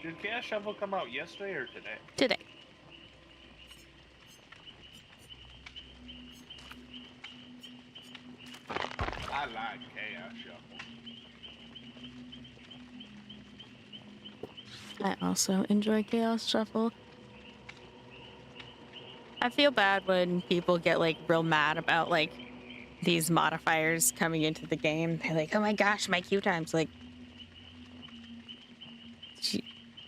Did Chaos Shovel come out yesterday or today? Today. I like Chaos Shuffle. I also enjoy Chaos Shuffle. I feel bad when people get like real mad about like these modifiers coming into the game. They're like, oh my gosh, my queue time's like,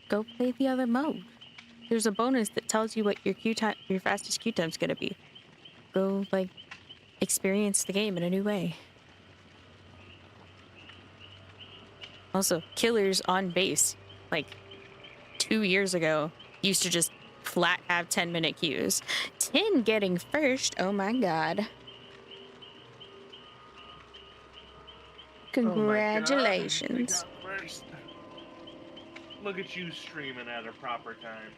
go play the other mode. There's a bonus that tells you what your queue time, your fastest queue time's gonna be. Go like experience the game in a new way. Also, killers on base, like 2 years ago, used to just flat have 10-minute queues. 10 getting first, oh my god. Congratulations. Oh my god, look at you streaming at a proper time.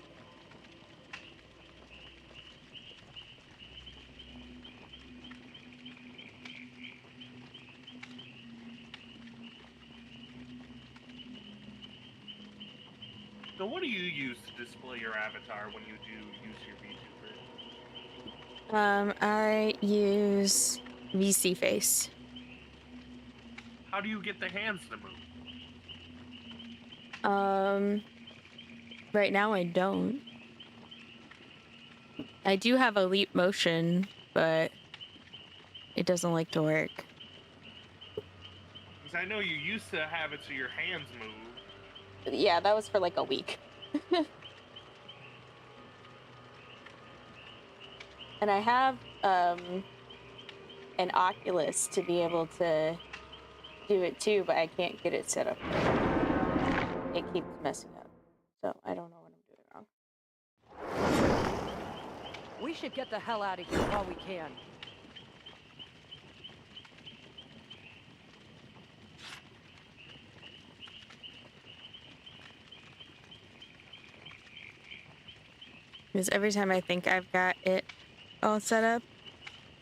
So what do you use to display your avatar when you do use your VTuber? I use VC Face. How do you get the hands to move? Right now I don't. I do have a leap motion, but it doesn't like to work. Because I know you used to have it so your hands move. Yeah, that was for like a week. And I have an Oculus to be able to do it too, but I can't get it set up. It keeps messing up. So I don't know what I'm doing wrong. We should get the hell out of here while we can. Because every time I think I've got it all set up,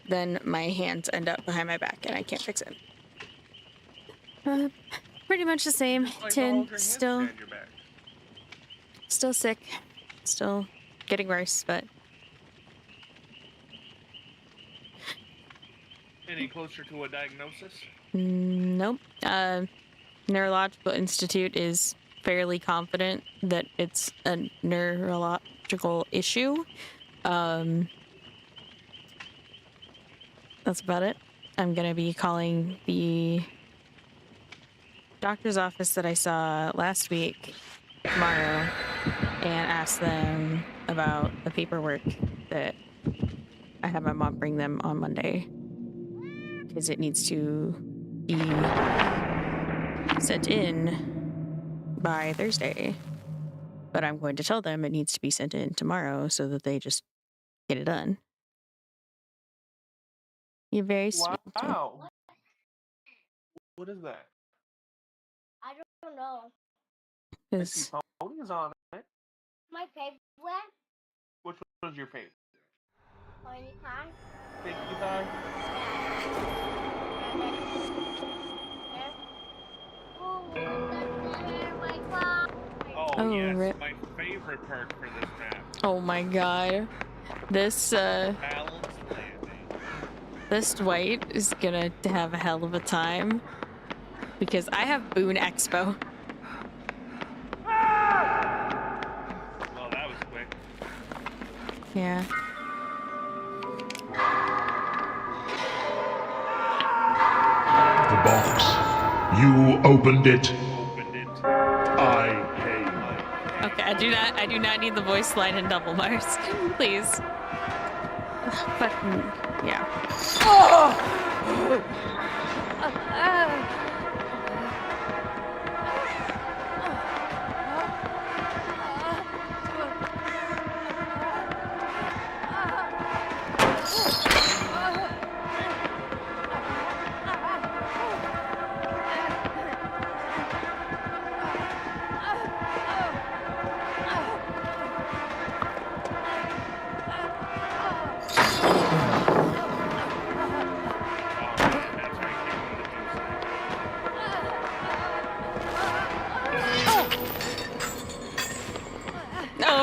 then my hands end up behind my back and I can't fix it. Pretty much the same. Like 10, still sick, still getting worse, but any closer to a diagnosis? nope. Neurological Institute is fairly confident that it's a neurological issue. That's about it. I'm gonna be calling the doctor's office that I saw last week tomorrow and ask them about the paperwork that I had my mom bring them on Monday, because it needs to be sent in by Thursday. But I'm going to tell them it needs to be sent in tomorrow so that they just get it done. You're very sweet. Wow. What is that? I don't know. I see ponies on it. My favorite. Which was your favorite? Pony pie. Pinkie Pie? Oh, yes, rip. my favorite part for this map. Oh my god. This Balanced landing. this Dwight is gonna have a hell of a time because I have Boone Expo. Well, that was quick. Yeah. The box. You opened it. Opened it. I came. Okay, I do not need the voice line in double bars. Please. But yeah.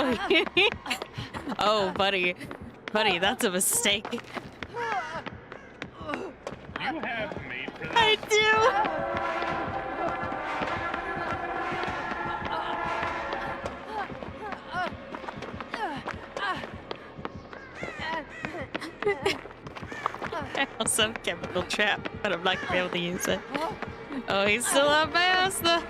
Oh, oh, buddy. Buddy, that's a mistake. You have made for this. I do. I also have chemical trap, but I'm not gonna be able to use it. Oh, he's still on my ass though.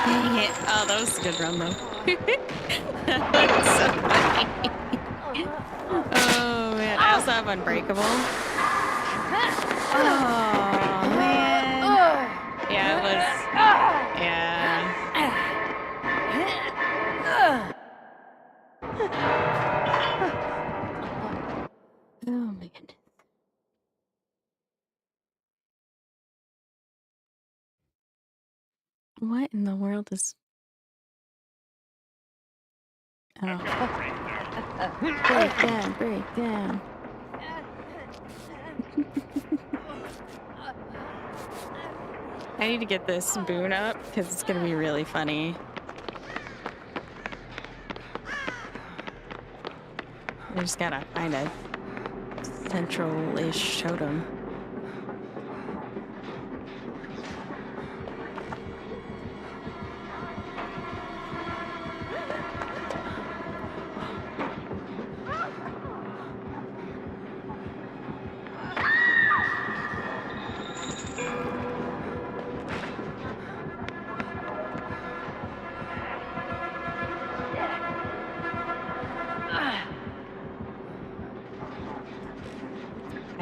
Dang it. Oh, that was a good run though. That was so funny. Oh man, I also have Unbreakable. Oh man. Yeah, it was. Yeah. Oh my goodness. What in the world is? Oh. I've got a breakdown. Break down, break down. I need to get this boon up because it's gonna be really funny. I just gotta find a central-ish totem.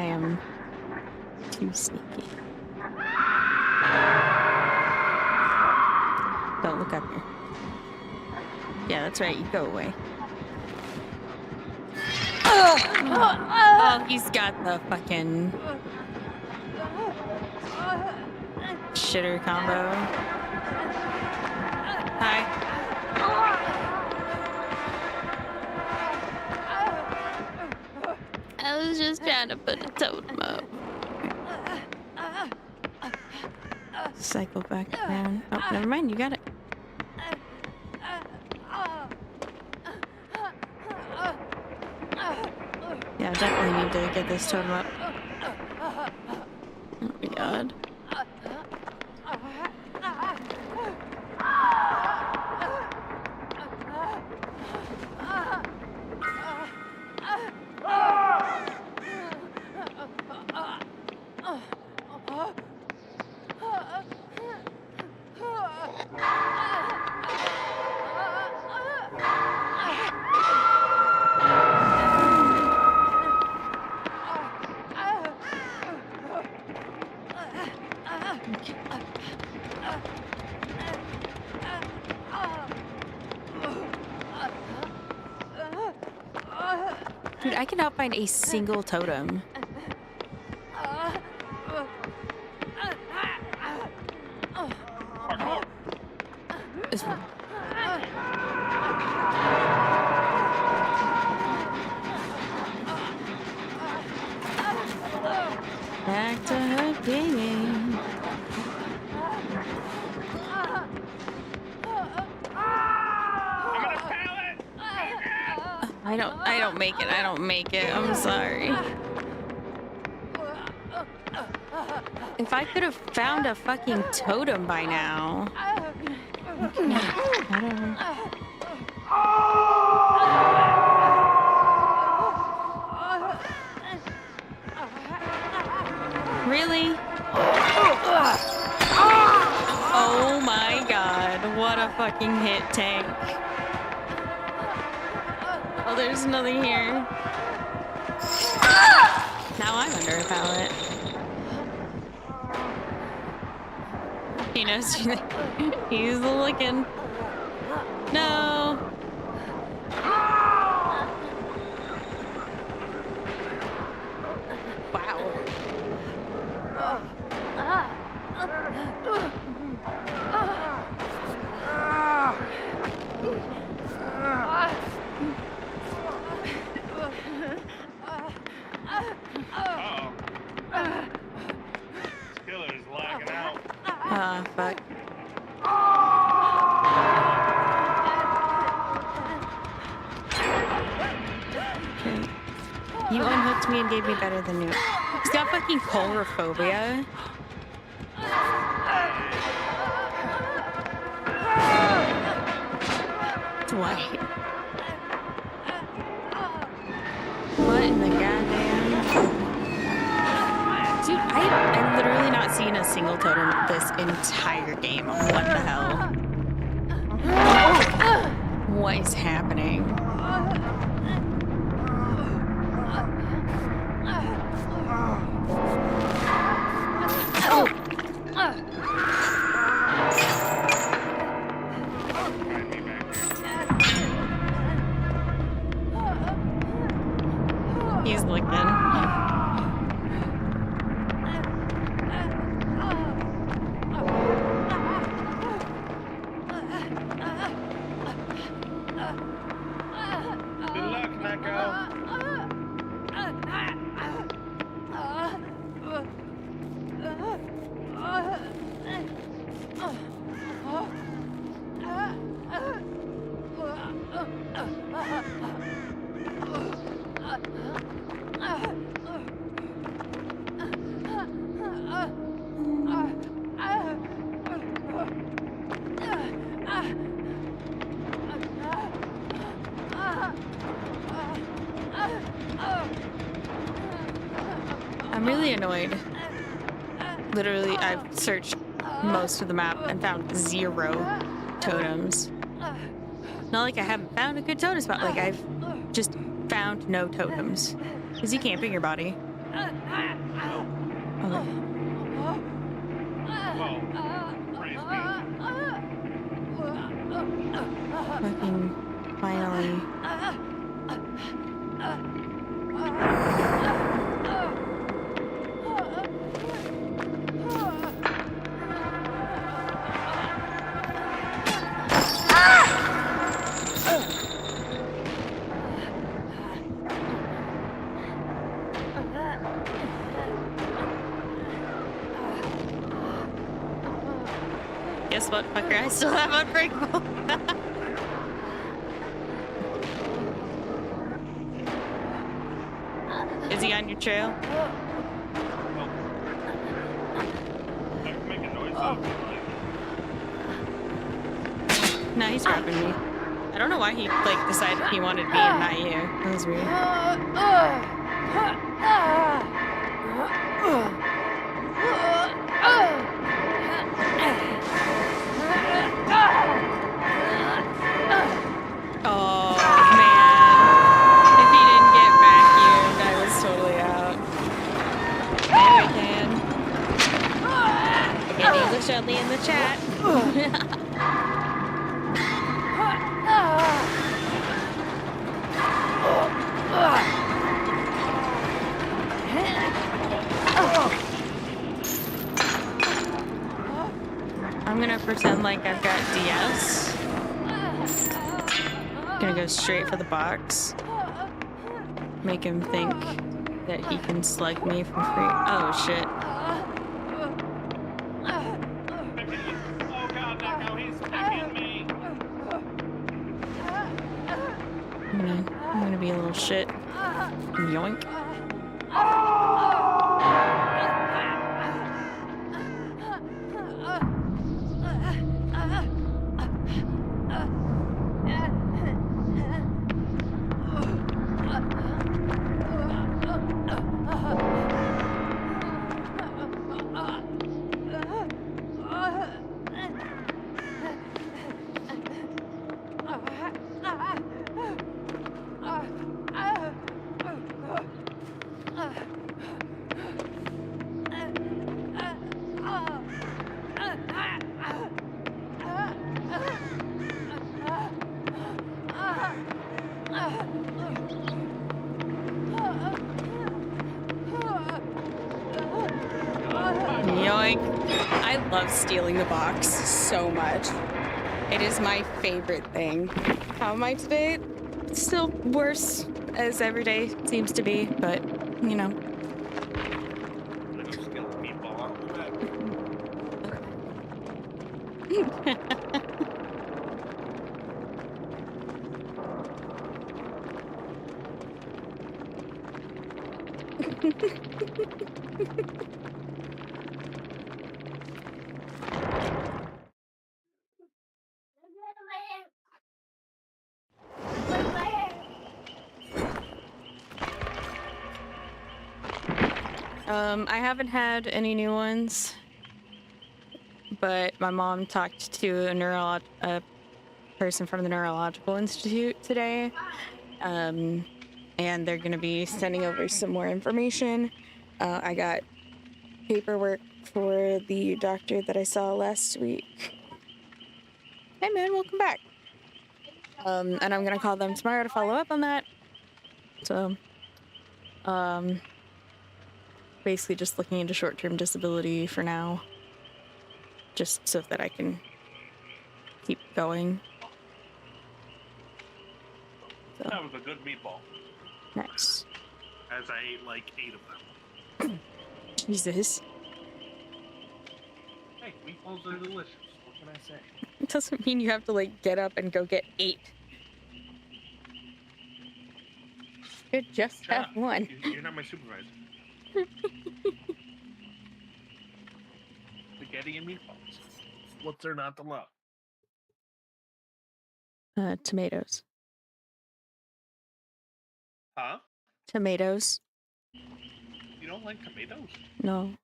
I am too sneaky. Don't look up here. Yeah, that's right. You go away. Oh, he's got the fucking shitter combo. Hi. I was just trying to put a totem up. Cycle back around. Oh, never mind. You got it. Yeah, I definitely need to get this totem up. Oh my god. Dude, I cannot find a single totem. This one. Back to her game. I don't make it. I don't make it. I'm sorry. If I could have found a fucking totem by now. Whatever. Really? Oh my god. What a fucking hit tank. Oh, there's nothing here. Now I'm under a pallet. He knows he's looking. No. Wow. Okay. You unhooked me and gave me better than you. He's got fucking colorophobia. Dwight. What in the goddamn... Dude, I've literally not seen a single totem this entire game. What the hell? What is happening? He's looking. Good luck, Neko. I'm really annoyed. Literally, I've searched most of the map and found 0 totems. Not like I haven't found a good totem spot, like I've just found no totems. Is he camping your body? Okay. Well, praise be. Fucking finally. Guess what, fucker? I still have Unbreakable. Is he on your trail? Make a noise out of it. No, he's grabbing me. I don't know why he like decided he wanted me and not you. That was weird. Oh man. If he didn't get vacuumed, I was totally out. There we can. Again, English only in the chat. I'm gonna pretend like I've got DS. Gonna go straight for the box. Make him think that he can slug me for free. Oh shit. Oh god, Neko, he's picking me. I'm gonna be a little shit. Yoink. Yoink. I love stealing the box so much. It is my favorite thing. How am I today? Still worse, as every day seems to be, but, you know. Let me just get the meatball out of the bag. I haven't had any new ones, but my mom talked to a person from the Neurological Institute today, and they're going to be sending over some more information. I got paperwork for the doctor that I saw last week. Hey man, welcome back. And I'm going to call them tomorrow to follow up on that. So, basically just looking into short-term disability for now, just so that I can keep going. So. That was a good meatball. Nice. As I ate like 8 of them. Jesus. Hey, meatballs are delicious. What can I say? It doesn't mean you have to like get up and go get 8. You just Shut have up. one. You're not my supervisor. Spaghetti and meatballs. What's there not to love? Tomatoes. Huh? Tomatoes. You don't like tomatoes? No.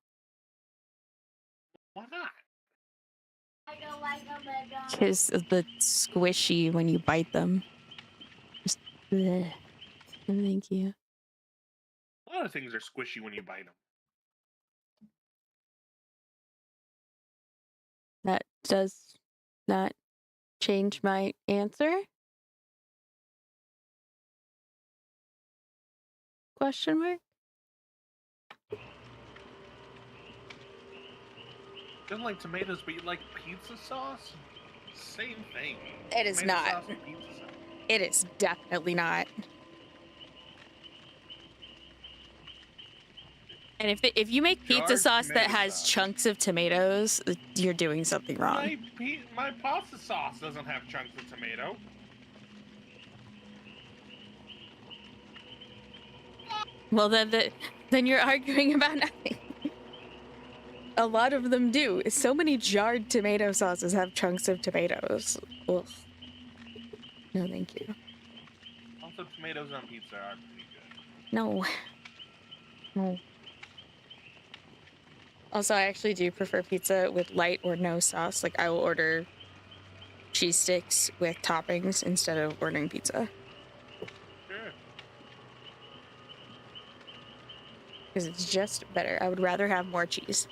Why not? I don't like them at all. Because of the squishy when you bite them. Just bleh. No, thank you. A lot of things are squishy when you bite them. That does not change my answer? Question mark? You don't like tomatoes, but you like pizza sauce? Same thing. It is Tomato not. sauce and pizza sauce. It is definitely not. And if you make pizza Jarred sauce that tomato has sauce. chunks of tomatoes, you're doing something wrong. My pasta sauce doesn't have chunks of tomato. Well, then you're arguing about nothing. A lot of them do. So many jarred tomato sauces have chunks of tomatoes. Ugh. No, thank you. Also, tomatoes on pizza are pretty good. No. No. Also, I actually do prefer pizza with light or no sauce. Like, I will order cheese sticks with toppings instead of ordering pizza. Sure. Because it's just better. I would rather have more cheese.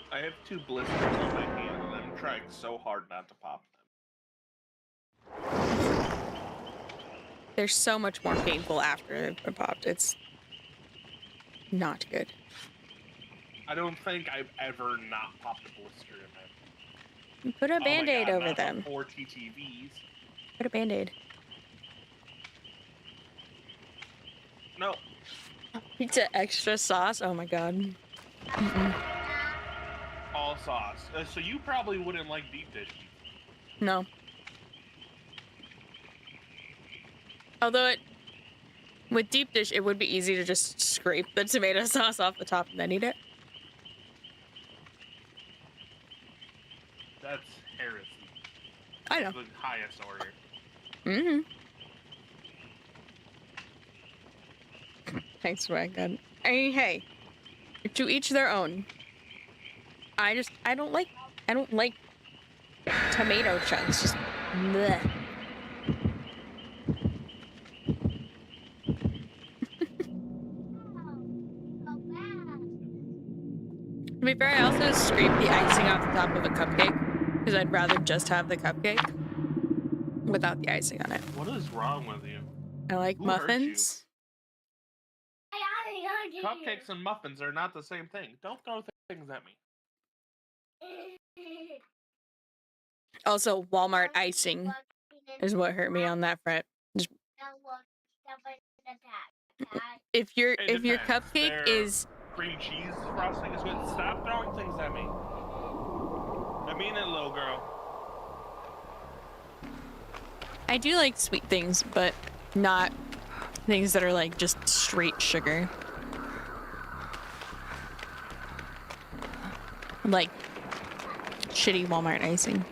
I have 2 blisters on my hand, and I'm trying so hard not to pop them. They're so much more painful after they're popped. It's not good. I don't think I've ever not popped a blister in my... Put a Oh my Band-Aid God, over not them. 4 TTVs. Put a Band-Aid. No. Pizza extra sauce? Oh my god. Mm-mm. All sauce. So you probably wouldn't like deep dish. No. Although with deep dish, it would be easy to just scrape the tomato sauce off the top and then eat it. That's heresy. I know. The highest order. Mm-hmm. Thanks, Swag. I mean, hey, to each their own. I don't like tomato chunks. Just bleh. To be fair, I also scrape the icing off the top of a cupcake because I'd rather just have the cupcake without the icing on it. What is wrong with you? I like Who hurt muffins. Cupcakes and muffins are not the same thing. Don't throw things at me. Also, Walmart icing is what hurt me on that front. Just, if your It depends. cupcake Their is cream cheese frosting is good. Stop throwing things at me. I mean it, little girl. I do like sweet things, but not Things that are like just straight sugar. Like shitty Walmart icing.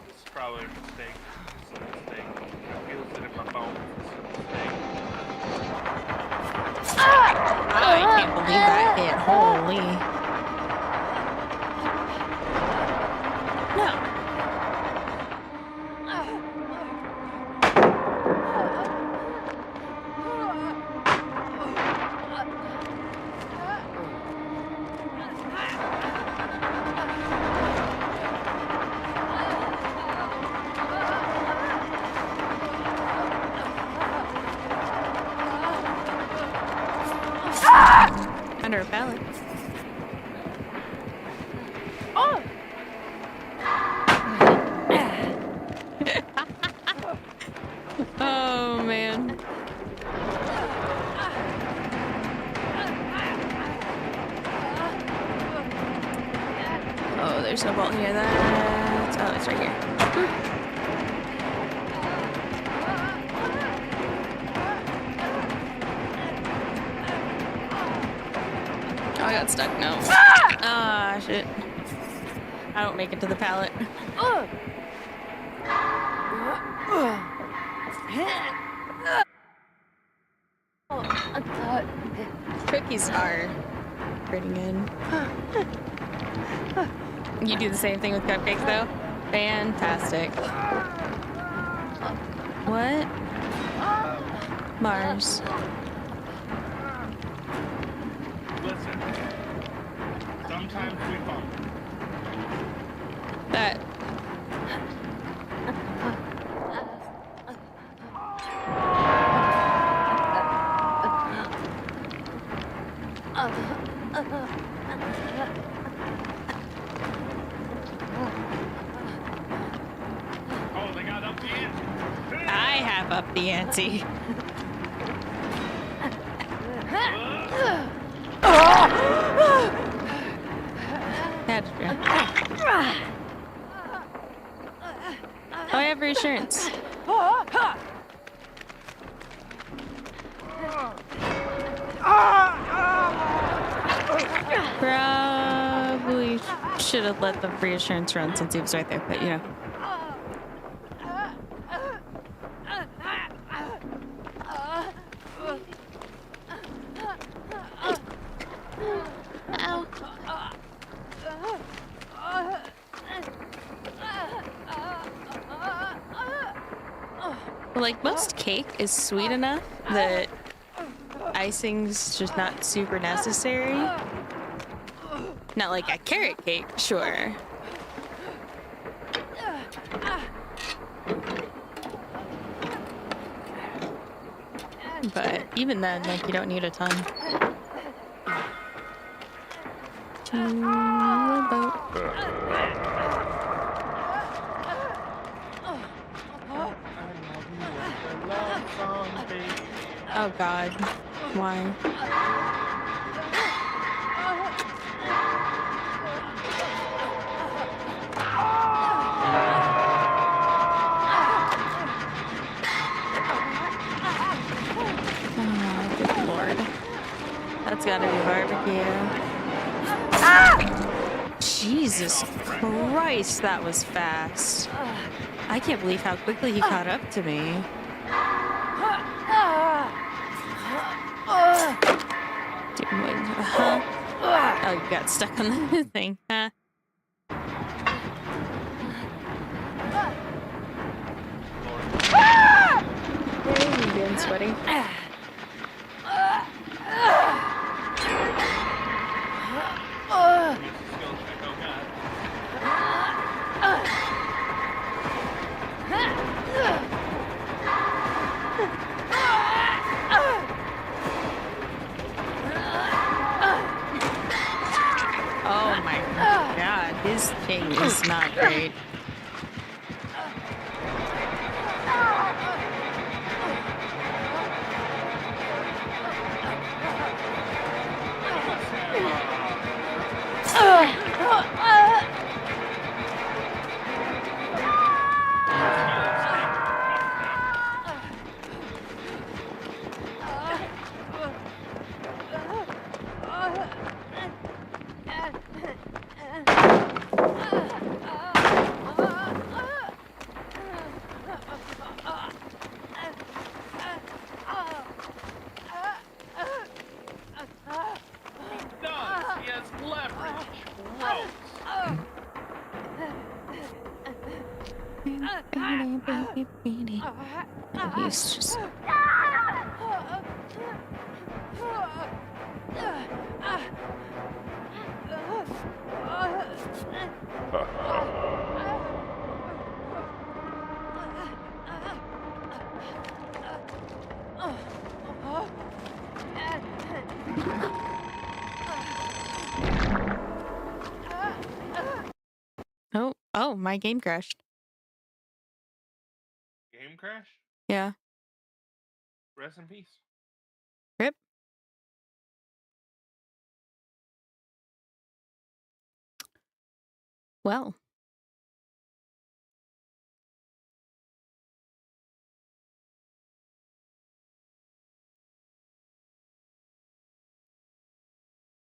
It's probably a mistake. It's a mistake. I feel it in my bones. It's a mistake. I can't believe that hit. Holy. No. Under a pallet. Oh! Oh man. Oh, there's no vault near that. Oh, it's right here. Oh, I got stuck. No. Ah, shit. I don't make it to the pallet. Cookies are pretty good. You do the same thing with cupcakes, though? Fantastic. What? Mars. Listen. Sometimes we bump. That. Oh, they got up the ante. I have up the ante. Oh, I have reassurance. Probably should have let the reassurance run since he was right there, but you know. Ow. Like, most cake is sweet enough that icing's just not super necessary. Not like a carrot cake, sure. But even then, like, you don't need a ton. To a boat. Oh God, why? Oh, good Lord. That's gotta be barbecue. Ah! Jesus Christ, that was fast. I can't believe how quickly he caught up to me. Dude, what? Oh, you got stuck on the thing, huh? You're getting sweaty. Oh my God, his ping is not great. And he's just. Oh, my game crashed. Game crash? Yeah. Rest in peace. Rip. Well.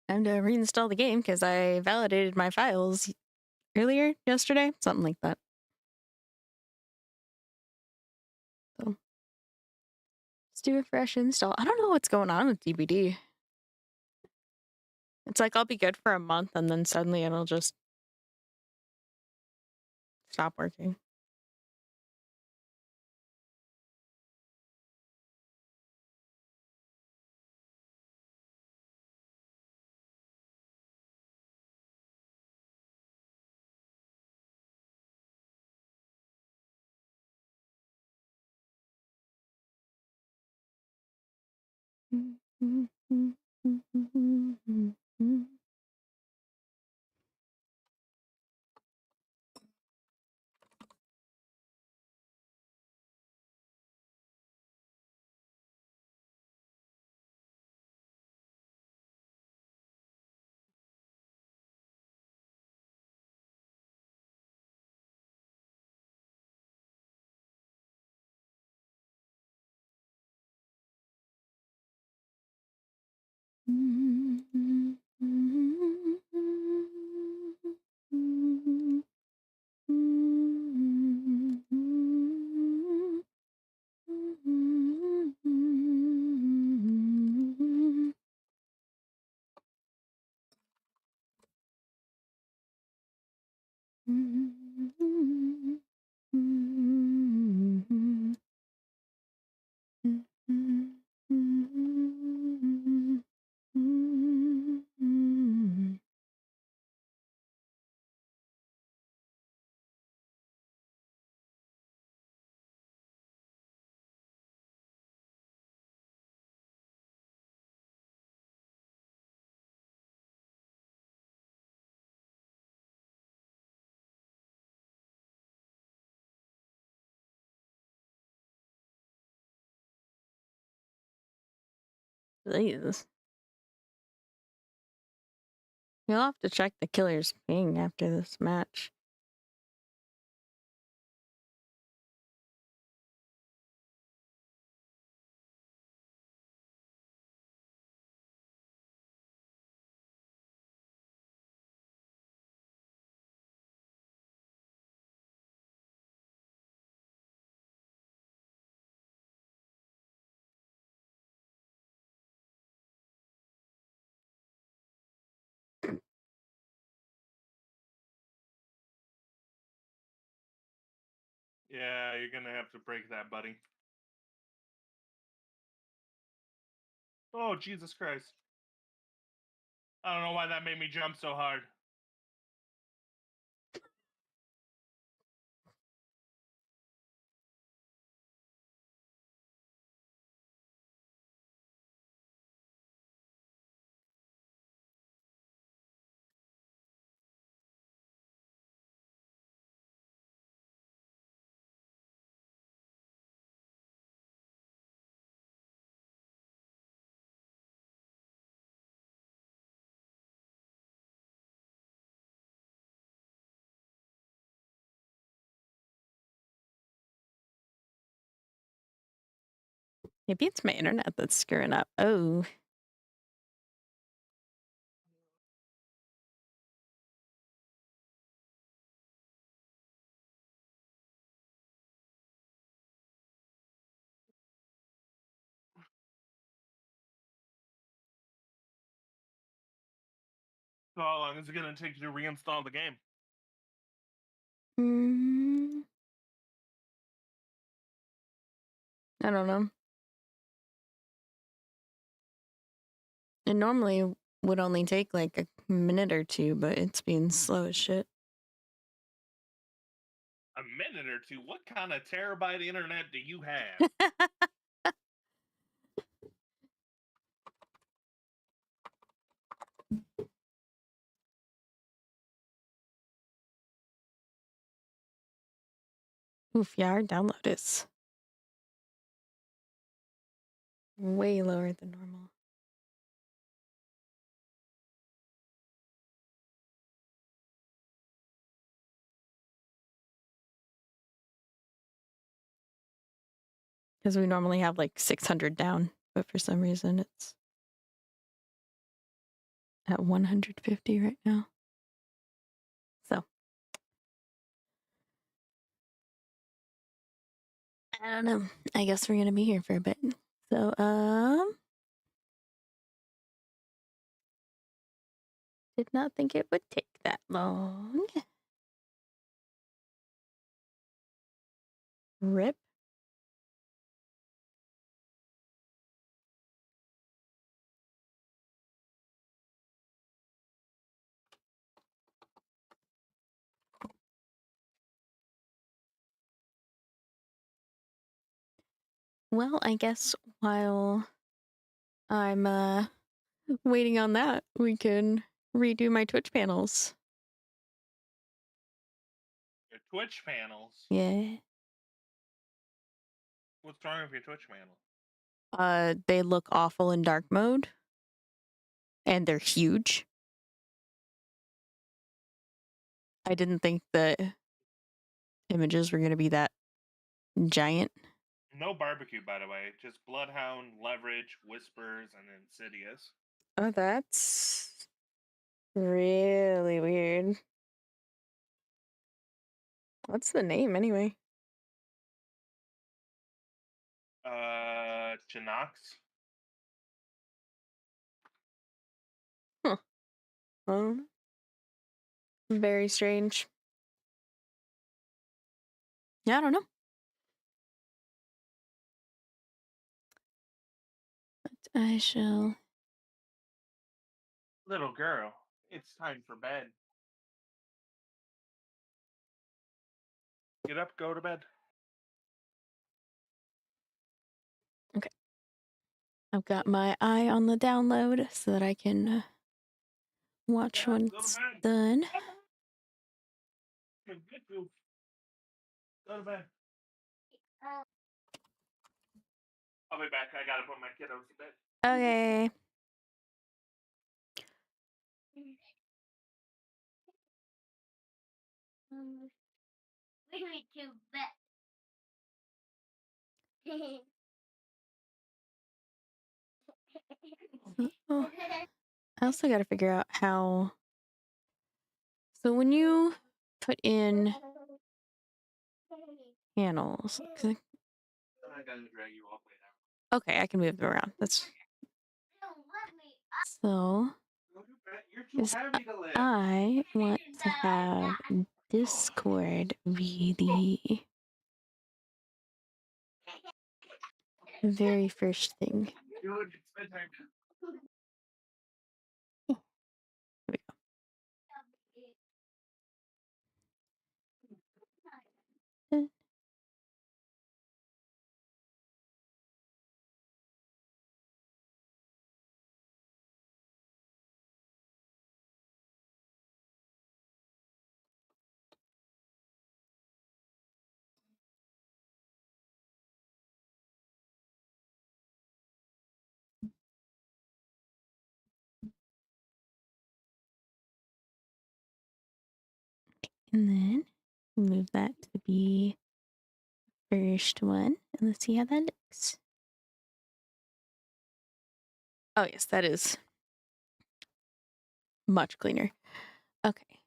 Time to reinstall the game because I validated my files earlier yesterday, something like that. So let's do a fresh install. I don't know what's going on with DBD. It's like I'll be good for a month and then suddenly it'll just stop working. Please. You'll have to check the killer's ping after this match. Yeah, you're gonna have to break that, buddy. Oh, Jesus Christ. I don't know why that made me jump so hard. Maybe it's my internet that's screwing up. Oh. So how long is it gonna take you to reinstall the game? I don't know. It normally would only take like a minute or two, but it's being slow as shit. A minute or two? What kind of terabyte internet do you have? Oof, yeah, our download is way lower than normal. Because we normally have like 600 down, but for some reason it's at 150 right now. So I don't know. I guess we're gonna be here for a bit. So did not think it would take that long. Rip. Well, I guess while I'm waiting on that, we can redo my Twitch panels. Your Twitch panels? Yeah. What's wrong with your Twitch panel? They look awful in dark mode. And they're huge. I didn't think the images were gonna be that giant. No barbecue, by the way. Just Bloodhound, Leverage, Whispers, and Insidious. Oh, that's really weird. What's the name anyway? Chinox. Very strange. Yeah, I don't know. But I shall. Little girl, it's time for bed. Get up, go to bed. Okay. I've got my eye on the download so that I can watch when it's done. Go to bed. I'll be back. I gotta put my kiddos to bed. Okay. We need to bet. Oh, I also got to figure out how. So when you put in panels, I gotta drag you all the way down. okay, I can move them around. That's so. You're too heavy to lift. I want to have Discord be the very first thing. Dude, it's bedtime. Here we go. And then move that to be first one. And let's see how that looks. Oh, yes, that is much cleaner. Okay.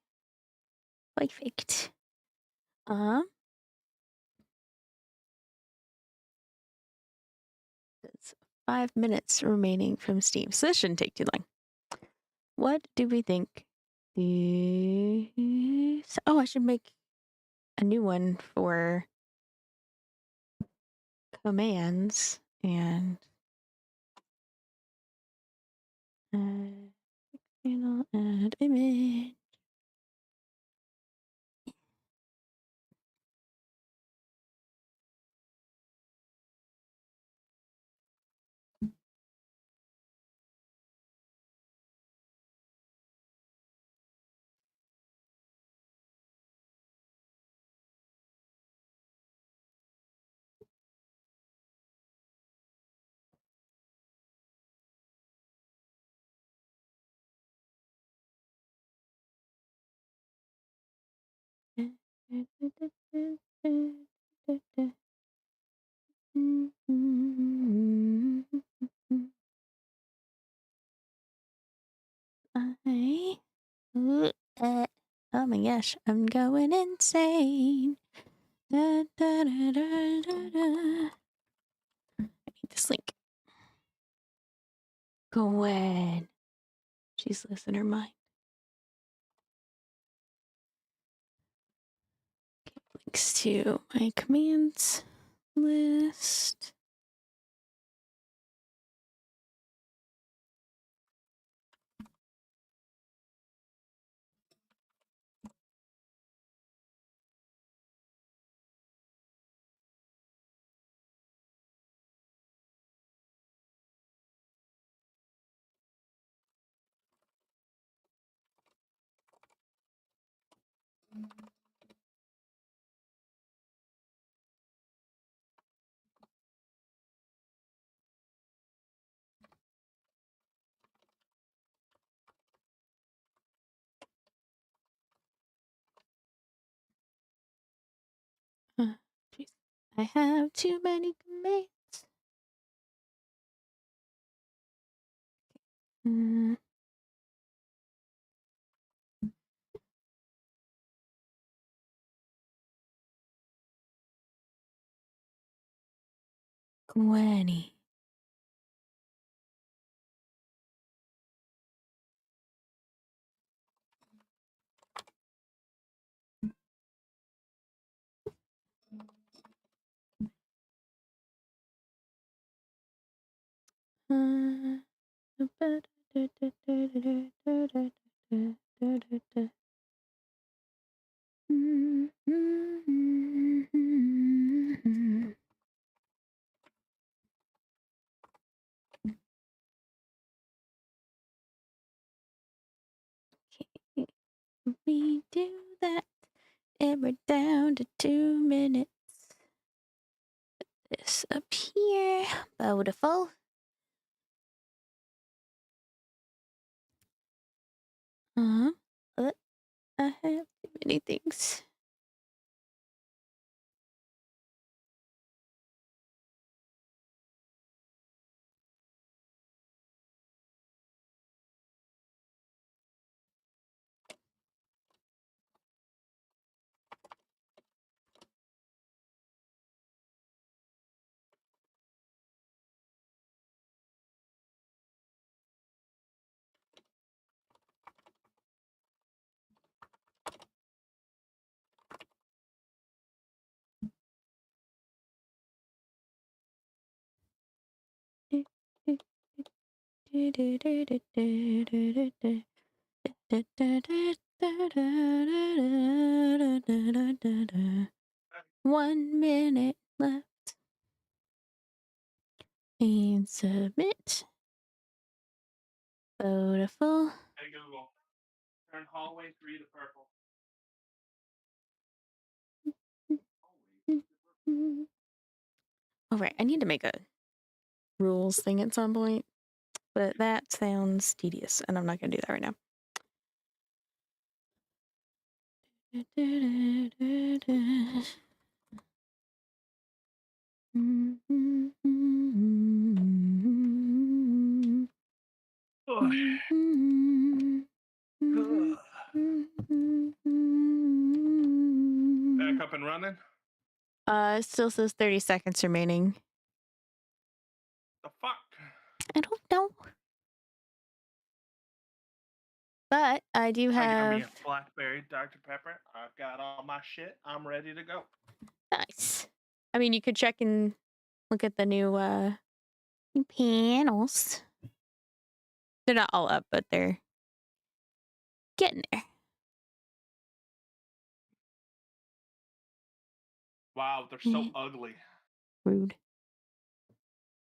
Perfect. It's 5 minutes remaining from Steam, so this shouldn't take too long. What do we think? Oh, I should make a new one for commands and channel add image. Oh my gosh, I'm going insane. Da, da, da, da, da, da. I need this link. Gwen. She's losing her mind. Links to my commands list. Jeez. I have too many commands. Gwenny. We do that, and we're down to 2 minutes. Put this up here. Beautiful. But I have too many things. One minute left. And submit. Beautiful. Hey Google, turn hallway 3 to purple. All right, I need to make a rules thing at some point, but that sounds tedious, and I'm not going to do that right now. Back up and running? It still says 30 seconds remaining. The fuck? I don't know. But I do I got have... me a blackberry Dr. Pepper. I've got all my shit. I'm ready to go. Nice. I mean, you could check in look at the new panels. They're not all up, but they're getting there. Wow, they're so ugly. Rude.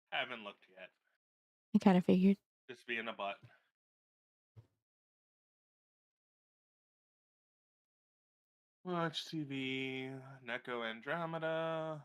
Haven't looked yet. I kind of figured. Just being a butt. Watch TV, Neko Andromeda.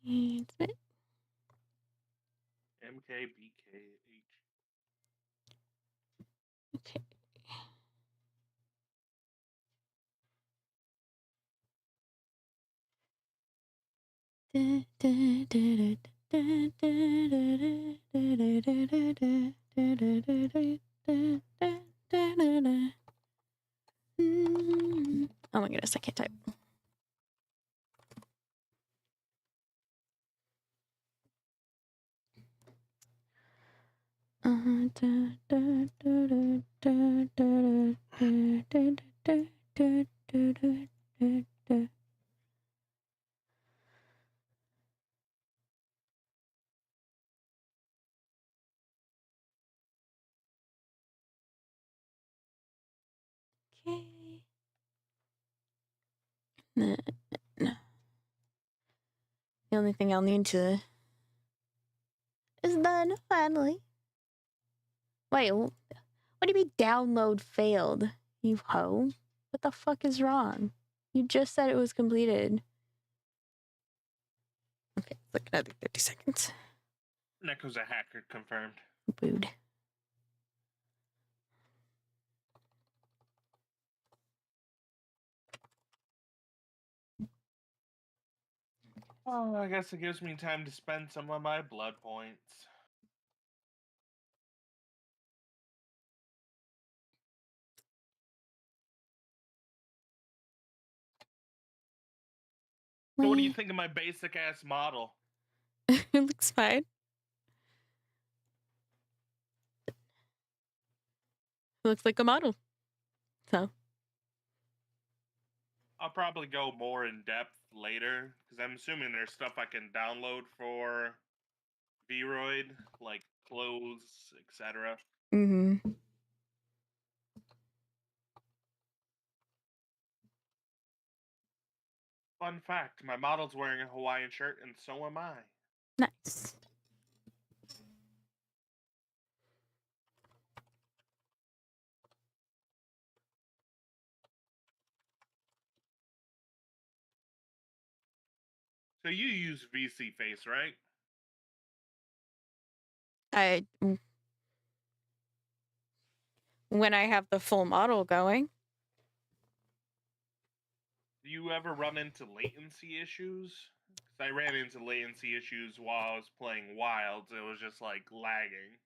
It's it. MKBKH. Okay. Oh my goodness, I can't type. Okay. The only thing I'll need to is done finally. Wait, what do you mean download failed? You hoe? What the fuck is wrong? You just said it was completed. Okay, it's like another 30 seconds. Neko's a hacker, confirmed. Booed. Oh, I guess it gives me time to spend some of my blood points. So what do you think of my basic ass model? It looks fine. It looks like a model. So. I'll probably go more in depth later, because I'm assuming there's stuff I can download for Vroid, like clothes, etc. Mm-hmm. Fun fact, my model's wearing a Hawaiian shirt, and so am I. Nice. So you use VC Face, right? When I have the full model going. Do you ever run into latency issues? Because I ran into latency issues while I was playing Wilds. It was just like lagging.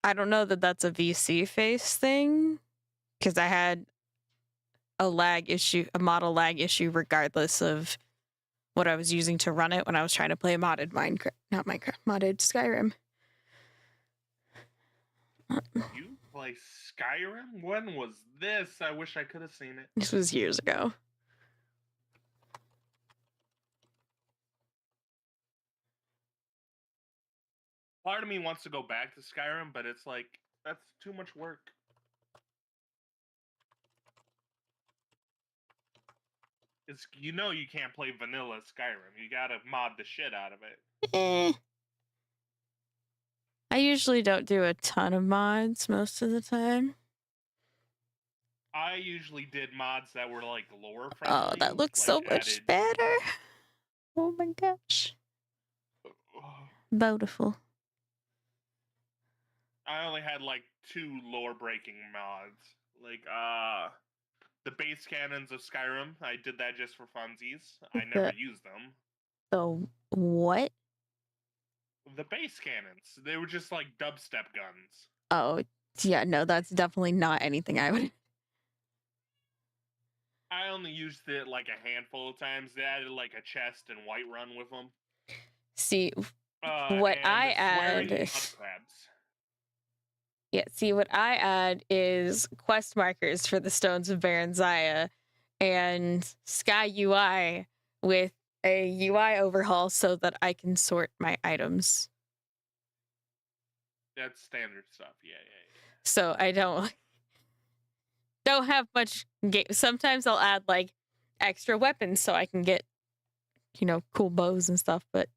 I don't know that that's a VC face thing, because I had a lag issue, a model lag issue, regardless of what I was using to run it when I was trying to play modded Minecraft, not Minecraft, modded Skyrim. You play Skyrim? When was this? I wish I could have seen it. This was years ago. Part of me wants to go back to Skyrim, but it's like, that's too much work. It's, you know you can't play vanilla Skyrim. You gotta mod the shit out of it. I usually don't do a ton of mods most of the time. I usually did mods that were like lore friendly. Oh, that looks like so much better. Oh my gosh. Beautiful. I only had like 2 lore breaking mods. Like the base cannons of Skyrim. I did that just for funsies. I never used them. The what? the base cannons. They were just like dubstep guns. Oh, yeah, no, that's definitely not anything I would. I only used it like a handful of times. They added like a chest and Whiterun with them. See, what and I swearing add. mudcrabs. Yeah, see, what I add is quest markers for the Stones of Baron Zaya and Sky UI with a UI overhaul so that I can sort my items. That's standard stuff. Yeah. So I don't have much sometimes I'll add like extra weapons so I can get, cool bows and stuff, but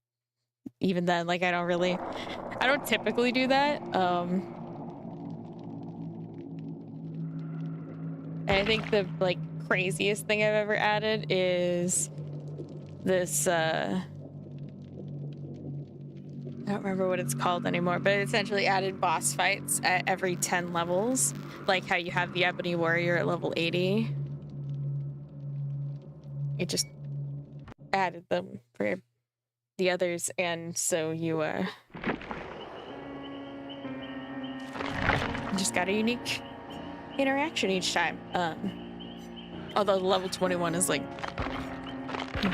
even then, like, I don't typically do that. And I think the like craziest thing I've ever added is this I don't remember what it's called anymore, but it essentially added boss fights at every 10 levels, like how you have the Ebony Warrior at level 80. It just added them for the others, and so you just got a unique interaction each time. Although the level 21 is like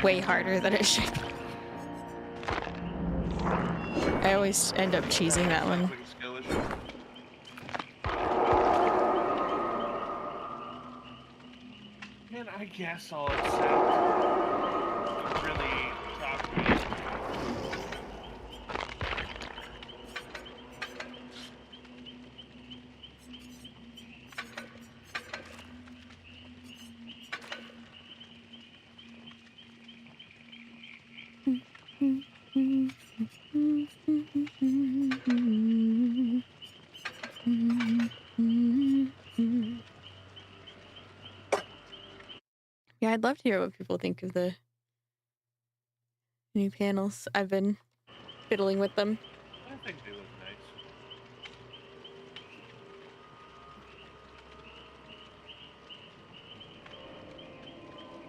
way harder than it should be. I always end up cheesing that one. And I guess I'll accept really top me. Yeah, I'd love to hear what people think of the new panels. I've been fiddling with them. I think they look nice.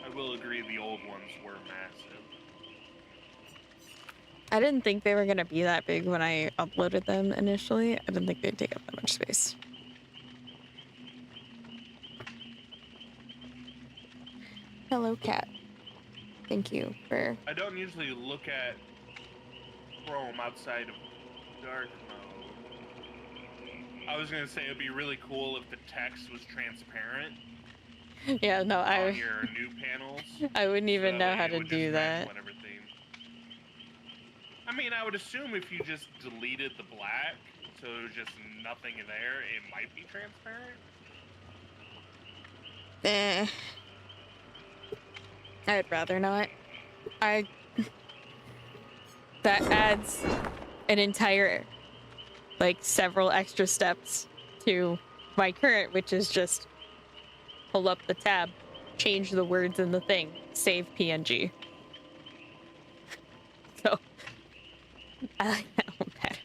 I will agree the old ones were massive. I didn't think they were going to be that big when I uploaded them initially. I didn't think they'd take up that much space. Hello, cat. Thank you for... I don't usually look at Chrome outside of dark mode. I was going to say it'd be really cool if the text was transparent. Yeah, no, on your new panels. I wouldn't even so know how to do that. I mean, I would assume if you just deleted the black, so there's just nothing there, it might be transparent. I'd rather not. That adds an entire, like, several extra steps to my current, which is just pull up the tab, change the words in the thing, save PNG. So, I like that one better.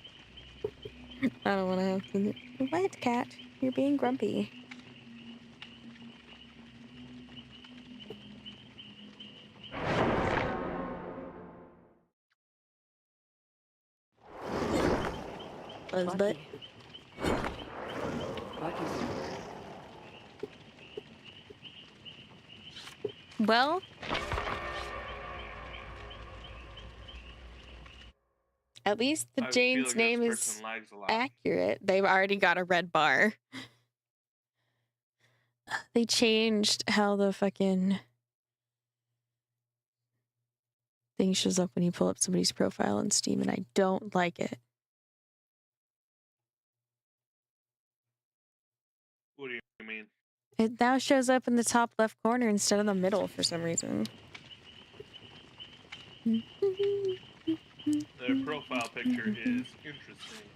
I don't want to have to... What, cat? You're being grumpy. Buzzbutt. Well, at least the Jane's name is accurate. They've already got a red bar. They changed how the fucking thing shows up when you pull up somebody's profile on Steam, and I don't like it. What do you mean? It now shows up in the top left corner instead of the middle for some reason. Their profile picture is interesting.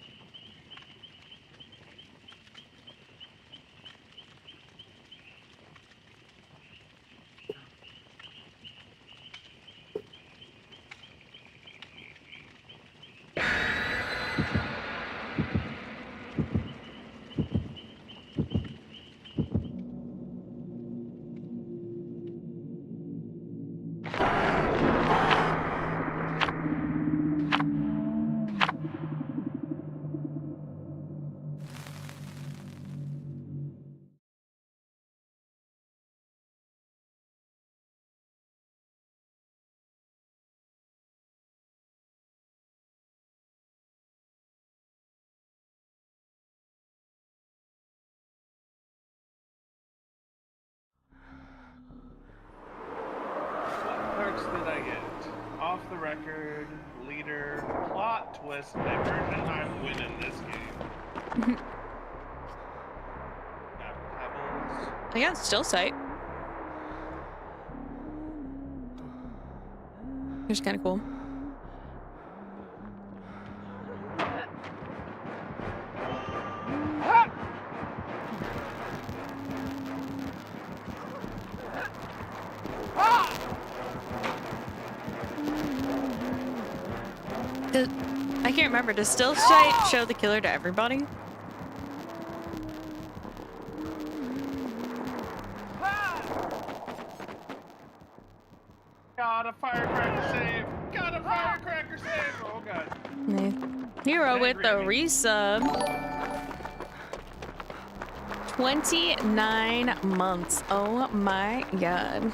plot twist ever, and I'm winning this game. Got pebbles. I got still sight. Which is kind of cool. I can't remember. Does still sight show the killer to everybody? Got a firecracker save! Got a firecracker save! Oh god. Hero with the resub. 29 months. Oh my god.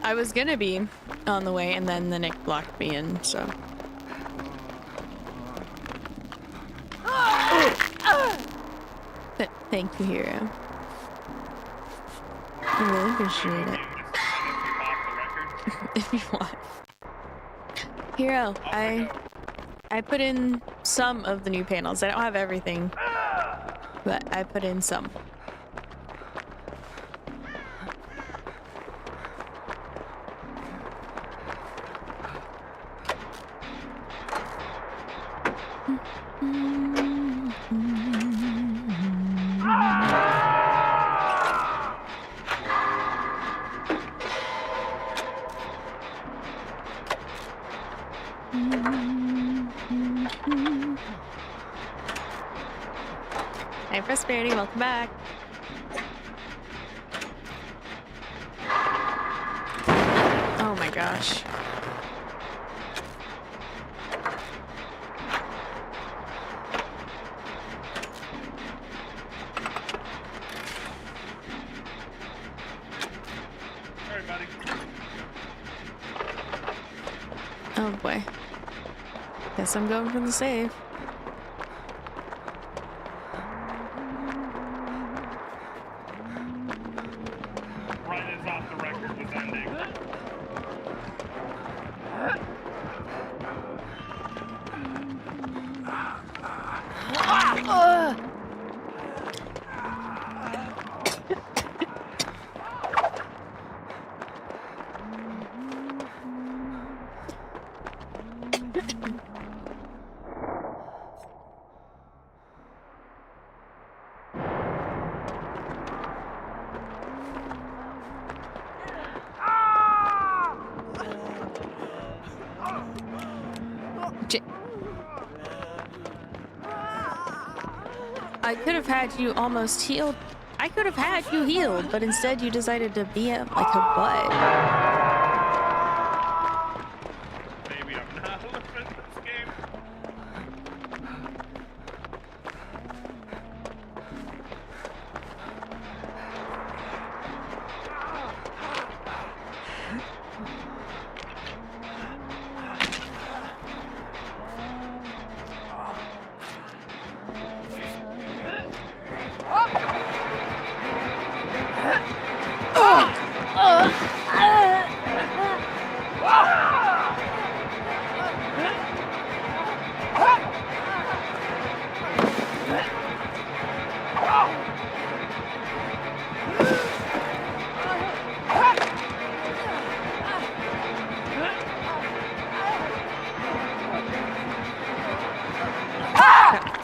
I was gonna be on the way, and then the Nick blocked me in, so. But thank you, Hero. I really appreciate it. If you want. Hero, I put in some of the new panels. I don't have everything, but I put in some. Hey, Prosperity, welcome back. Oh my gosh. Sorry, buddy. Oh boy. Guess I'm going for the save. I could have had you almost healed. I could have had you healed, but instead you decided to be like a butt. Maybe I'm not living this game.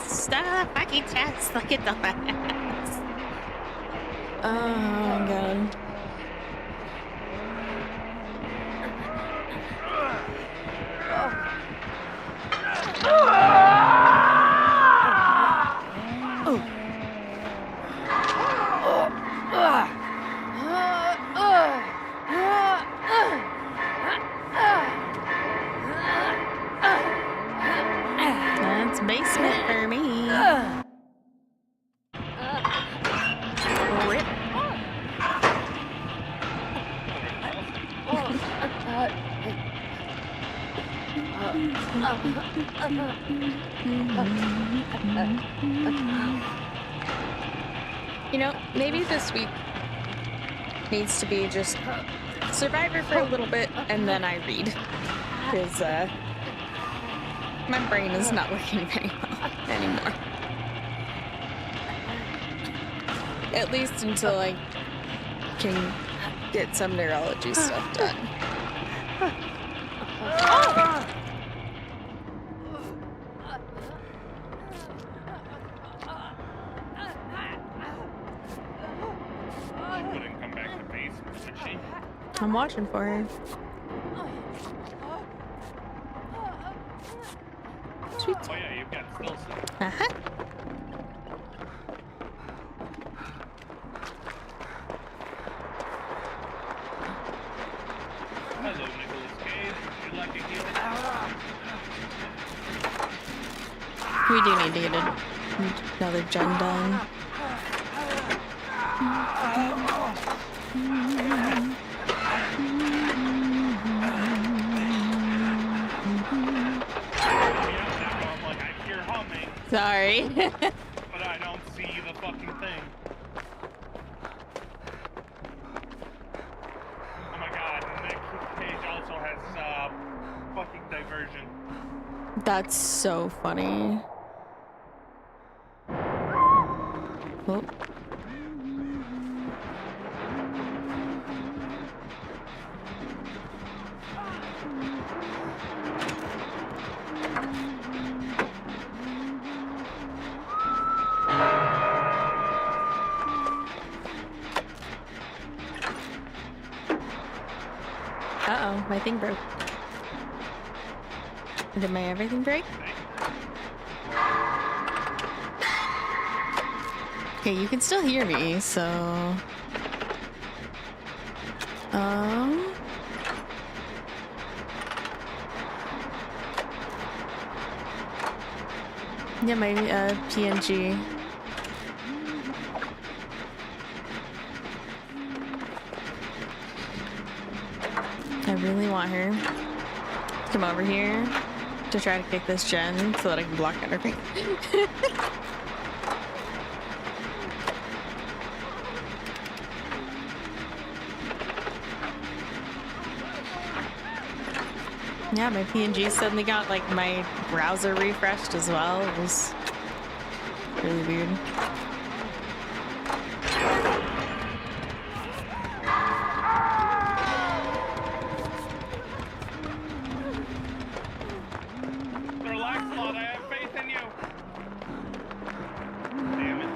Stop fucking chest. Look at the ass. Oh my god. Oh. You know, maybe this week needs to be just Survivor for a little bit and then I read. Because my brain is not working very well anymore. At least until I can get some neurology stuff done. She wouldn't come back to base, would she? I'm watching for her. Sweet. Oh yeah, you've got still some. Uh-huh. Hello, Nicolas Cage. Would you like to heal? We do need to get another gen done. Sorry. But I don't see the fucking thing. Oh my god, Nick Cage also has fucking diversion. That's so funny. Oh. Uh-oh, my thing broke. Did my everything break? Okay, you can still hear me, so... Yeah, my PNG. I really want her to come over here to try to kick this gen so that I can block out her face. Yeah, my PNG suddenly got like my browser refreshed as well. It was really weird. Relax, Lord, I have faith in you. Damn it.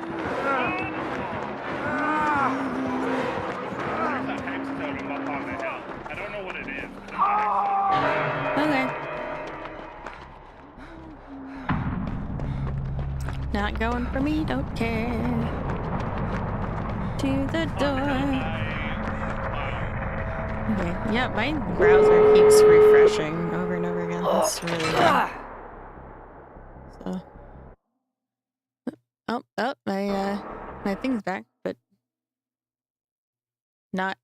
There's a hex totem up on the hill. I don't know what it is. But there's a hex totem. Okay. Not going for me, don't care. To the door. Okay, yeah, my browser keeps refreshing over and over again. That's really weird. So. Oh, my thing's back, but not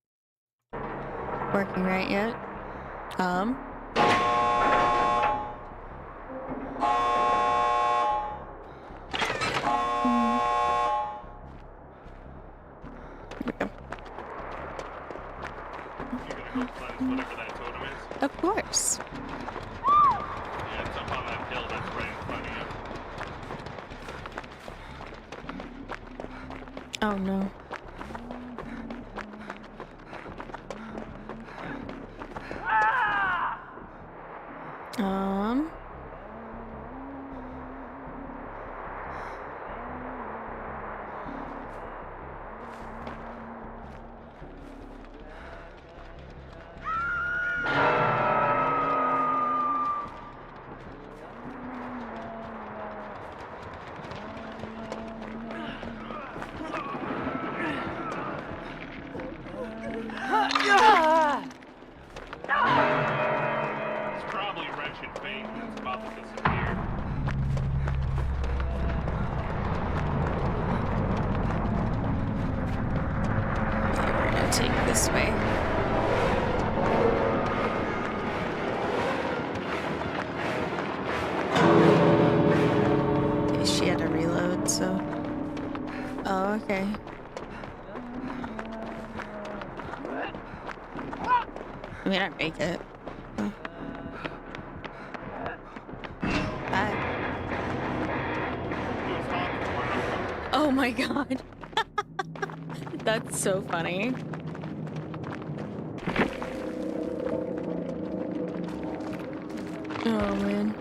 working right yet. Whatever that totem is. Of course. Yeah, it's up on that hill that's right in front of you. Oh no. It's probably wretched fate that's about to disappear. We're gonna take this way. okay. I mean, I make it. Oh. Bye. Oh my god. That's so funny. Oh man.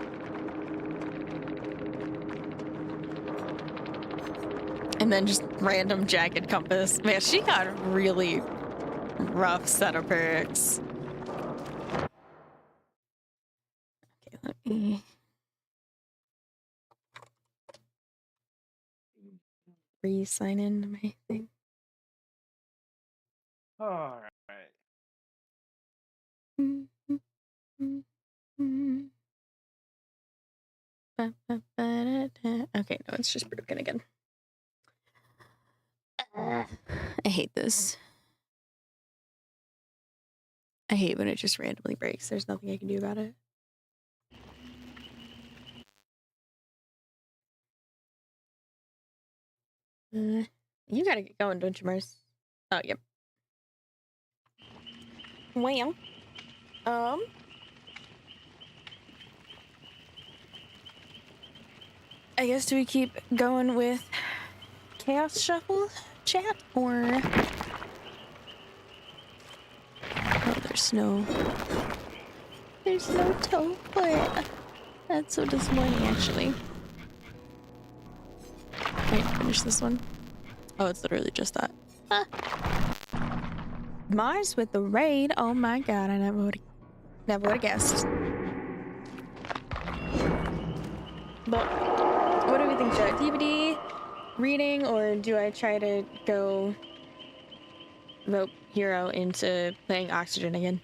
And then just random jagged compass. Man, she got a really rough set of perks. Okay, let me re-sign into my thing. All right. Okay, no, it's just broken again. I hate this. I hate when it just randomly breaks. There's nothing I can do about it. You gotta get going, don't you, Mars? Oh, yep. Well, I guess do we keep going with Chaos Shuffle chat or? Oh, there's no toilet. That's so disappointing, actually. Wait, finish this one. Oh, it's literally just that. Ah. Mars with the raid. Oh my god, I never would have guessed. But what do we think, Jack? DBD reading, or do I try to go rope hero into playing Oxygen again?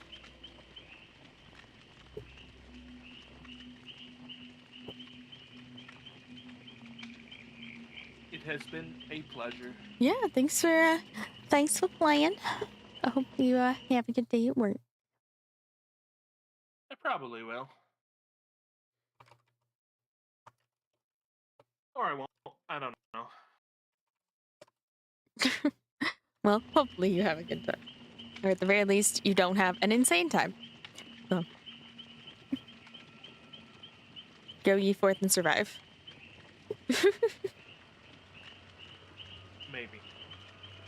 It has been a pleasure. Yeah, thanks for playing. I hope you have a good day at work. I probably will. Or I won't. I don't know. Well, hopefully you have a good time. Or at the very least, you don't have an insane time. So. Go ye forth and survive. Maybe.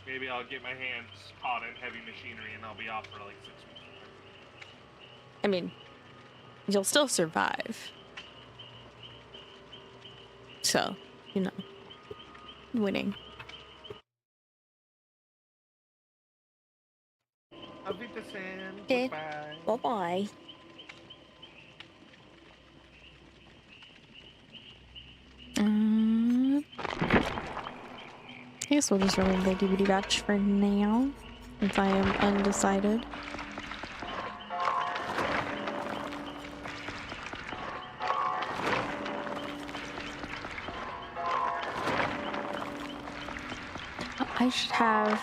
Maybe I'll get my hands caught in heavy machinery and I'll be off for like 6 weeks. I mean, you'll still survive. So, you know, winning. Auf Wiedersehen. Okay. Goodbye. Bye-bye. I guess we'll just run the DBD batch for now, since I am undecided. I should have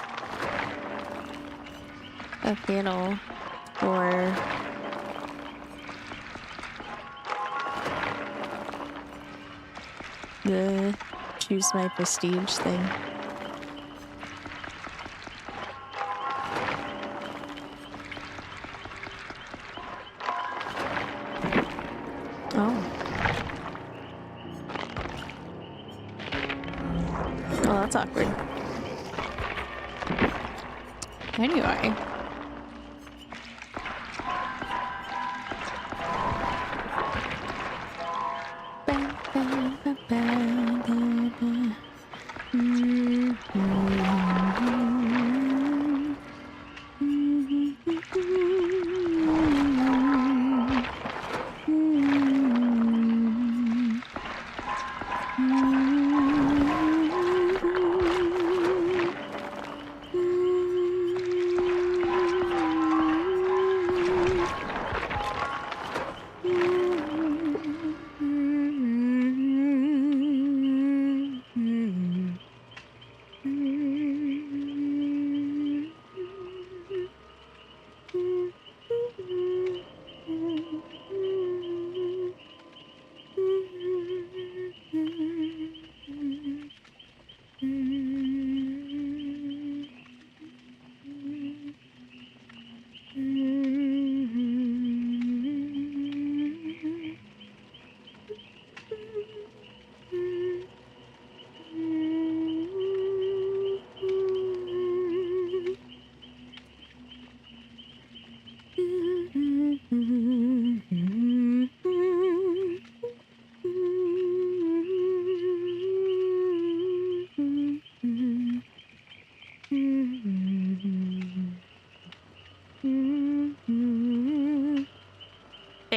a panel for the choose my prestige thing. Oh. Oh, that's awkward. Anyway.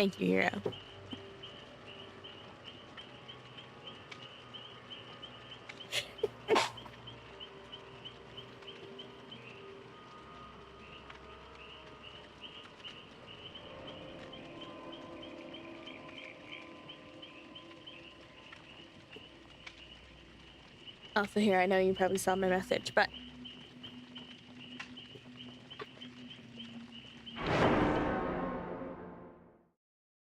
Thank you, Hero. Also here, I know you probably saw my message, but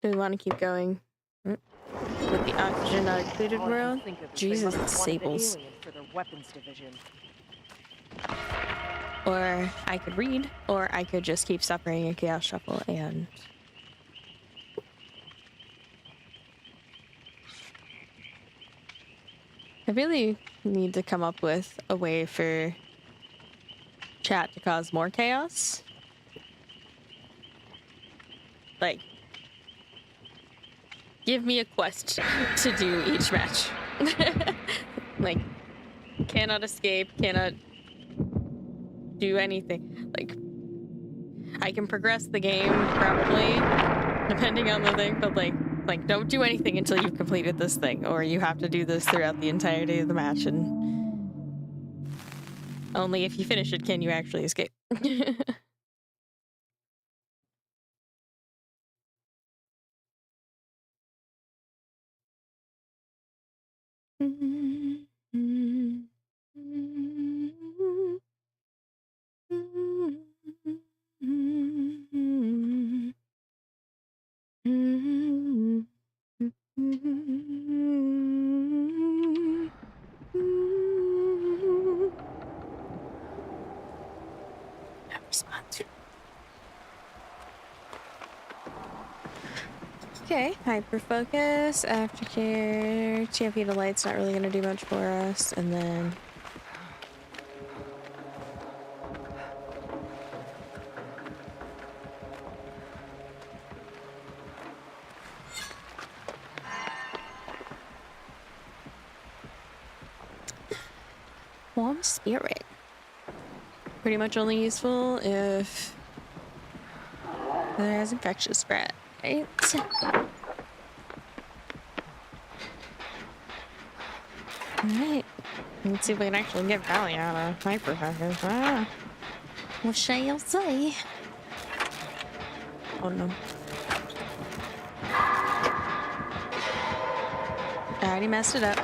do we want to keep going with the oxygen not included All I can world? think of is Jesus, they the must have wanted the sables. alien for their weapons division. Or I could read, or I could just keep suffering a chaos shuffle and I really need to come up with a way for chat to cause more chaos. Like, give me a quest to do each match. Like, cannot escape, cannot do anything. Like, I can progress the game, probably, depending on the thing, but like, don't do anything until you've completed this thing, or you have to do this throughout the entirety of the match, and only if you finish it can you actually escape. Okay, hyper focus, aftercare, TMP to light's not really gonna do much for us, and then warm spirit. Pretty much only useful if there's infectious spread, right? Alright. Let's see if we can actually get value out of hyper focus. Ah. What shall you say? Oh no. I already messed it up.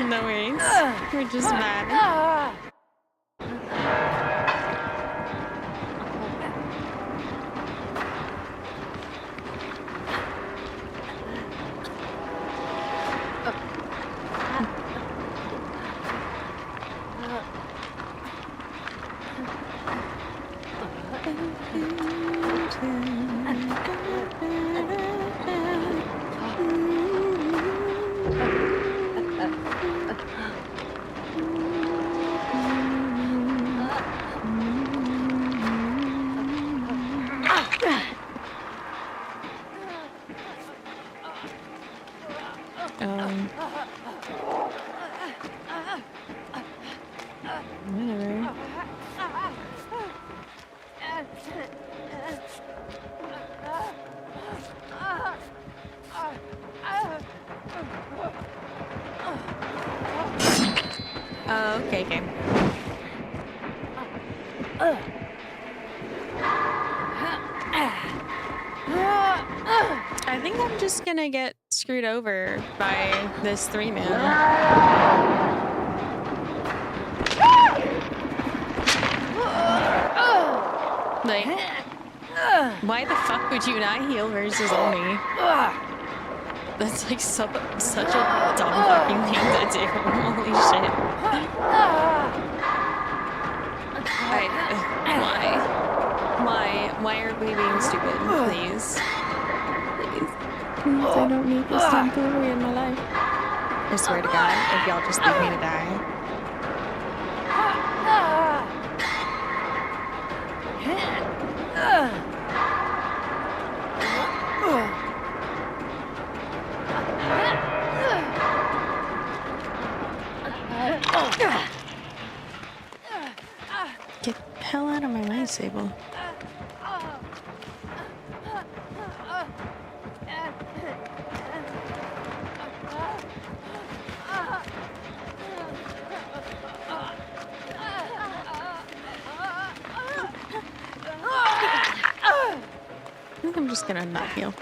No worries. We're just mad. Whatever. Oh, okay, game. I think I'm just gonna get screwed over by this 3-man. Like, why the fuck would you not heal versus only? That's like such a dumb fucking thing to do. Holy shit. Why are we being stupid? Please. Please. Please, I don't need this temporary in my life. I swear to God, if y'all just leave me to die. Get the hell out of my way, Sable. I think I'm just gonna not heal.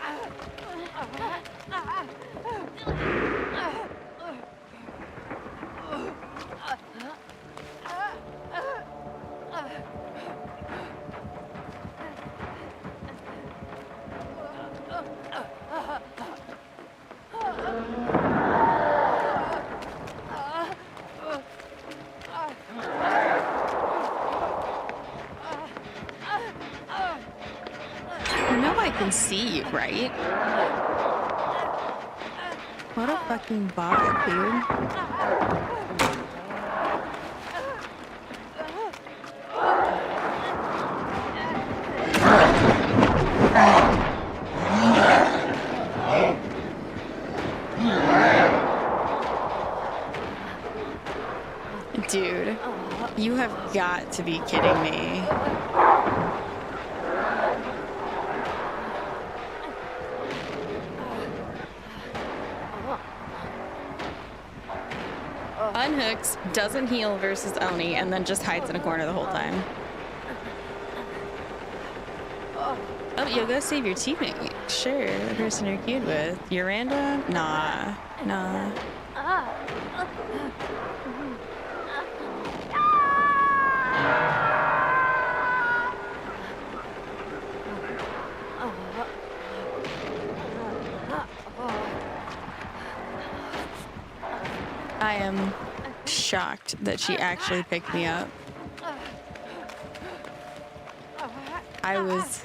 See you, right? What a fucking bot, dude. Dude, you have got to be kidding me. Unhooks, doesn't heal versus Oni, and then just hides in a corner the whole time. Oh, you'll go save your teammate. Sure, the person you're queued with. Uranda? Nah. Nah. I am shocked that she actually picked me up. I was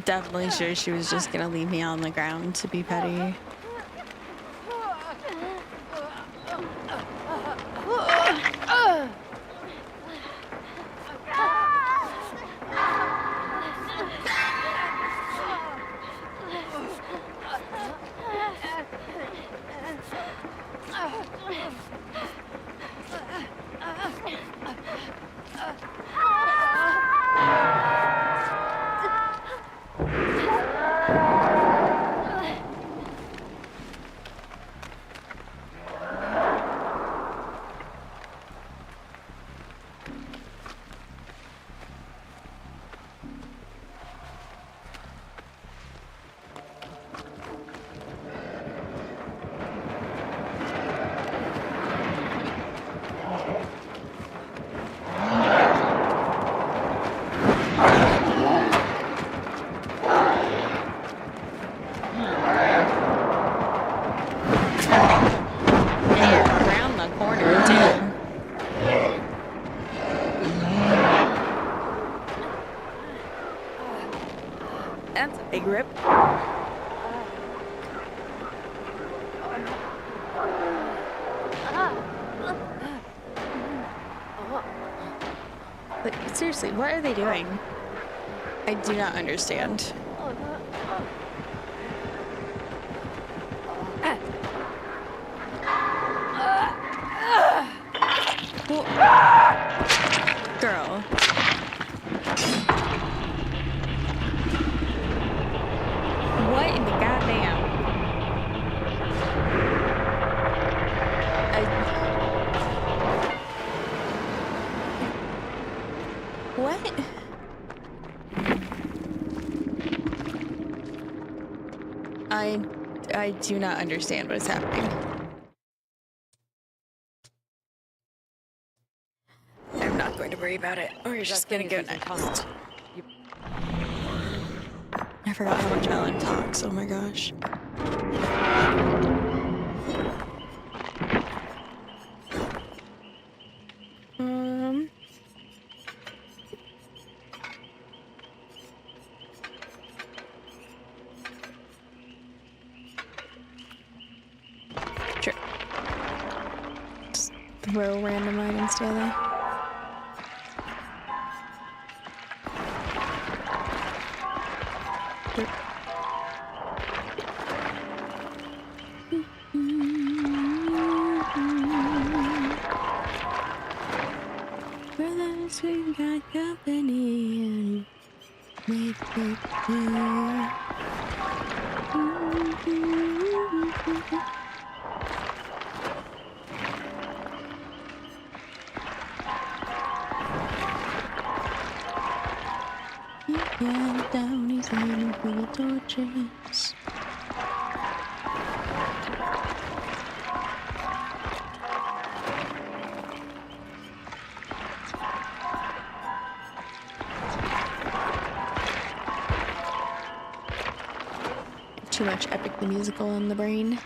definitely sure she was just gonna leave me on the ground to be petty. Grip. Like, seriously, what are they doing? I do not understand. Well, girl. What in the goddamn? What? I do not understand what is happening. I'm not going to worry about it. We're just gonna go next. I forgot how much Ellen talks. Oh my gosh. Sure. Just throw random items together. Sure. Brothers, we got company and make it clear. Yeah, down he's aiming for the torches. Too much Epic the Musical in the brain.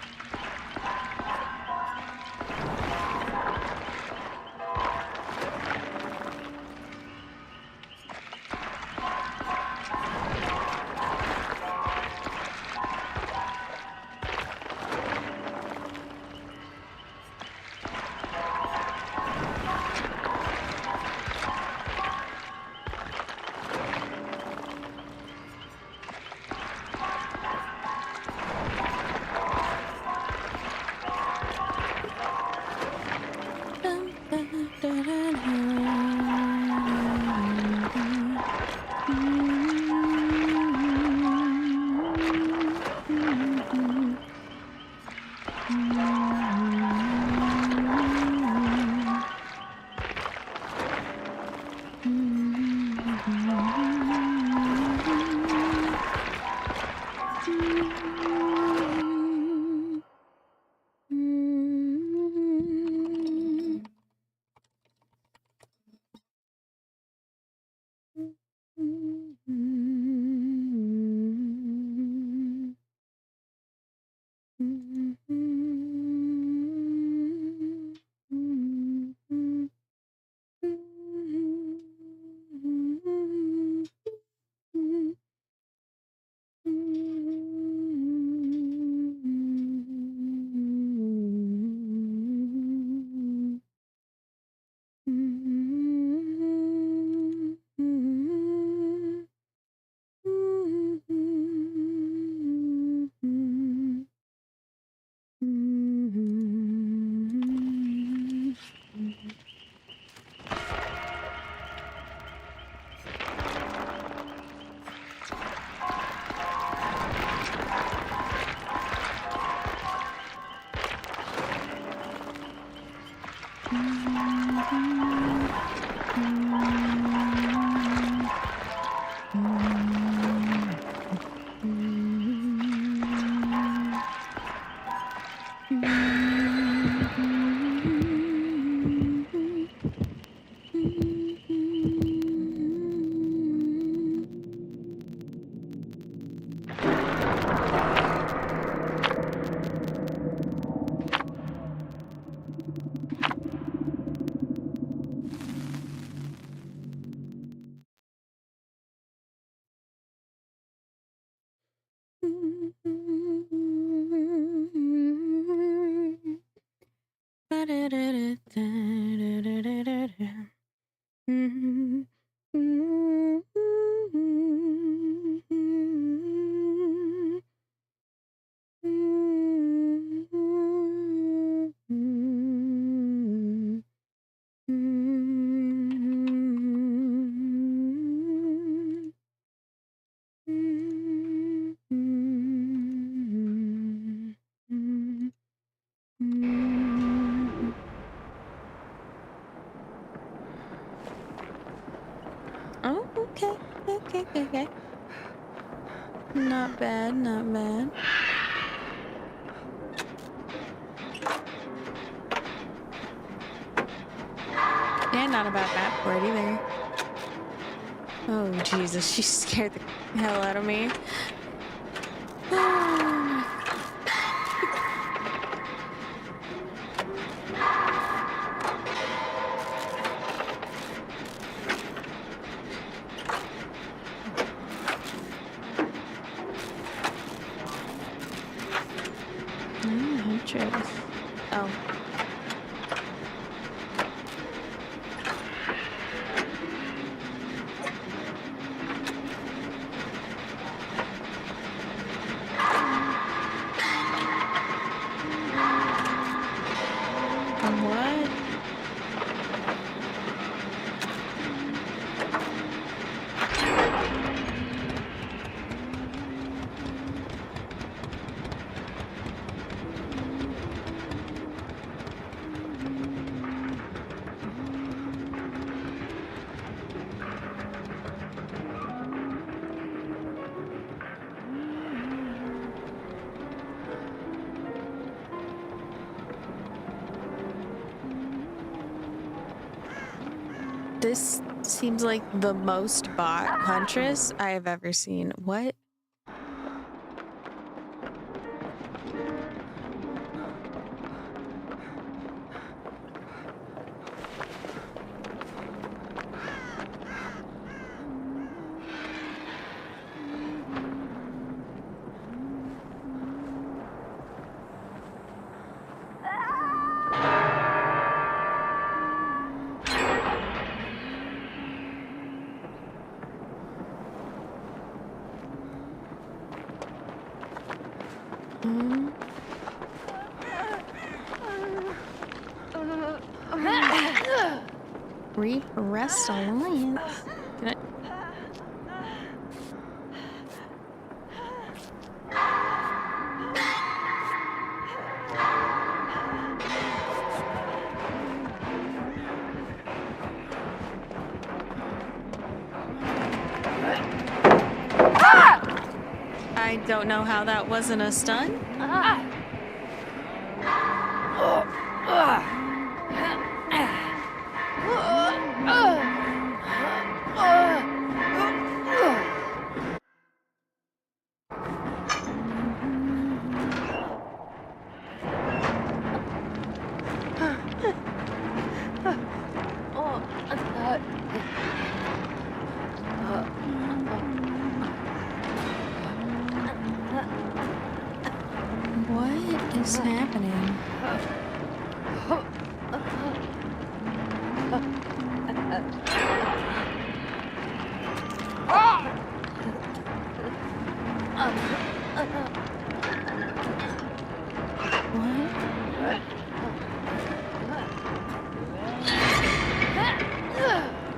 Oh, okay. Not bad, not bad. And not a bad map for it either. Oh, Jesus, she scared the hell out of me. Huntress. Oh. What? This seems like the most bot Huntress I have ever seen. What? Rest Alliance. Can I? I don't know how that wasn't a stun. What is happening?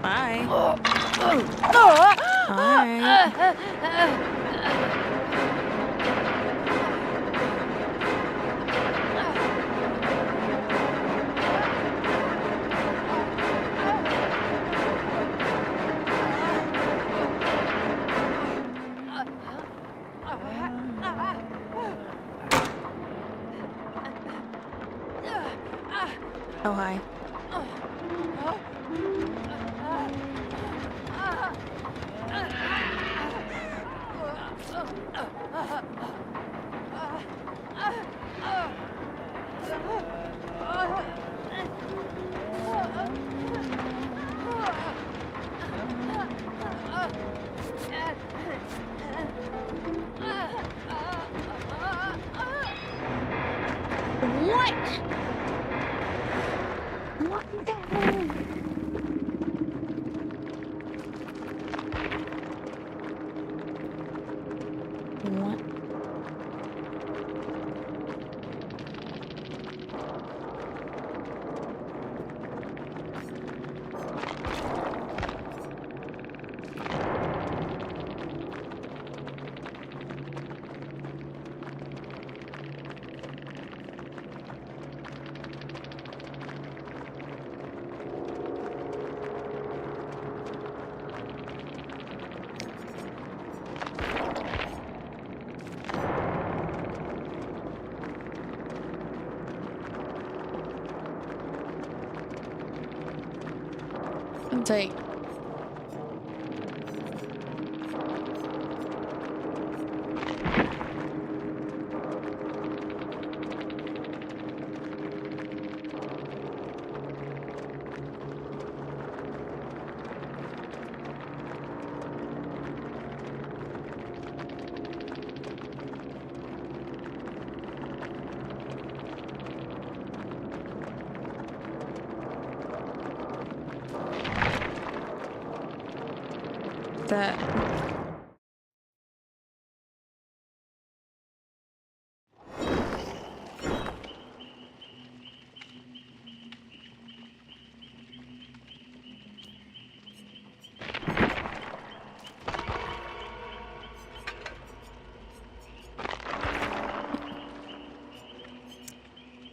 Bye. Alright. Oh, hi. Take. that.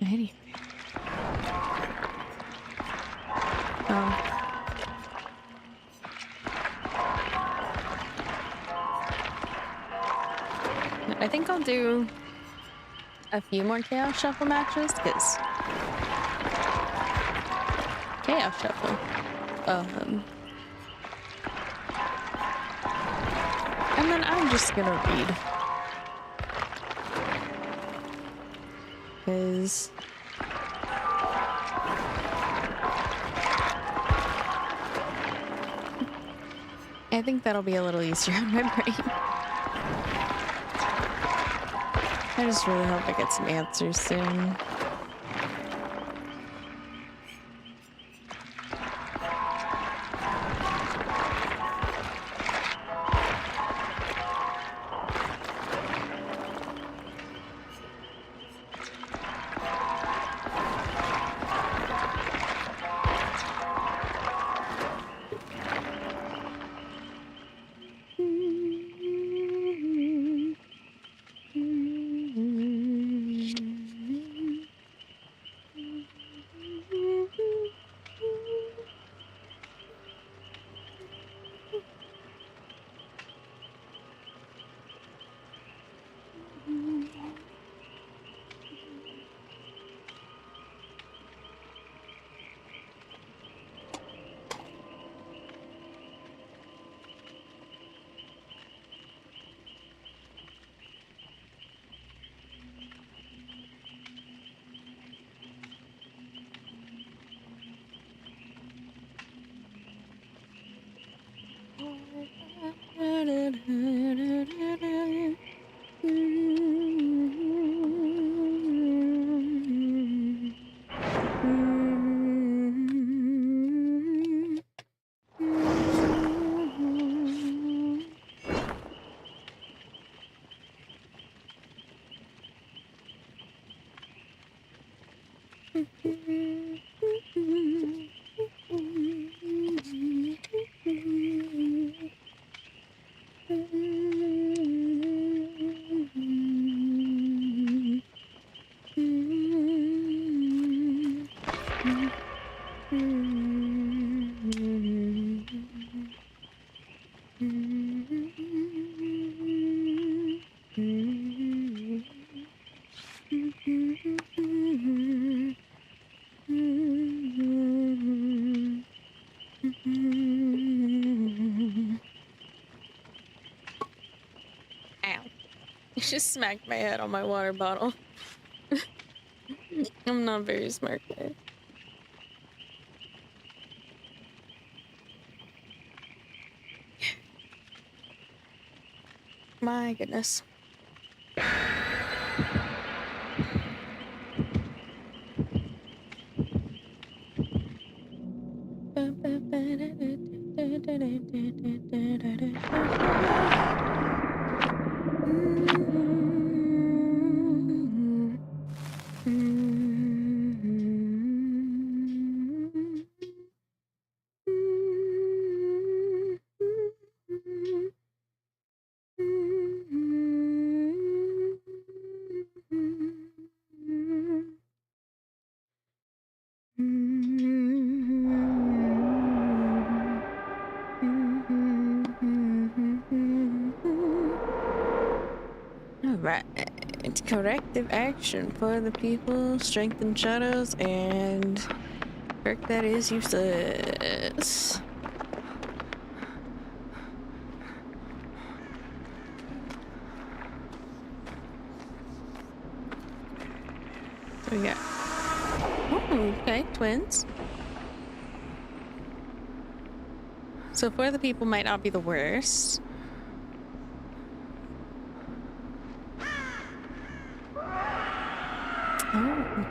Anyway. Oh. I think I'll do a few more Chaos Shuffle matches, because Chaos Shuffle. And then I'm just gonna read. Because I think that'll be a little easier on my brain. I just really hope I get some answers soon. Just smacked my head on my water bottle. I'm not very smart, guys. My goodness. Alright, corrective action for the people, strengthen shadows, and perk that is useless. What do we got? Oh, okay, twins. So for the people might not be the worst. Oh.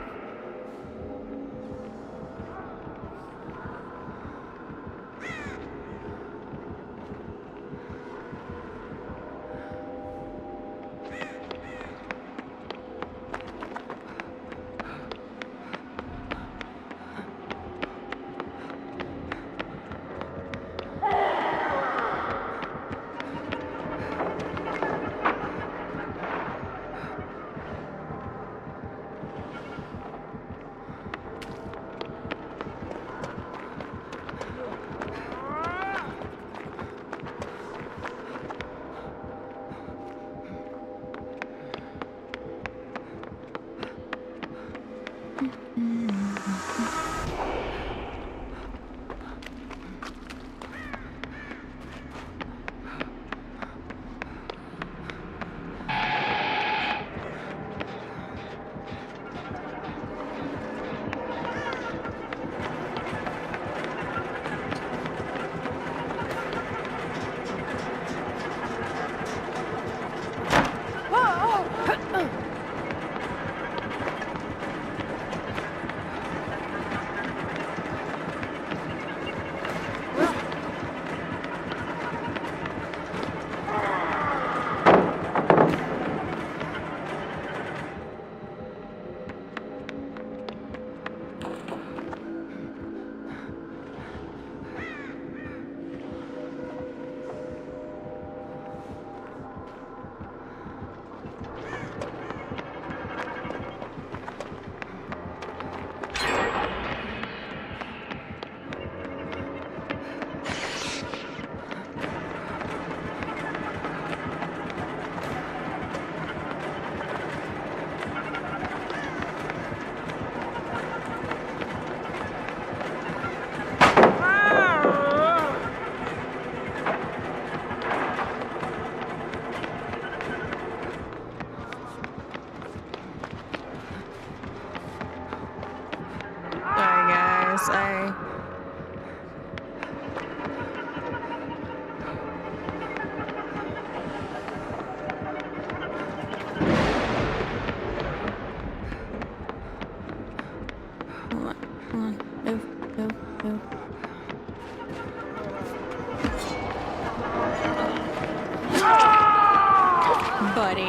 buddy.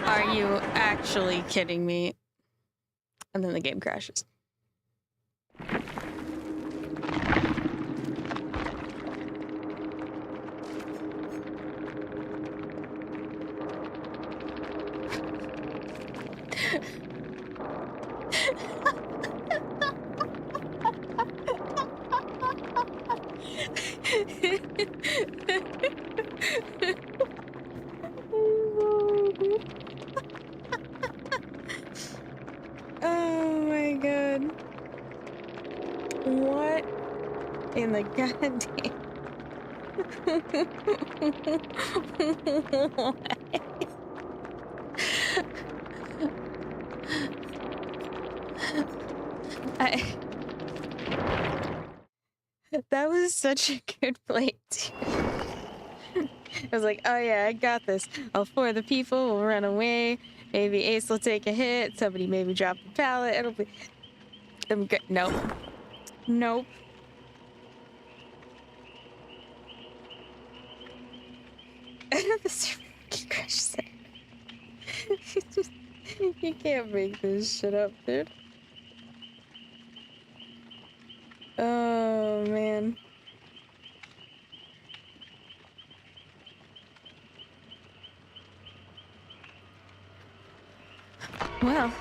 Are you actually kidding me? And then the game crashes. Oh my god. What in the goddamn... That was such a good play, too. I was like, oh yeah, I got this. All four of the people will run away. Maybe Ace will take a hit. Somebody maybe drop the pallet. It'll be... I'm good. Nope. Nope. This crashes. You can't make this shit up, dude. Oh, man. Well,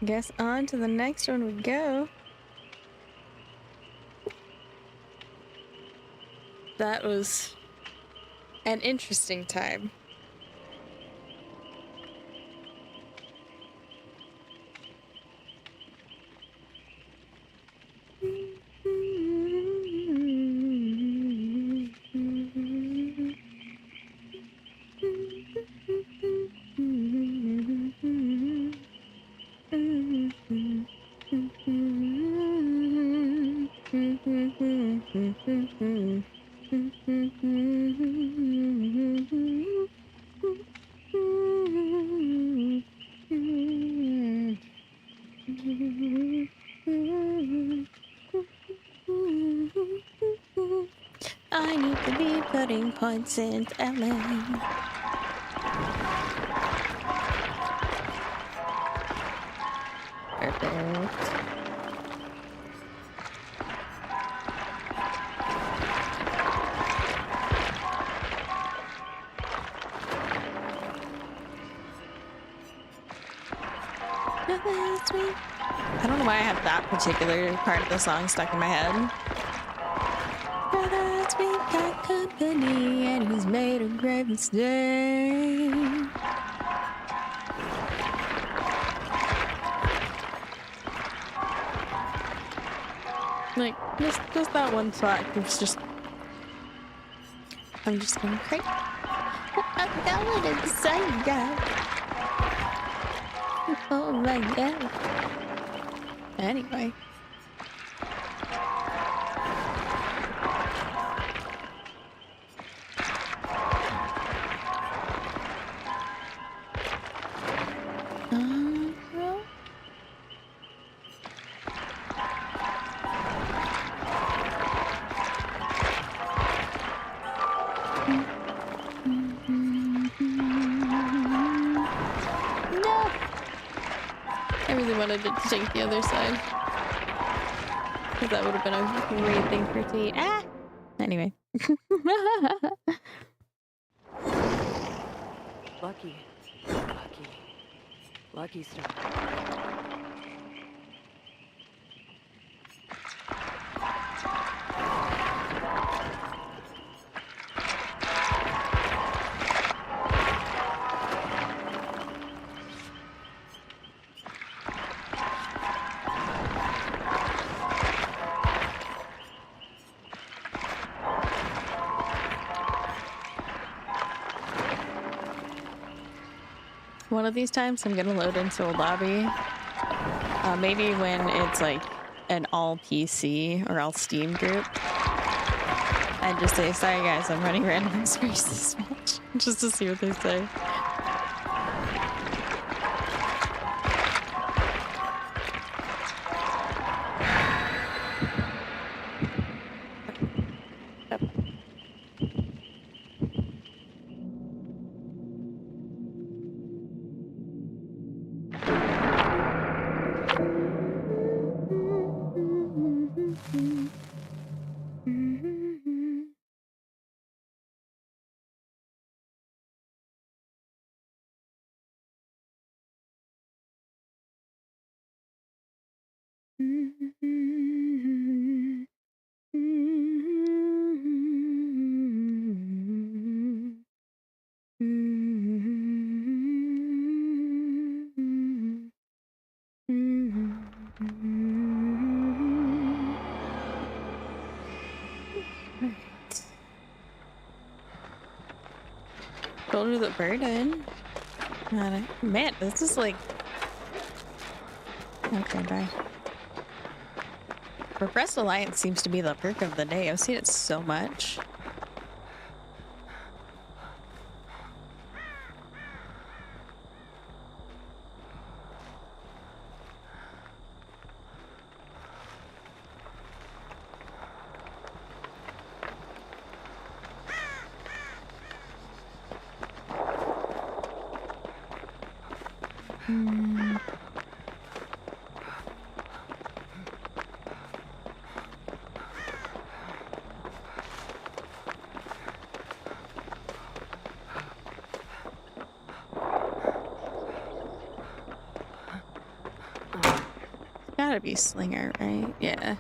guess on to the next one we go. That was an interesting time. I need to be putting points into LA. Perfect. I don't know why I have that particular part of the song stuck in my head. Brothers, we got company, and he's made a great mistake. Like, just that one spot. It's just... I'm just gonna cry. I forgot what to say, God. Oh my god. Anyway. To take the other side, because that would have been a great thing for T. Ah! Anyway. Lucky star. One of these times I'm gonna load into a lobby. Maybe when it's like an all PC or all Steam group. And just say, sorry guys, I'm running random space this match. Just to see what they say. Shoulder the burden. Man, this is like... Okay, bye. Repressed Alliance seems to be the perk of the day. I've seen it so much. Gotta be Slinger, right? Yeah.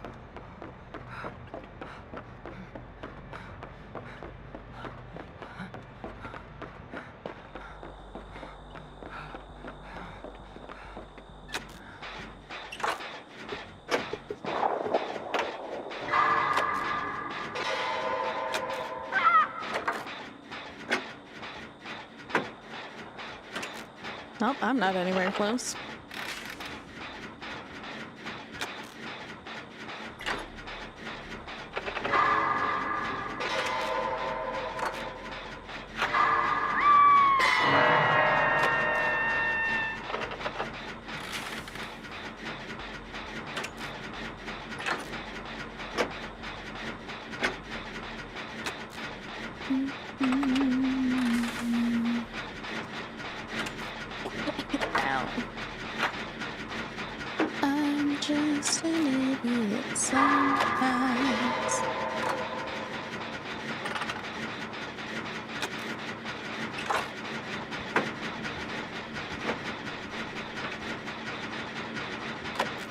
Nope, I'm not anywhere close. Ow. I'm just an idiot sometimes.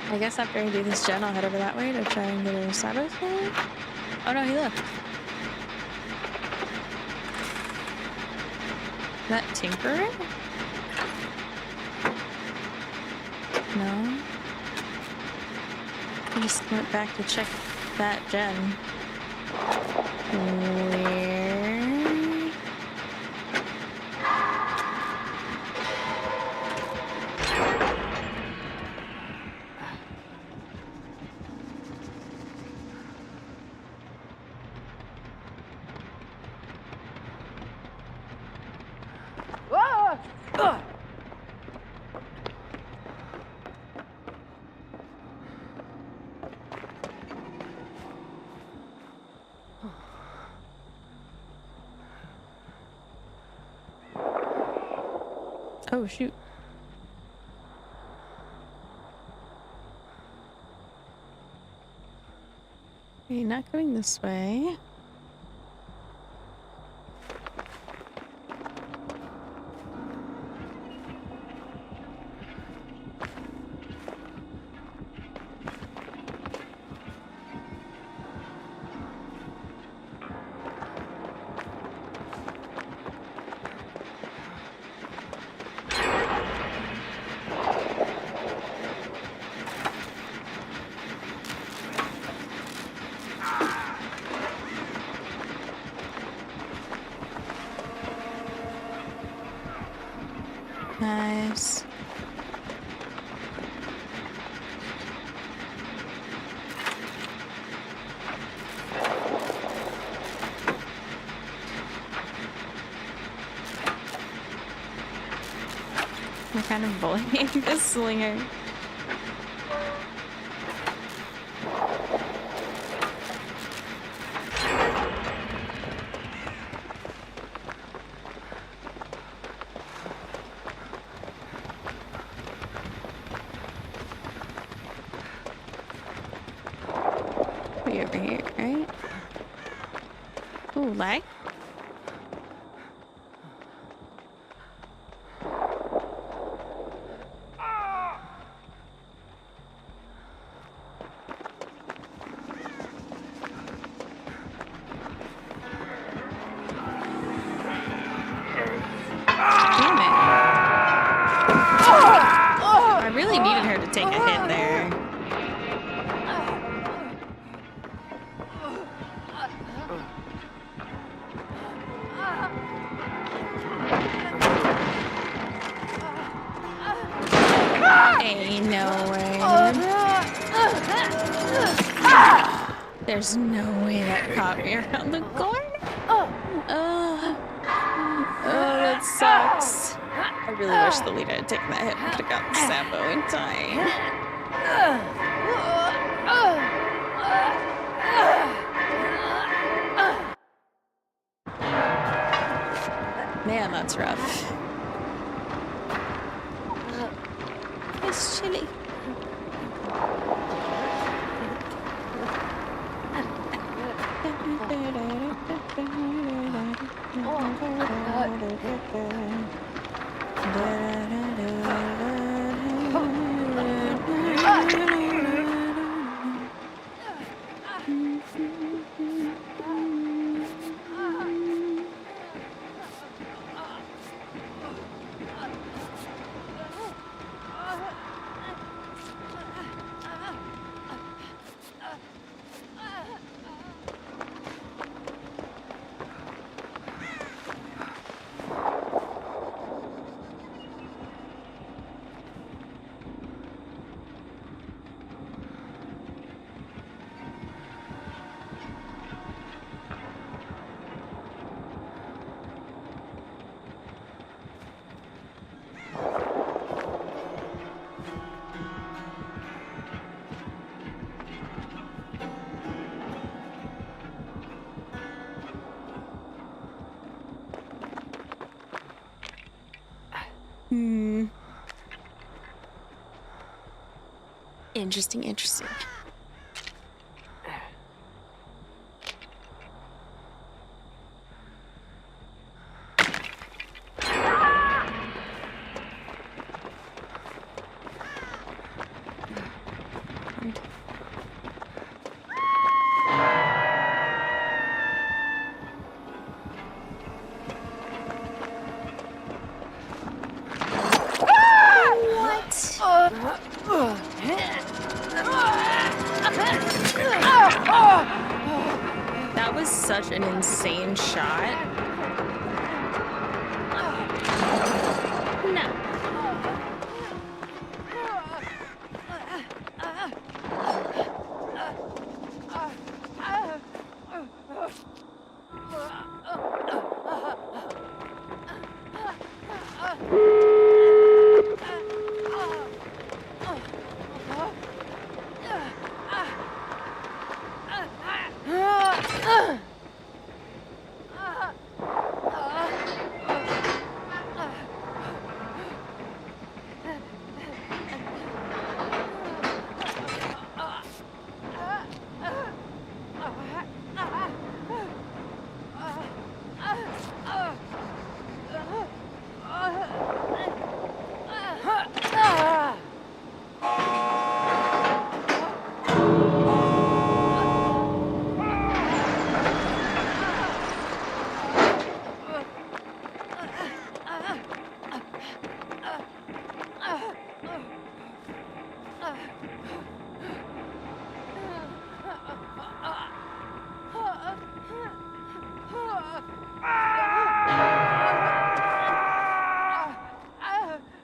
I guess after I do this gen, I'll head over that way to try and get a cyber thing. Oh no, he left. Is that Tinkerer? No. I just went back to check that gen. Where? Ah! Ugh! Oh shoot. Okay, not going this way. Nice. I'm kind of bullying this slinger. Way over here, right? Ooh, lag? take a hit there. Ain't no way. There's no way that caught me around the corner. Oh, that sucks. I really wish the leader had taken that hit and could have got the Sambo in time. Man, that's rough. It's chilly. Interesting. That was such an insane shot. No.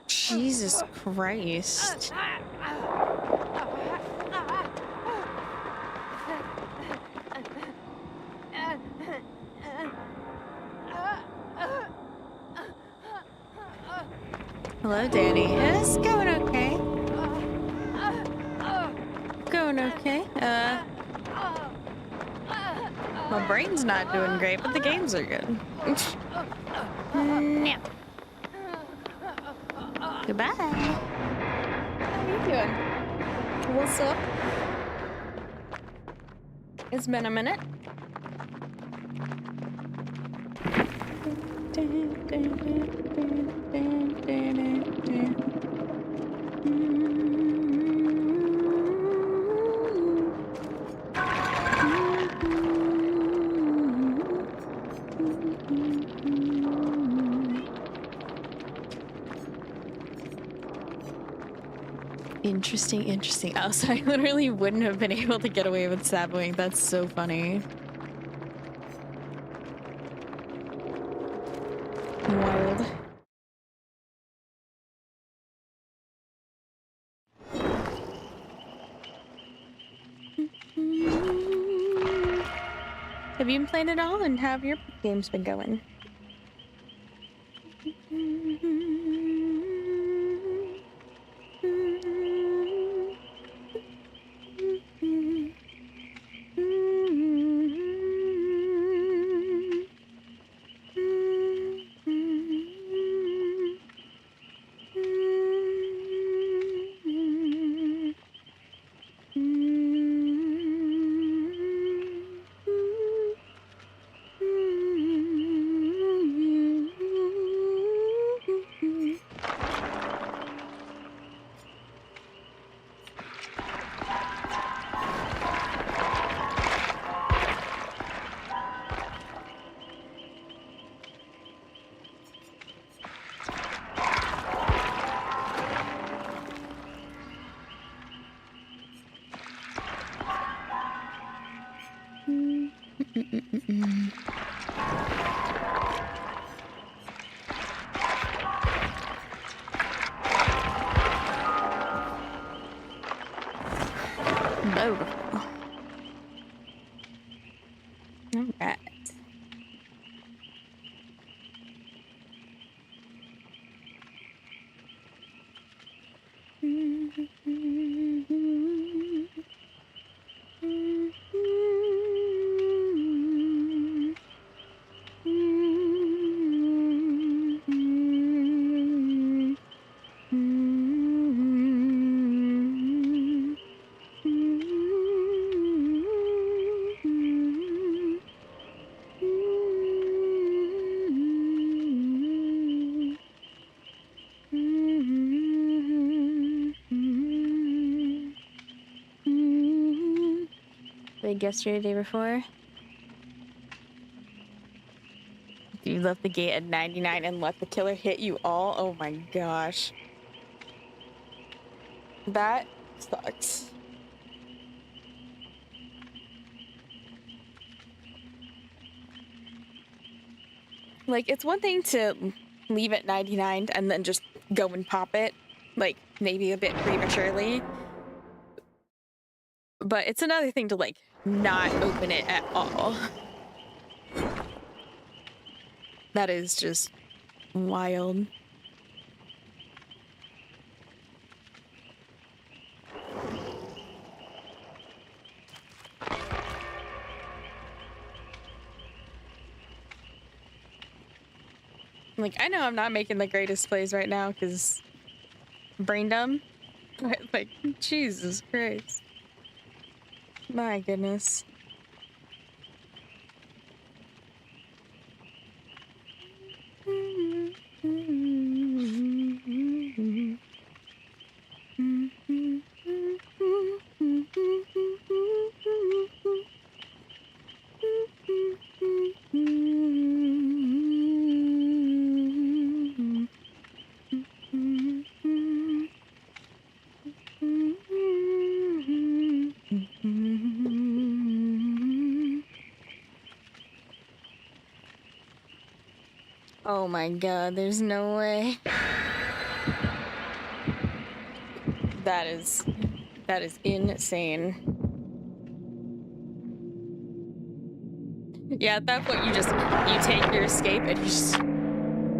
Jesus Christ. Hello, Danny. It's going okay. Going okay. My brain's not doing great, but the games are good. No. Goodbye. How you doing? What's up? It's been a minute. Interesting, interesting. Also, I literally wouldn't have been able to get away with saboing. That's so funny. Wild. Have you been playing it all, and how have your games been going? Beautiful. All right. Yesterday, the day before. You left the gate at 99 and let the killer hit you all? Oh my gosh. That sucks. Like, it's one thing to leave at 99 and then just go and pop it, like, maybe a bit prematurely. But it's another thing to, like, not open it at all. That is just wild. Like, I know I'm not making the greatest plays right now because brain dumb, but, like, Jesus Christ. My goodness. Oh my god, there's no way. That is insane. Yeah, at that point you take your escape and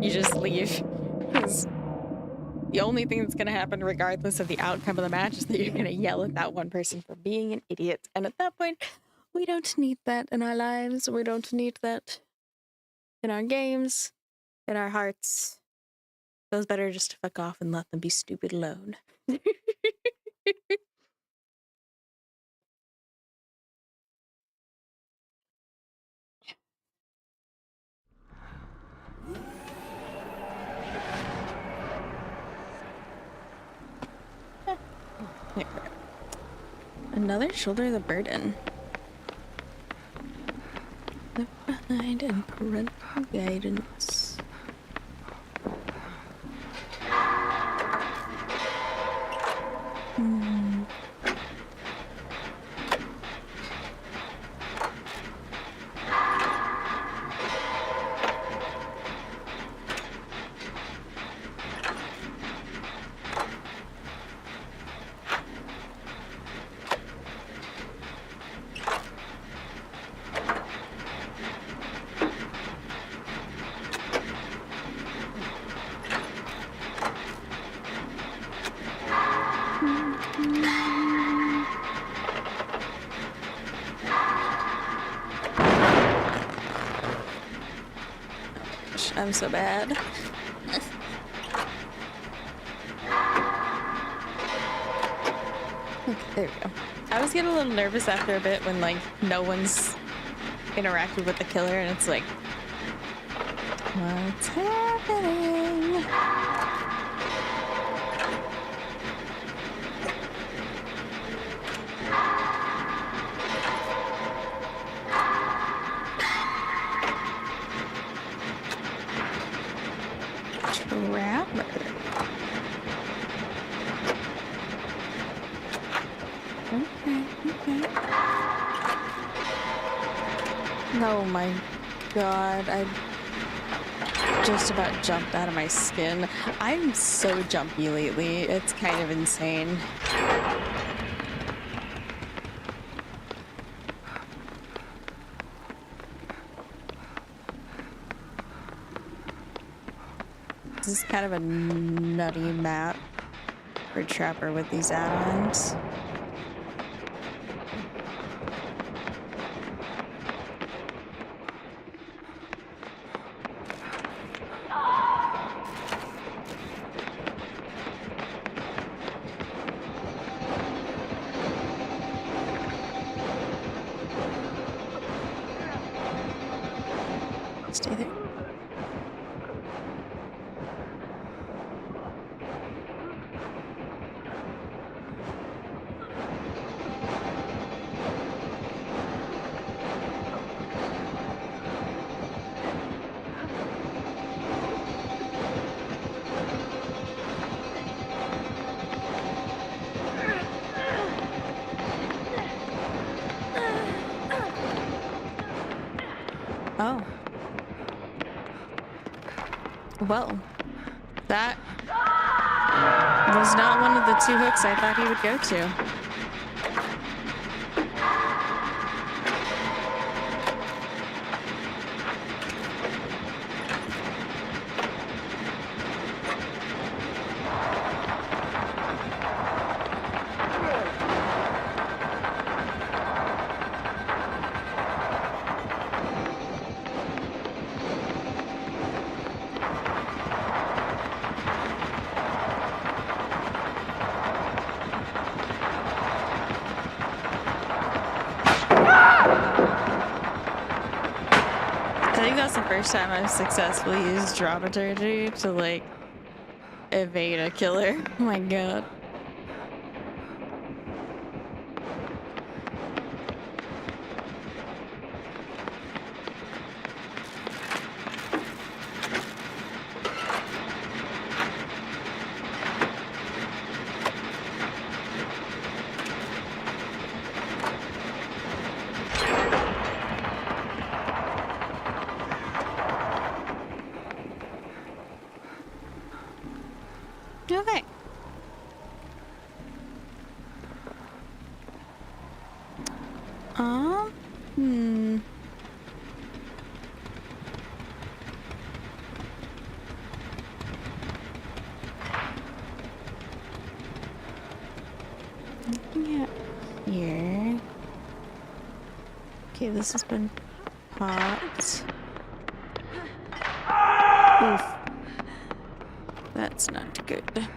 you just leave. Because the only thing that's gonna happen regardless of the outcome of the match is that you're gonna yell at that one person for being an idiot. And at that point, we don't need that in our lives. We don't need that in our games. In our hearts. So it's better just to fuck off and let them be stupid alone. Another shoulder the burden. Left behind and parental guidance. I'm so bad. Okay, there we go. I was getting a little nervous after a bit when like no one's interacted with the killer and it's like, what's happening? Trapper. Okay, okay. Oh my god, I just about jumped out of my skin. I'm so jumpy lately, it's kind of insane. This is kind of a nutty map for Trapper with these add-ons. Stay there. Oh. Well, that was not one of the two hooks I thought he would go to. I think that's the first time I've successfully used dramaturgy to like evade a killer. Oh my god. Okay. Hmm. Looking at here. Okay, this has been popped. Oof. That's not good.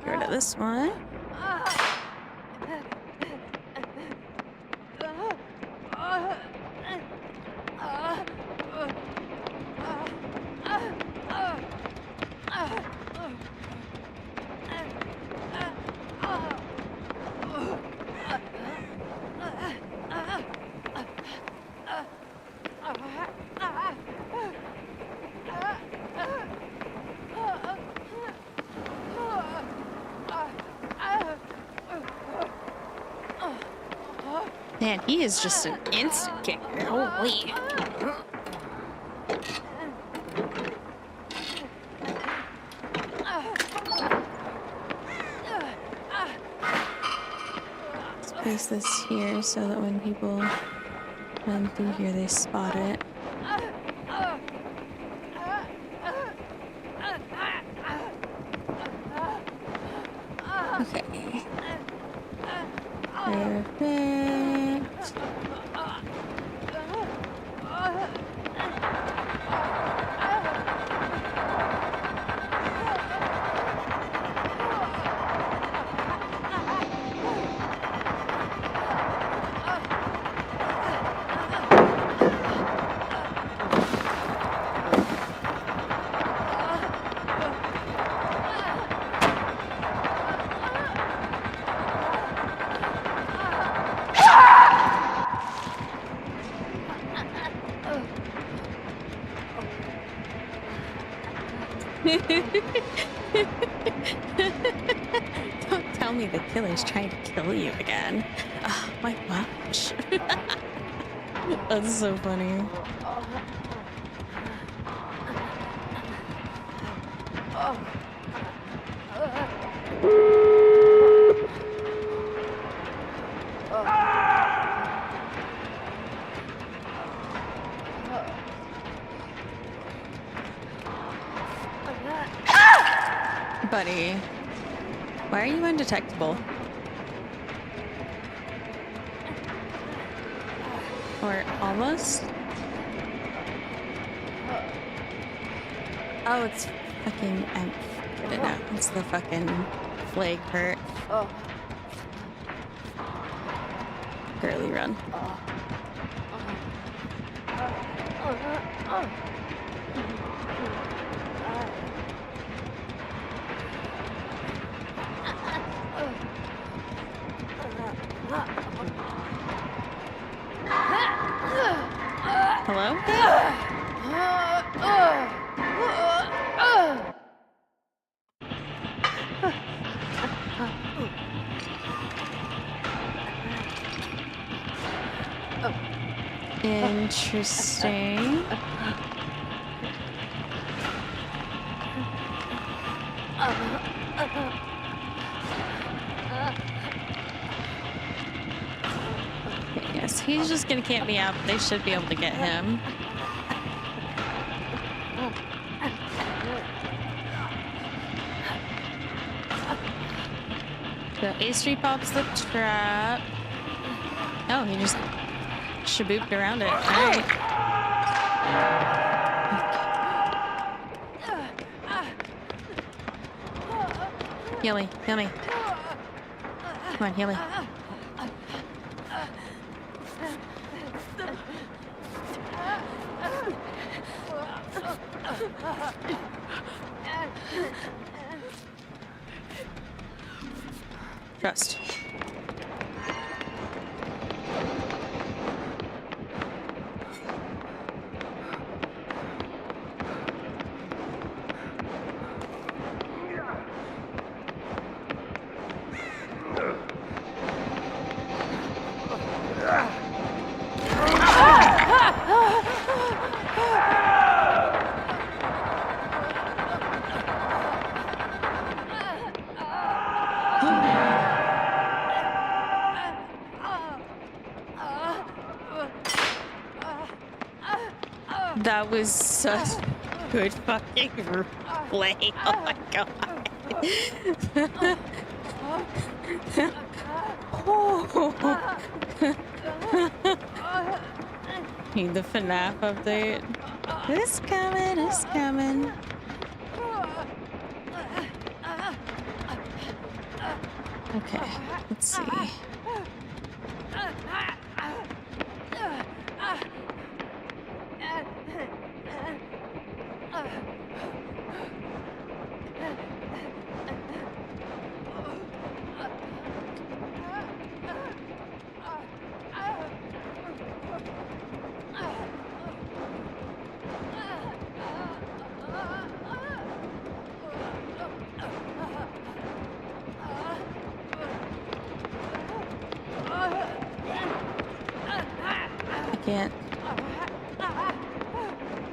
Get rid of this one. Man, he is just an instant kicker. Holy. Let's place this here so that when people run through here, they spot it. Okay. Perfect. Don't tell me the killer's trying to kill you again. Oh my gosh. That's so funny. Buddy, why are you undetectable? Or almost? Oh, it's fucking, I get it now. It's the fucking flag hurt. Barely run. Hello? Interesting. Yes, he's just gonna camp me out, but they should be able to get him. So A3 pops the trap. Oh, he just shabooped around it. Alright. Heal me, heal me. Come on, heal me. Trust. That was such good fucking play. Oh my god. Need the FNAF update. It's coming, it's coming. Okay, let's see.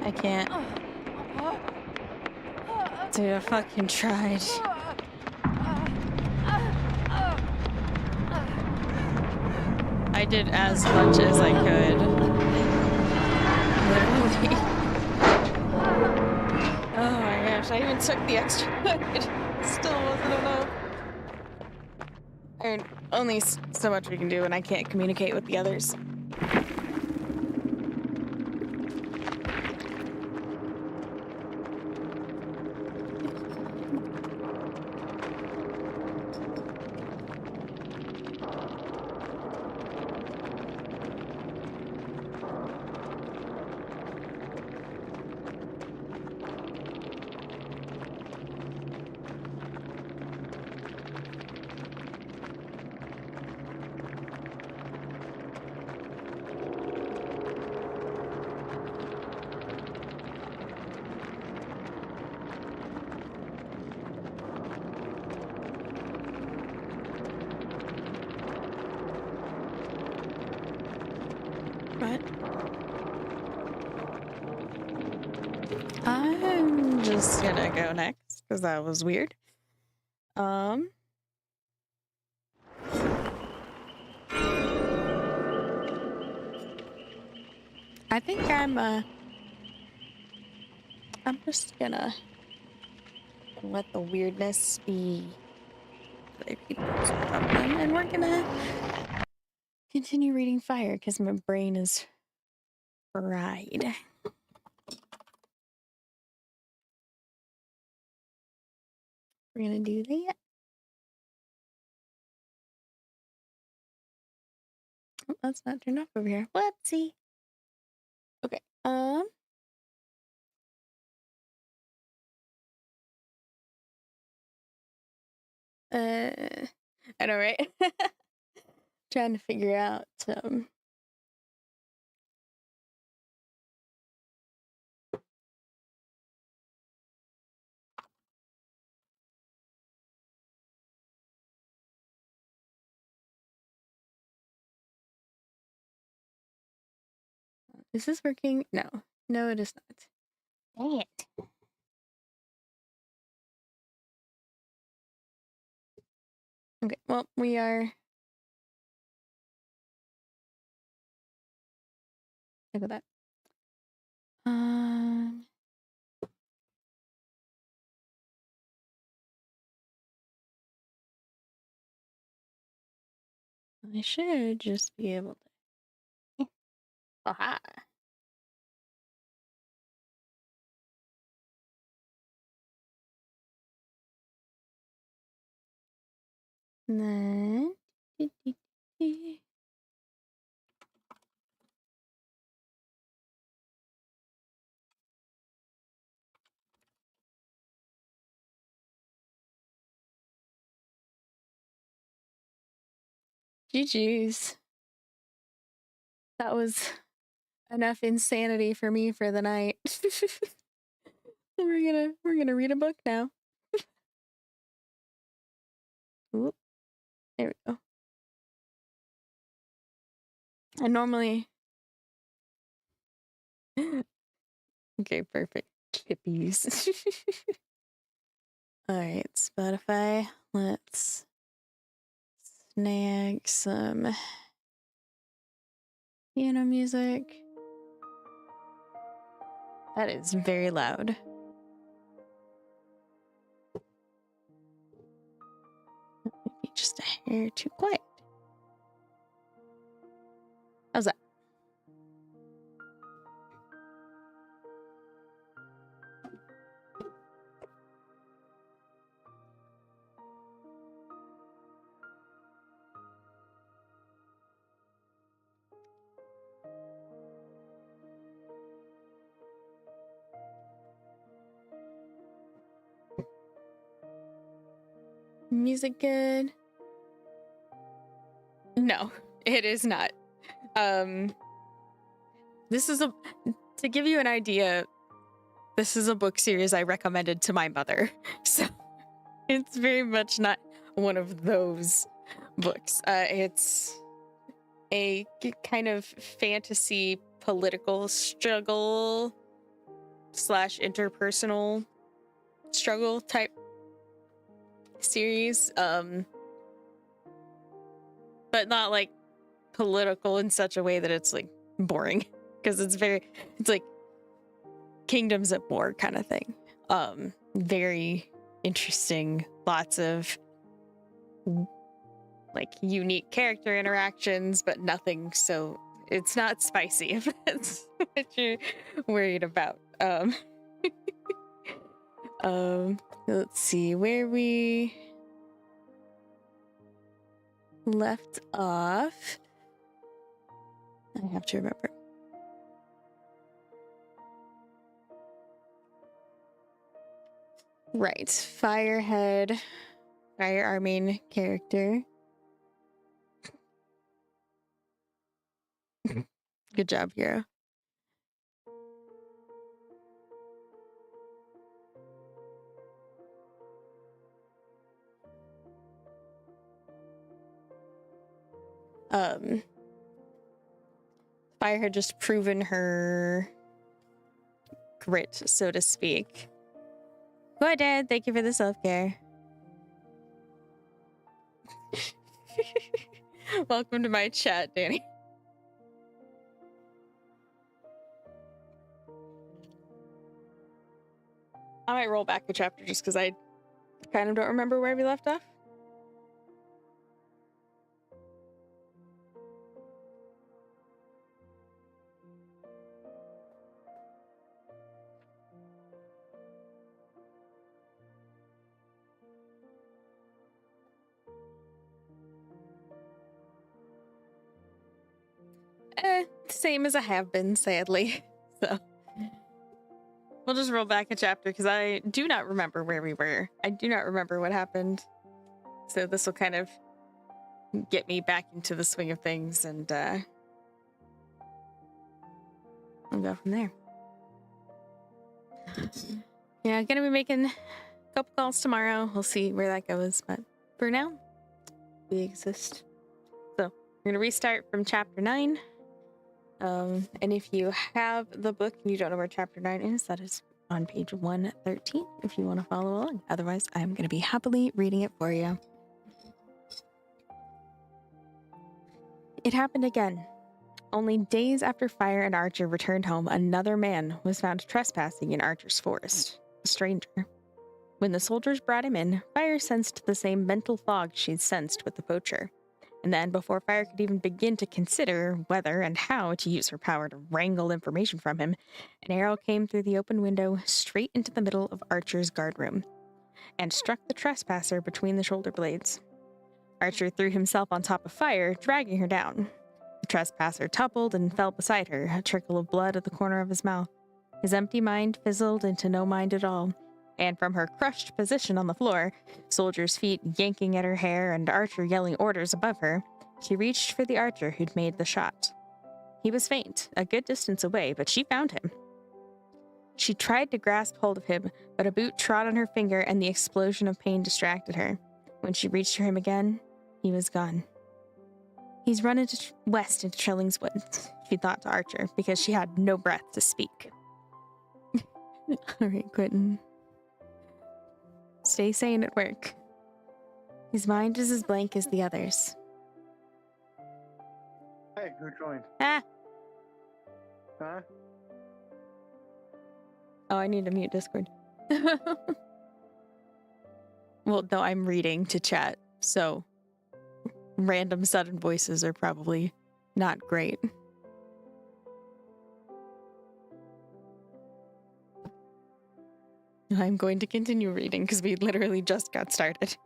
I can't. Dude, I fucking tried. I did as much as I could. Literally. Oh my gosh, I even took the extra hood. Still wasn't enough. I mean, only so much we can do, and I can't communicate with the others. What? I'm just gonna go next because that was weird. I think I'm just gonna let the weirdness be other people's problem, and we're gonna continue reading Fire because my brain is fried. We're gonna do that. Oh, that's not turned off over here. Whoopsie. Okay. I know, right? Trying to figure out is this working? No. No, it is not. Dang it. Okay, well, we are. Look at that. I should just be able to. Aha. And then. GG's. That was enough insanity for me for the night. we're gonna read a book now. Oop. There we go. I normally. Okay, perfect. Chippies. Alright, Spotify. Let's snag some piano music. That is very loud. Maybe just a hair too quiet. How's that? Music good? No, it is not. This is to give you an idea, this is a book series I recommended to my mother. So it's very much not one of those books. It's a kind of fantasy political struggle / interpersonal struggle type series. But not like political in such a way that it's like boring, because it's like kingdoms at war kind of thing. Very interesting, lots of like unique character interactions, but nothing, so it's not spicy if that's what you're worried about. Let's see where we left off. I have to remember. Right, Firehead, our main character. Good job, hero. Fire had just proven her grit, so to speak. Go ahead, Dad. Thank you for the self-care. Welcome to my chat, Danny. I might roll back a chapter just because I kind of don't remember where we left off. Same as I have been, sadly. So we'll just roll back a chapter because I do not remember where we were. I do not remember what happened. So this will kind of get me back into the swing of things, and I'll go from there. Yeah, gonna be making a couple calls tomorrow. We'll see where that goes, but for now, we exist. So we're gonna restart from chapter 9. And if you have the book and you don't know where chapter 9 is, that is on page 113 if you want to follow along. Otherwise, I'm going to be happily reading it for you. It happened again. Only days after Fire and Archer returned home, another man was found trespassing in Archer's forest, a stranger. When the soldiers brought him in, Fire sensed the same mental fog she'd sensed with the poacher. And then, before Fire could even begin to consider whether and how to use her power to wrangle information from him, an arrow came through the open window straight into the middle of Archer's guardroom, and struck the trespasser between the shoulder blades. Archer threw himself on top of Fire, dragging her down. The trespasser toppled and fell beside her, a trickle of blood at the corner of his mouth. His empty mind fizzled into no mind at all. And from her crushed position on the floor, soldiers' feet yanking at her hair and Archer yelling orders above her, she reached for the archer who'd made the shot. He was faint, a good distance away, but she found him. She tried to grasp hold of him, but a boot trod on her finger and the explosion of pain distracted her. When she reached for him again, he was gone. He's run west into Trilling's Woods, she thought to Archer, because she had no breath to speak. All right, Quentin. Stay sane at work. His mind is as blank as the others. Hey, who joined? Ah! Huh? Oh, I need to mute Discord. Well, no, I'm reading to chat, so random sudden voices are probably not great. I'm going to continue reading because we literally just got started.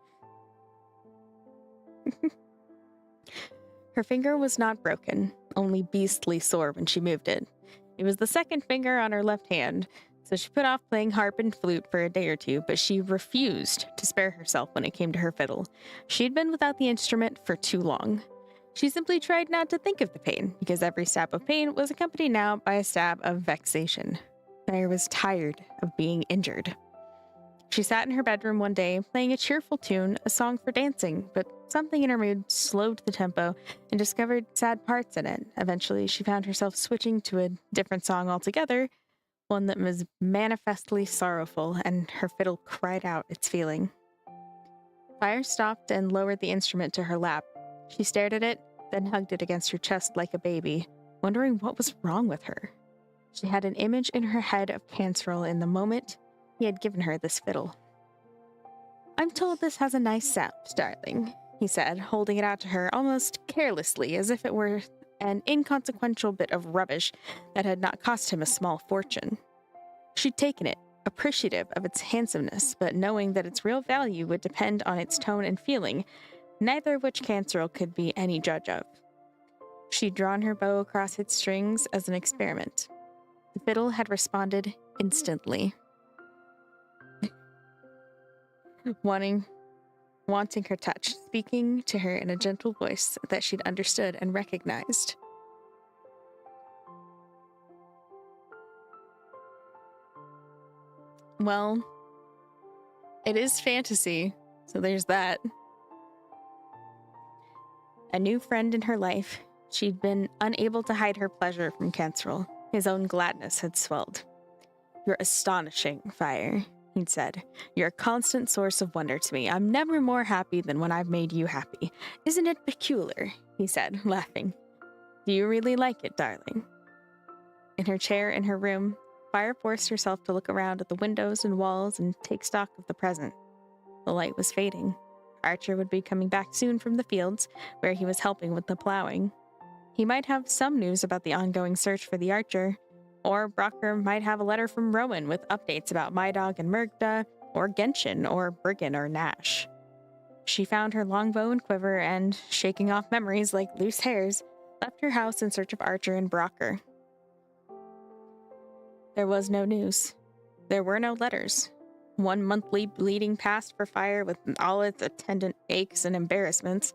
Her finger was not broken, only beastly sore when she moved it. It was the second finger on her left hand, so she put off playing harp and flute for a day or two, but she refused to spare herself when it came to her fiddle. She'd been without the instrument for too long. She simply tried not to think of the pain, because every stab of pain was accompanied now by a stab of vexation. Claire was tired of being injured. She sat in her bedroom one day, playing a cheerful tune, a song for dancing, but something in her mood slowed the tempo and discovered sad parts in it. Eventually, she found herself switching to a different song altogether, one that was manifestly sorrowful, and her fiddle cried out its feeling. Fire stopped and lowered the instrument to her lap. She stared at it, then hugged it against her chest like a baby, wondering what was wrong with her. She had an image in her head of Cancerel in the moment he had given her this fiddle. "I'm told this has a nice sound, darling," he said, holding it out to her almost carelessly, as if it were an inconsequential bit of rubbish that had not cost him a small fortune. She'd taken it, appreciative of its handsomeness, but knowing that its real value would depend on its tone and feeling, neither of which Cancerel could be any judge of. She'd drawn her bow across its strings as an experiment. The fiddle had responded instantly. Wanting her touch, speaking to her in a gentle voice that she'd understood and recognized. Well, it is fantasy, so there's that. A new friend in her life, she'd been unable to hide her pleasure from Cancerel. His own gladness had swelled. "You're astonishing, Fire," he'd said. "You're a constant source of wonder to me. I'm never more happy than when I've made you happy. Isn't it peculiar?" he said, laughing. "Do you really like it, darling?" In her chair in her room, Fire forced herself to look around at the windows and walls and take stock of the present. The light was fading. Archer would be coming back soon from the fields, where he was helping with the plowing. He might have some news about the ongoing search for the Archer, or Brocker might have a letter from Rowan with updates about My Dog and Murgda, or Genshin, or Briggan, or Nash. She found her longbow and quiver and, shaking off memories like loose hairs, left her house in search of Archer and Brocker. There was no news. There were no letters. One monthly bleeding past for Fire with all its attendant aches and embarrassments.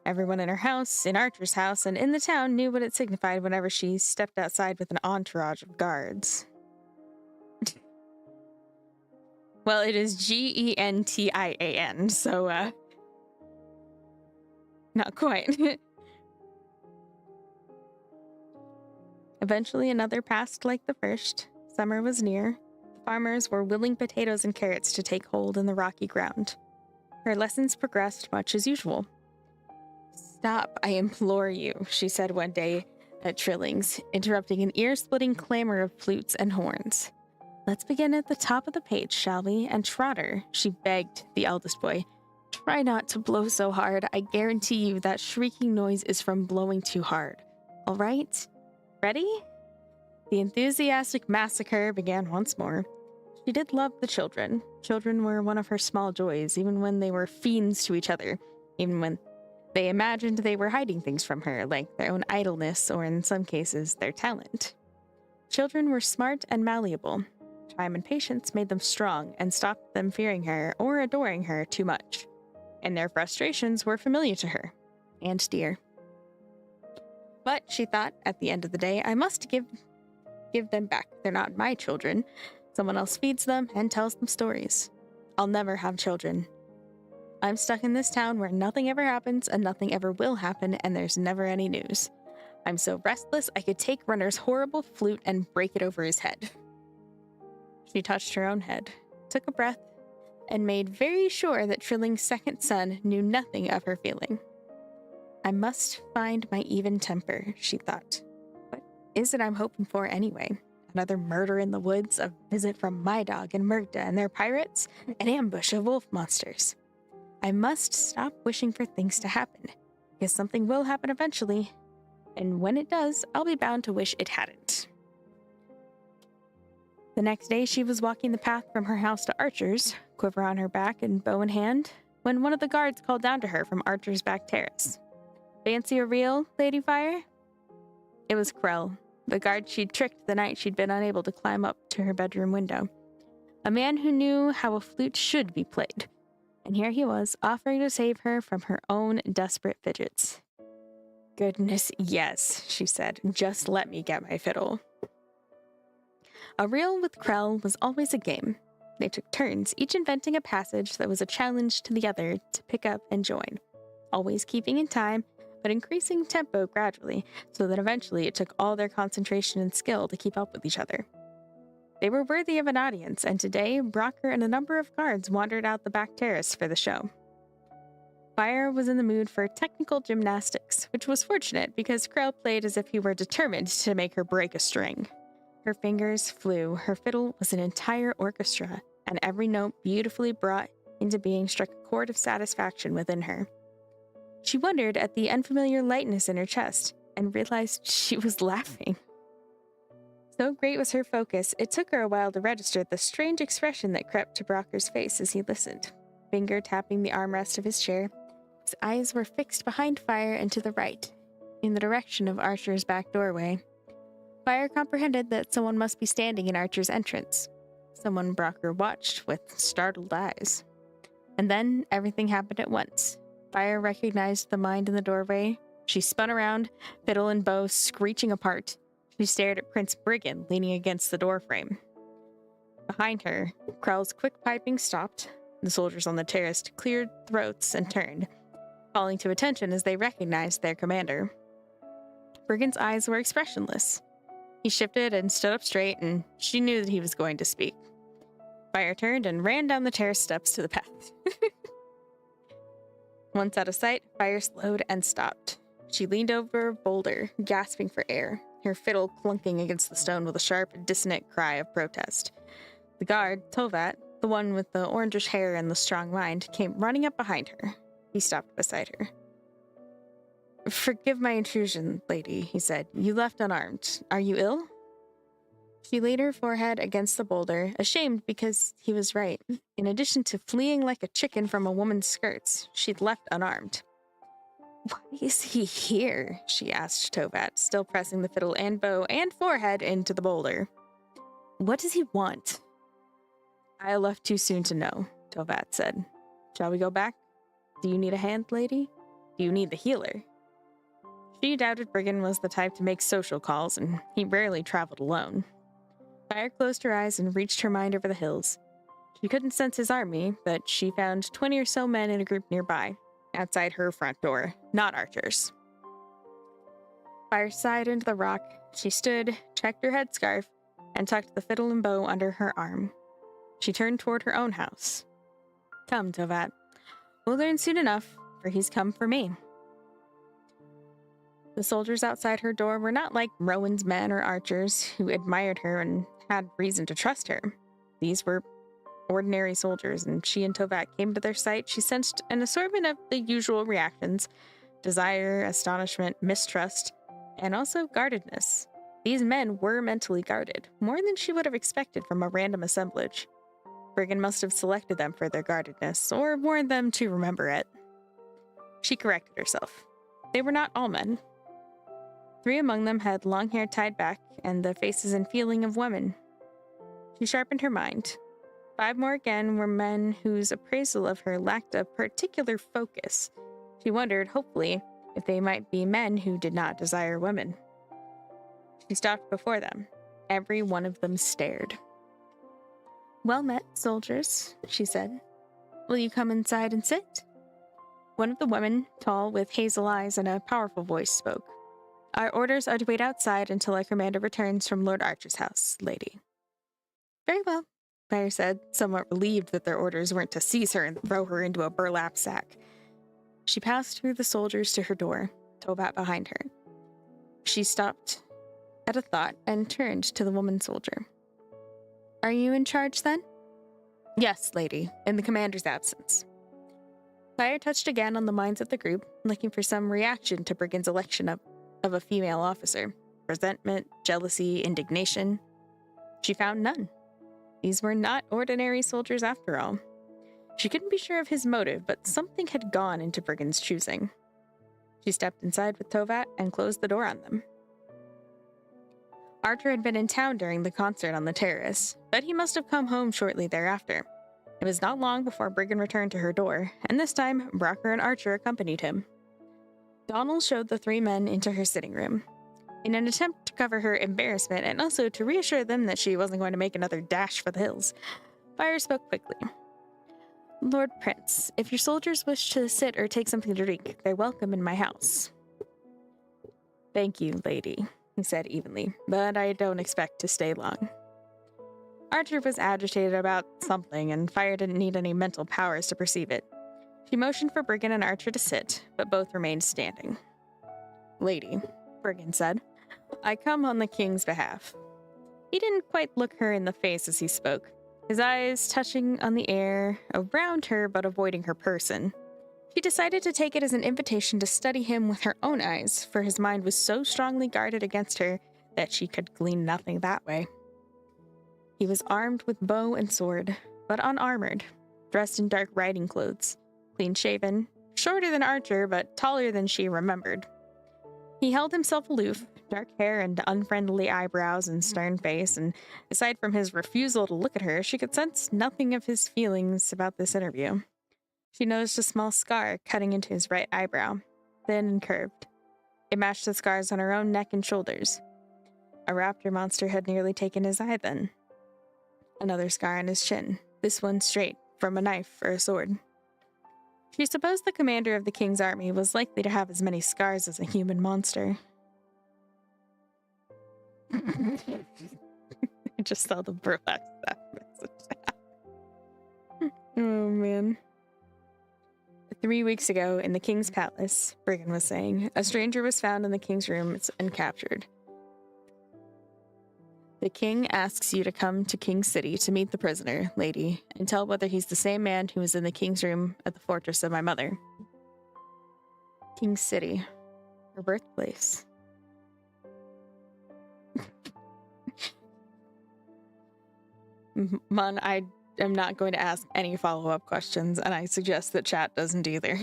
Everyone in her house, in Archer's house, and in the town knew what it signified whenever she stepped outside with an entourage of guards. Well, it is Gentian, so, not quite. Eventually, another passed like the first. Summer was near. The farmers were willing potatoes and carrots to take hold in the rocky ground. Her lessons progressed much as usual. "Stop, I implore you," she said one day at Trilling's, interrupting an ear-splitting clamor of flutes and horns. "Let's begin at the top of the page, shall we? And Trotter," she begged the eldest boy, "try not to blow so hard. I guarantee you that shrieking noise is from blowing too hard. All right? Ready?" The enthusiastic massacre began once more. She did love the children. Children were one of her small joys, even when they were fiends to each other, even when they imagined they were hiding things from her, like their own idleness or, in some cases, their talent. Children were smart and malleable. Time and patience made them strong and stopped them fearing her or adoring her too much. And their frustrations were familiar to her, and dear. But, she thought, at the end of the day, I must give them back. They're not my children. Someone else feeds them and tells them stories. I'll never have children. I'm stuck in this town where nothing ever happens and nothing ever will happen, and there's never any news. I'm so restless I could take Runner's horrible flute and break it over his head. She touched her own head, took a breath, and made very sure that Trilling's second son knew nothing of her feeling. I must find my even temper, she thought. What is it I'm hoping for anyway? A Another murder in the woods, a visit from my dog and Murta and their pirates, an ambush of wolf monsters. I must stop wishing for things to happen, because something will happen eventually, and when it does, I'll be bound to wish it hadn't. The next day, she was walking the path from her house to Archer's, quiver on her back and bow in hand, when one of the guards called down to her from Archer's back terrace. "Fancy a reel, Lady Fire?" It was Krell, the guard she'd tricked the night she'd been unable to climb up to her bedroom window. A man who knew how a flute should be played. And here he was, offering to save her from her own desperate fidgets. "Goodness, yes," she said. "Just let me get my fiddle." A reel with Krell was always a game. They took turns, each inventing a passage that was a challenge to the other to pick up and join, always keeping in time, but increasing tempo gradually, so that eventually it took all their concentration and skill to keep up with each other. They were worthy of an audience, and today, Brocker and a number of guards wandered out the back terrace for the show. Fire was in the mood for technical gymnastics, which was fortunate because Krell played as if he were determined to make her break a string. Her fingers flew, her fiddle was an entire orchestra, and every note beautifully brought into being struck a chord of satisfaction within her. She wondered at the unfamiliar lightness in her chest and realized she was laughing. So great was her focus, it took her a while to register the strange expression that crept to Brocker's face as he listened. Finger tapping the armrest of his chair, his eyes were fixed behind Fire and to the right, in the direction of Archer's back doorway. Fire comprehended that someone must be standing in Archer's entrance. Someone Brocker watched with startled eyes. And then everything happened at once. Fire recognized the mind in the doorway. She spun around, fiddle and bow screeching apart. She stared at Prince Brigand leaning against the doorframe. Behind her, Krell's quick piping stopped. The soldiers on the terrace cleared throats and turned, falling to attention as they recognized their commander. Brigand's eyes were expressionless. He shifted and stood up straight, and she knew that he was going to speak. Fire turned and ran down the terrace steps to the path. Once out of sight, Fire slowed and stopped. She leaned over a boulder, gasping for air, her fiddle clunking against the stone with a sharp, dissonant cry of protest. The guard, Tovat, the one with the orangish hair and the strong mind, came running up behind her. He stopped beside her. "Forgive my intrusion, lady," he said. "You left unarmed. Are you ill?" She laid her forehead against the boulder, ashamed because he was right. In addition to fleeing like a chicken from a woman's skirts, she'd left unarmed. "Why is he here?" she asked Tovat, still pressing the fiddle and bow and forehead into the boulder. "What does he want?" "I left too soon to know," Tovat said. "Shall we go back? Do you need a hand, lady? Do you need the healer?" She doubted Brigand was the type to make social calls, and he rarely traveled alone. Fire closed her eyes and reached her mind over the hills. She couldn't sense his army, but she found 20 or so men in a group nearby, outside her front door, not Archer's. Fire sighed into the rock. She stood, checked her headscarf, and tucked the fiddle and bow under her arm. She turned toward her own house. "Come, Tovat. We'll learn soon enough, for he's come for me." The soldiers outside her door were not like Rowan's men or Archer's, who admired her and had reason to trust her. These were ordinary soldiers, and she and Tovat came to their sight. She sensed an assortment of the usual reactions: desire, astonishment, mistrust, and also guardedness. These men were mentally guarded, more than she would have expected from a random assemblage. Brigand must have selected them for their guardedness, or warned them to remember it. She corrected herself. They were not all men. 3 among them had long hair tied back, and the faces and feeling of women. She sharpened her mind. 5 more again were men whose appraisal of her lacked a particular focus. She wondered, hopefully, if they might be men who did not desire women. She stopped before them. Every one of them stared. "Well met, soldiers," she said. "Will you come inside and sit?" One of the women, tall, with hazel eyes and a powerful voice, spoke. "Our orders are to wait outside until our commander returns from Lord Archer's house, lady." "Very well," Fire said, somewhat relieved that their orders weren't to seize her and throw her into a burlap sack. She passed through the soldiers to her door, Tovat behind her. She stopped at a thought and turned to the woman soldier. Are you in charge then? Yes, lady, in the commander's absence. Fire touched again on the minds of the group, looking for some reaction to Brigand's election of a female officer. Resentment, jealousy, indignation. She found none. These were not ordinary soldiers after all. She couldn't be sure of his motive, but something had gone into Brigand's choosing. She stepped inside with Tovat and closed the door on them. Archer had been in town during the concert on the terrace, but he must have come home shortly thereafter. It was not long before Brigand returned to her door, and this time, Brocker and Archer accompanied him. Donald showed the three men into her sitting room. In an attempt to cover her embarrassment and also to reassure them that she wasn't going to make another dash for the hills, Fire spoke quickly. Lord Prince, if your soldiers wish to sit or take something to drink, they're welcome in my house. Thank you, lady, he said evenly, but I don't expect to stay long. Archer was agitated about something, and Fire didn't need any mental powers to perceive it. She motioned for Brigand and Archer to sit, but both remained standing. Lady, Brigand said, I come on the king's behalf. He didn't quite look her in the face as he spoke, his eyes touching on the air around her but avoiding her person. She decided to take it as an invitation to study him with her own eyes, for his mind was so strongly guarded against her that she could glean nothing that way. He was armed with bow and sword, but unarmored, dressed in dark riding clothes, clean-shaven, shorter than Archer but taller than she remembered. He held himself aloof, dark hair and unfriendly eyebrows and stern face, and aside from his refusal to look at her, she could sense nothing of his feelings about this interview. She noticed a small scar cutting into his right eyebrow, thin and curved. It matched the scars on her own neck and shoulders. A raptor monster had nearly taken his eye then. Another scar on his chin, this one straight from a knife or a sword. She supposed the commander of the king's army was likely to have as many scars as a human monster. I just saw the burlesque that message. Oh, man. 3 weeks ago, in the king's palace, Brigand was saying, a stranger was found in the king's room and captured. The king asks you to come to King's City to meet the prisoner, lady, and tell whether he's the same man who was in the king's room at the fortress of my mother. King's City, her birthplace. Mon, I am not going to ask any follow-up questions, and I suggest that chat doesn't either.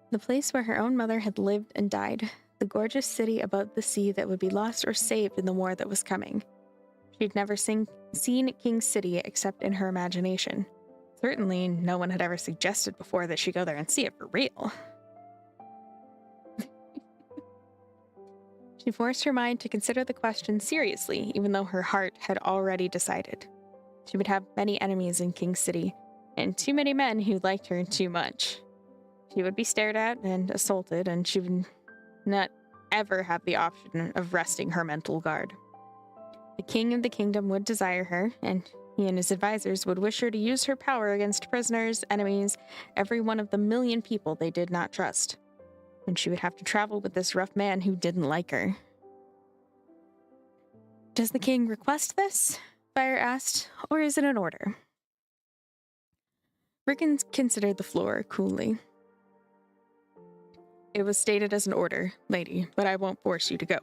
The place where her own mother had lived and died, the gorgeous city above the sea that would be lost or saved in the war that was coming. She'd never seen King's City except in her imagination. Certainly, no one had ever suggested before that she go there and see it for real. She forced her mind to consider the question seriously, even though her heart had already decided. She would have many enemies in King's City, and too many men who liked her too much. She would be stared at and assaulted, and she would not ever have the option of resting her mental guard. The king of the kingdom would desire her, and he and his advisors would wish her to use her power against prisoners, enemies, every one of the million people they did not trust. And she would have to travel with this rough man who didn't like her. Does the king request this? Fire asked, or is it an order? Brigand considered the floor coolly. It was stated as an order, lady, but I won't force you to go.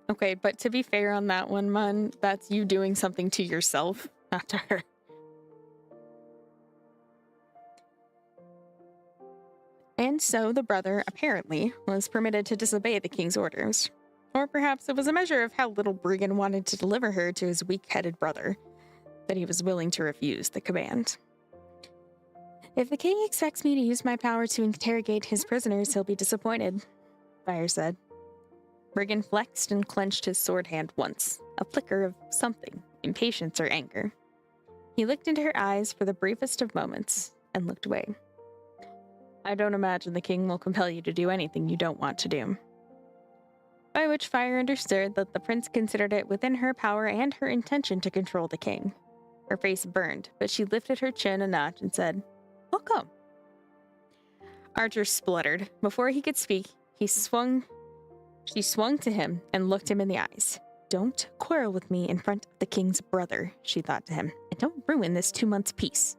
Okay, but to be fair on that one, Mun, that's you doing something to yourself, not to her. And so the brother, apparently, was permitted to disobey the king's orders. Or perhaps it was a measure of how little Brigand wanted to deliver her to his weak-headed brother, that he was willing to refuse the command. If the king expects me to use my power to interrogate his prisoners, he'll be disappointed, Fire said. Brigand flexed and clenched his sword hand once, a flicker of something, impatience or anger. He looked into her eyes for the briefest of moments, and looked away. I don't imagine the king will compel you to do anything you don't want to do. by which Fire understood that the prince considered it within her power and her intention to control the king. Her face burned, but she lifted her chin a notch and said, "Welcome." Archer spluttered. Before he could speak, she swung to him and looked him in the eyes. "Don't quarrel with me in front of the king's brother," she thought to him, "and don't ruin this 2 months' peace."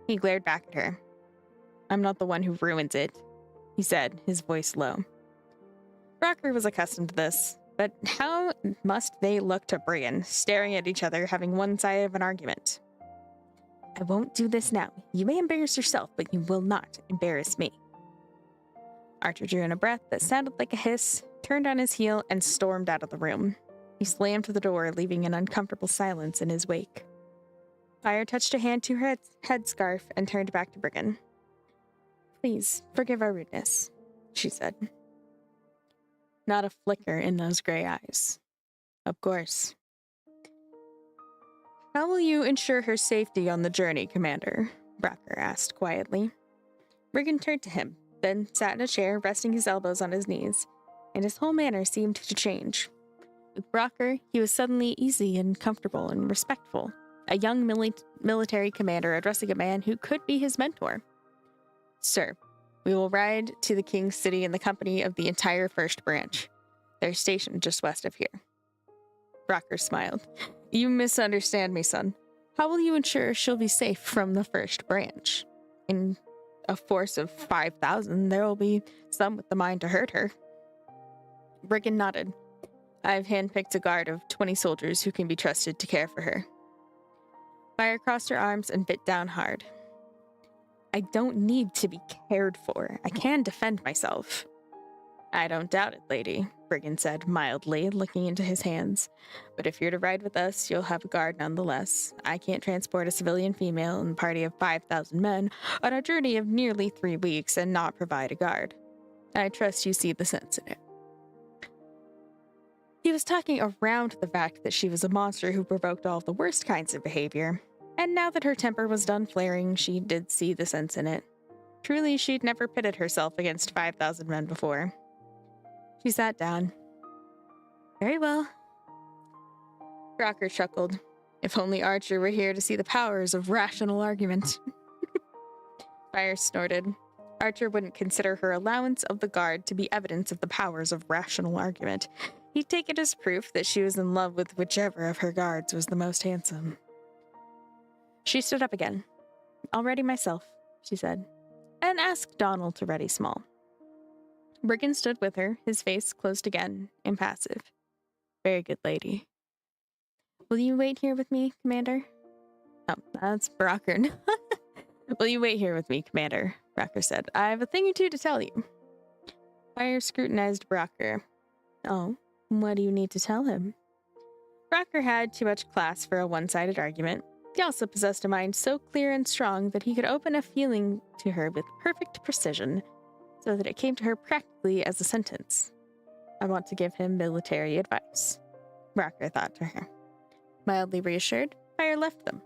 He glared back at her. "I'm not the one who ruins it," he said, his voice low. Rocker was accustomed to this, but how must they look to Brian, staring at each other, having one side of an argument? "I won't do this now. You may embarrass yourself, but you will not embarrass me." Archer drew in a breath that sounded like a hiss, turned on his heel, and stormed out of the room. He slammed the door, leaving an uncomfortable silence in his wake. Fire touched a hand to her headscarf and turned back to Brigham. "Please, forgive our rudeness," she said. Not a flicker in those gray eyes. "Of course." "How will you ensure her safety on the journey, Commander?" Brocker asked quietly. Brigham turned to him, then sat in a chair, resting his elbows on his knees, and his whole manner seemed to change. With Brocker, he was suddenly easy and comfortable and respectful, a young military commander addressing a man who could be his mentor. "Sir, we will ride to the King's City in the company of the entire First Branch. They're stationed just west of here." Brocker smiled. "You misunderstand me, son. How will you ensure she'll be safe from the First Branch? In a force of 5,000, there will be some with the mind to hurt her." Brigham nodded. "I've handpicked a guard of 20 soldiers who can be trusted to care for her." Fire crossed her arms and bit down hard. "I don't need to be cared for. I can defend myself." "I don't doubt it, lady," Brigham said mildly, looking into his hands. "But if you're to ride with us, you'll have a guard nonetheless. I can't transport a civilian female and a party of 5,000 men on a journey of nearly 3 weeks and not provide a guard. I trust you see the sense in it." He was talking around the fact that she was a monster who provoked all the worst kinds of behavior, and now that her temper was done flaring, she did see the sense in it. Truly, she'd never pitted herself against 5,000 men before. She sat down. "Very well." Brocker chuckled. If only Archer were here to see the powers of rational argument. Fire snorted. Archer wouldn't consider her allowance of the guard to be evidence of the powers of rational argument. He'd take it as proof that she was in love with whichever of her guards was the most handsome. She stood up again. "I'll ready myself," she said, "and ask Donald to ready Small." Brigham stood with her, his face closed again, impassive. "Very good, lady." "Will you wait here with me, Commander?" "Oh, that's Brocker." "Will you wait here with me, Commander?" Brocker said. "I have a thing or two to tell you." Fire scrutinized Brocker. "Oh, what do you need to tell him?" Brocker had too much class for a one-sided argument. He also possessed a mind so clear and strong that he could open a feeling to her with perfect precision, so that it came to her practically as a sentence. "I want to give him military advice," Brocker thought to her. Mildly reassured, Fire left them.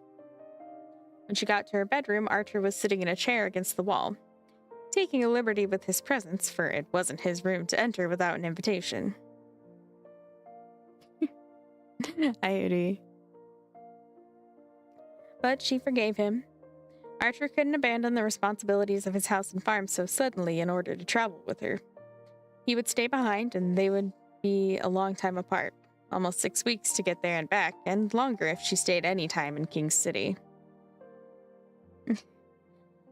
When she got to her bedroom, Archer was sitting in a chair against the wall, taking a liberty with his presence, for it wasn't his room to enter without an invitation. I agree. But she forgave him. Archer couldn't abandon the responsibilities of his house and farm so suddenly in order to travel with her. He would stay behind, and they would be a long time apart, almost 6 weeks to get there and back, and longer if she stayed any time in King's City.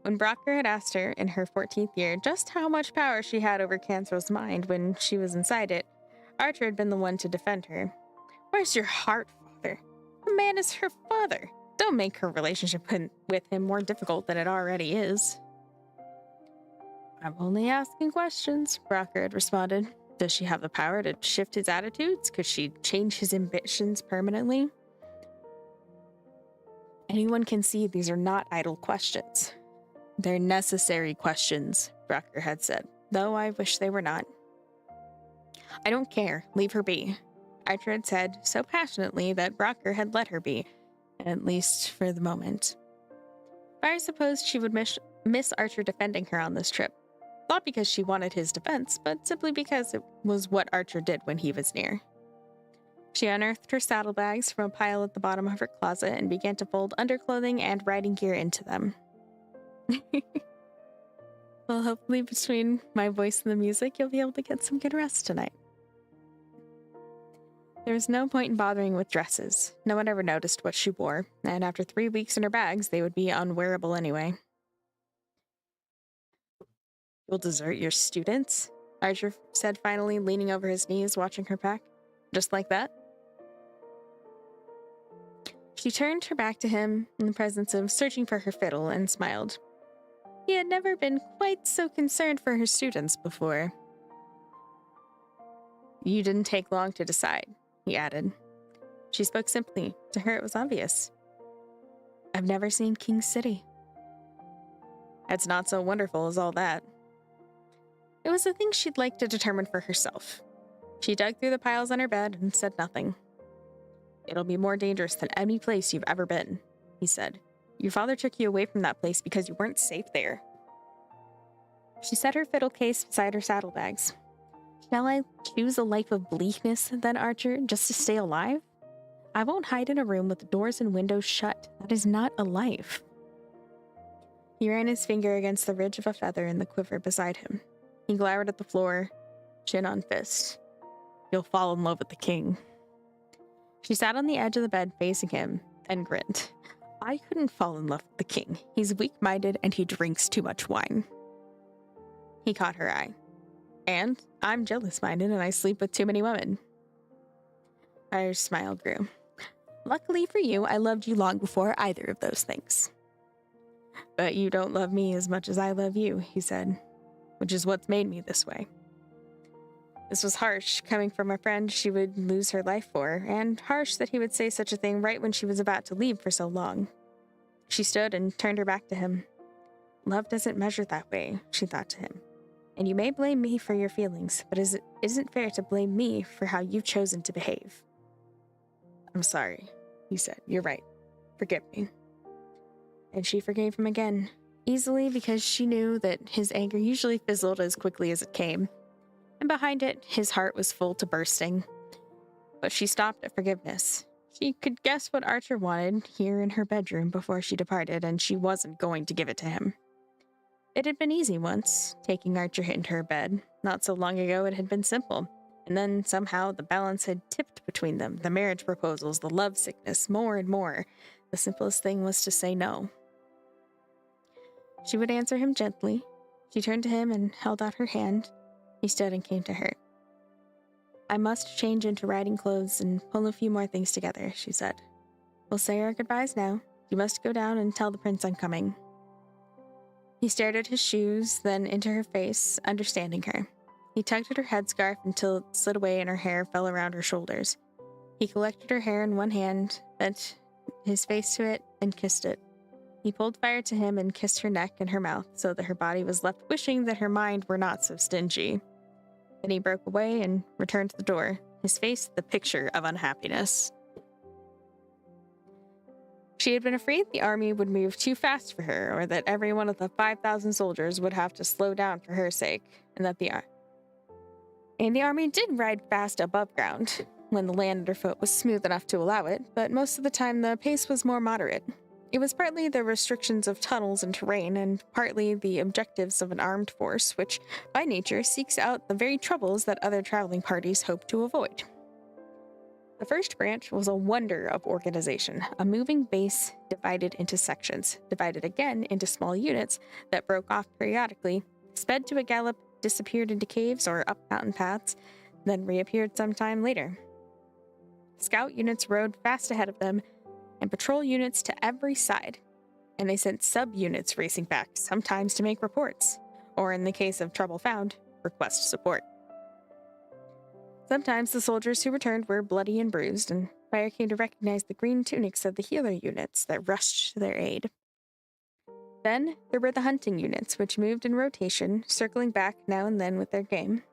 When Brocker had asked her, in her 14th year, just how much power she had over Cancel's mind when she was inside it, Archer had been the one to defend her. "Where's your heart, father? The man is her father. Don't make her relationship with him more difficult than it already is." "I'm only asking questions," Brocker had responded. Does she have the power to shift his attitudes? Could she change his ambitions permanently? Anyone can see these are not idle questions. They're necessary questions, Brocker had said, though I wish they were not. "I don't care. Leave her be," Archer had said so passionately that Brocker had let her be, at least for the moment. Fire supposed she would miss Archer defending her on this trip. not because she wanted his defense, but simply because it was what Archer did when he was near. She unearthed her saddlebags from a pile at the bottom of her closet and began to fold underclothing and riding gear into them. Well, hopefully between my voice and the music, you'll be able to get some good rest tonight. There was no point in bothering with dresses. No one ever noticed what she wore, and after 3 weeks in her bags, they would be unwearable anyway. You'll desert your students? Archer said finally, leaning over his knees, watching her pack. Just like that? She turned her back to him in the presence of searching for her fiddle and smiled. He had never been quite so concerned for her students before. You didn't take long to decide, he added. She spoke simply. To her, it was obvious. I've never seen King City. It's not so wonderful as all that. It was a thing she'd like to determine for herself. She dug through the piles on her bed and said nothing. It'll be more dangerous than any place you've ever been, he said. Your father took you away from that place because you weren't safe there. She set her fiddle case beside her saddlebags. Shall I choose a life of bleakness, then, Archer, just to stay alive? I won't hide in a room with the doors and windows shut. That is not a life. He ran his finger against the ridge of a feather in the quiver beside him. He glowered at the floor, chin on fist. You'll fall in love with the king. She sat on the edge of the bed facing him and grinned. I couldn't fall in love with the king. He's weak-minded and he drinks too much wine. He caught her eye. And I'm jealous-minded and I sleep with too many women. Her smile grew. Luckily for you, I loved you long before either of those things. But you don't love me as much as I love you, he said, which is what's made me this way. This was harsh, coming from a friend she would lose her life for, and harsh that he would say such a thing right when she was about to leave for so long. She stood and turned her back to him. Love doesn't measure that way, she thought to him. And you may blame me for your feelings, but it isn't fair to blame me for how you've chosen to behave. I'm sorry, he said. You're right. Forgive me. And she forgave him again, easily because she knew that his anger usually fizzled as quickly as it came. And behind it, his heart was full to bursting. But she stopped at forgiveness. She could guess what Archer wanted here in her bedroom before she departed, and she wasn't going to give it to him. It had been easy once, taking Archer into her bed. Not so long ago it had been simple. And then somehow the balance had tipped between them, the marriage proposals, the love sickness, more and more. The simplest thing was to say no. She would answer him gently. She turned to him and held out her hand. He stood and came to her. I must change into riding clothes and pull a few more things together, she said. We'll say our goodbyes now. You must go down and tell the prince I'm coming. He stared at his shoes, then into her face, understanding her. He tugged at her headscarf until it slid away and her hair fell around her shoulders. He collected her hair in one hand, bent his face to it, and kissed it. He pulled fire to him and kissed her neck and her mouth so that her body was left wishing that her mind were not so stingy. Then he broke away and returned to the door, his face the picture of unhappiness. She had been afraid the army would move too fast for her, or that every one of the 5,000 soldiers would have to slow down for her sake, and that the army did ride fast above ground, when the land underfoot was smooth enough to allow it, but most of the time the pace was more moderate. It was partly the restrictions of tunnels and terrain, and partly the objectives of an armed force, which, by nature, seeks out the very troubles that other traveling parties hope to avoid. The first branch was a wonder of organization, a moving base divided into sections, divided again into small units that broke off periodically, sped to a gallop, disappeared into caves or up mountain paths, then reappeared sometime later. Scout units rode fast ahead of them, and patrol units to every side, and they sent sub-units racing back, sometimes to make reports, or in the case of trouble found, request support. Sometimes the soldiers who returned were bloody and bruised, and Fire came to recognize the green tunics of the healer units that rushed to their aid. Then there were the hunting units, which moved in rotation, circling back now and then with their game.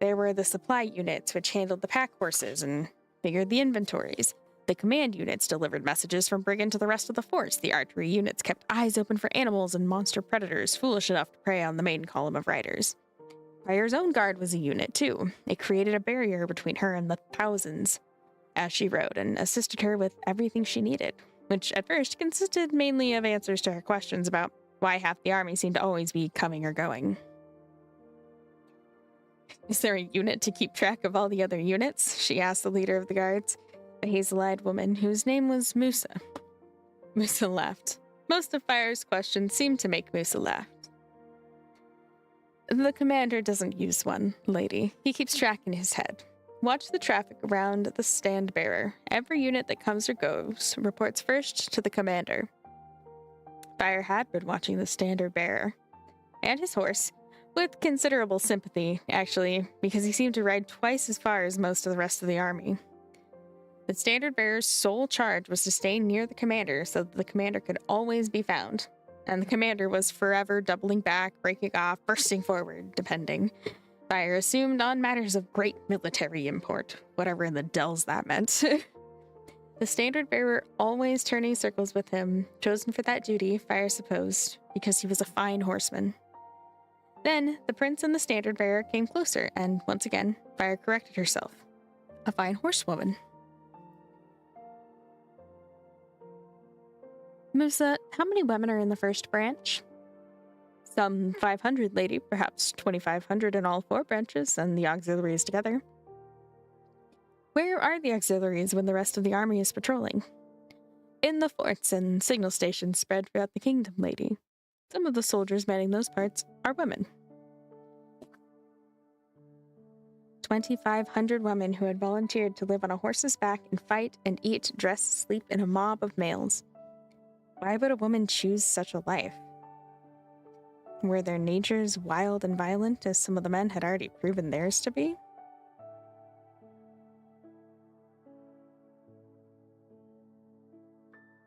There were the supply units, which handled the pack horses and figured the inventories. The command units delivered messages from Brigand to the rest of the force. The artillery units kept eyes open for animals and monster predators foolish enough to prey on the main column of riders. Fire's own guard was a unit, too. It created a barrier between her and the thousands as she rode and assisted her with everything she needed, which at first consisted mainly of answers to her questions about why half the army seemed to always be coming or going. Is there a unit to keep track of all the other units? She asked the leader of the guards, a hazel-eyed woman whose name was Musa. Musa laughed. Most of Fire's questions seemed to make Musa laugh. The commander doesn't use one, lady. He keeps track in his head. Watch the traffic around the stand bearer. Every unit that comes or goes reports first to the commander. Fire had been watching the standard bearer and his horse with considerable sympathy, actually, because he seemed to ride twice as far as most of the rest of the army. The standard bearer's sole charge was to stay near the commander so that the commander could always be found, and the commander was forever doubling back, breaking off, bursting forward, depending. Fire assumed on matters of great military import, whatever in the dells that meant. The standard bearer always turning circles with him, chosen for that duty, Fire supposed, because he was a fine horseman. Then, the prince and the standard bearer came closer, and once again, Fire corrected herself. A fine horsewoman. Musa, how many women are in the first branch? Some 500, lady, perhaps 2,500 in all 4 branches, and the auxiliaries together. Where are the auxiliaries when the rest of the army is patrolling? In the forts and signal stations spread throughout the kingdom, lady. Some of the soldiers manning those parts are women. 2,500 women who had volunteered to live on a horse's back and fight and eat, dress, sleep in a mob of males. Why would a woman choose such a life? Were their natures wild and violent, as some of the men had already proven theirs to be?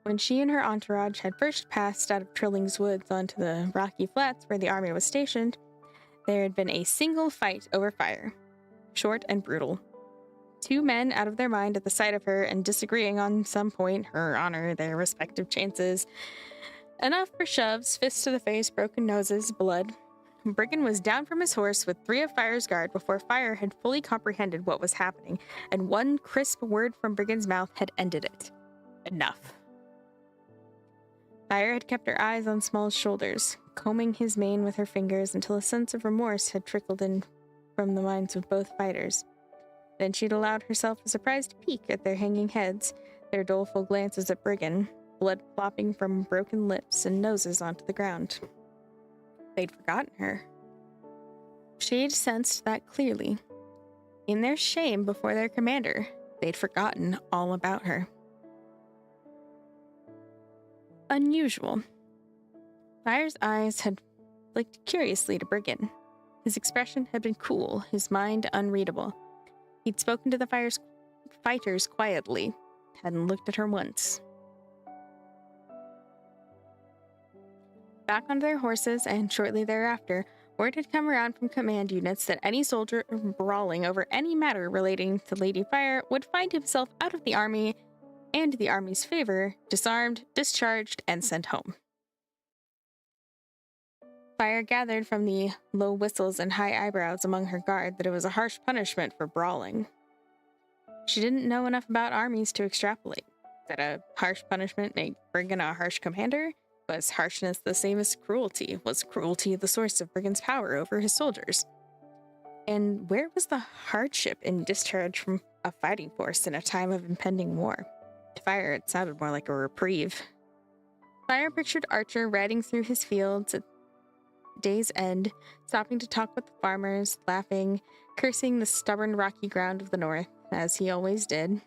When she and her entourage had first passed out of Trilling's woods onto the rocky flats where the army was stationed, there had been a single fight over Fire. Short and brutal. 2 men out of their mind at the sight of her and disagreeing on some point, her honor, their respective chances. Enough for shoves, fists to the face, broken noses, blood. Brigand was down from his horse with 3 of Fire's guard before Fire had fully comprehended what was happening, and one crisp word from Brigand's mouth had ended it. Enough. Fire had kept her eyes on Small's shoulders, combing his mane with her fingers until a sense of remorse had trickled in from the minds of both fighters. Then she'd allowed herself a surprised peek at their hanging heads, their doleful glances at Brigand, blood plopping from broken lips and noses onto the ground. They'd forgotten her. She'd sensed that clearly. In their shame before their commander, they'd forgotten all about her. Unusual. Fire's eyes had flicked curiously to Brigand. His expression had been cool, his mind unreadable. He'd spoken to the fighters quietly, hadn't looked at her once. Back on their horses, and shortly thereafter, word had come around from command units that any soldier brawling over any matter relating to Lady Fire would find himself out of the army and the army's favor, disarmed, discharged, and sent home. Fire gathered from the low whistles and high eyebrows among her guard that it was a harsh punishment for brawling. She didn't know enough about armies to extrapolate. That a harsh punishment made Brigand a harsh commander? Was harshness the same as cruelty? Was cruelty the source of Brigand's power over his soldiers? And where was the hardship in discharge from a fighting force in a time of impending war? To Fire, it sounded more like a reprieve. Fire pictured Archer riding through his fields at day's end, stopping to talk with the farmers, laughing, cursing the stubborn rocky ground of the north, as he always did.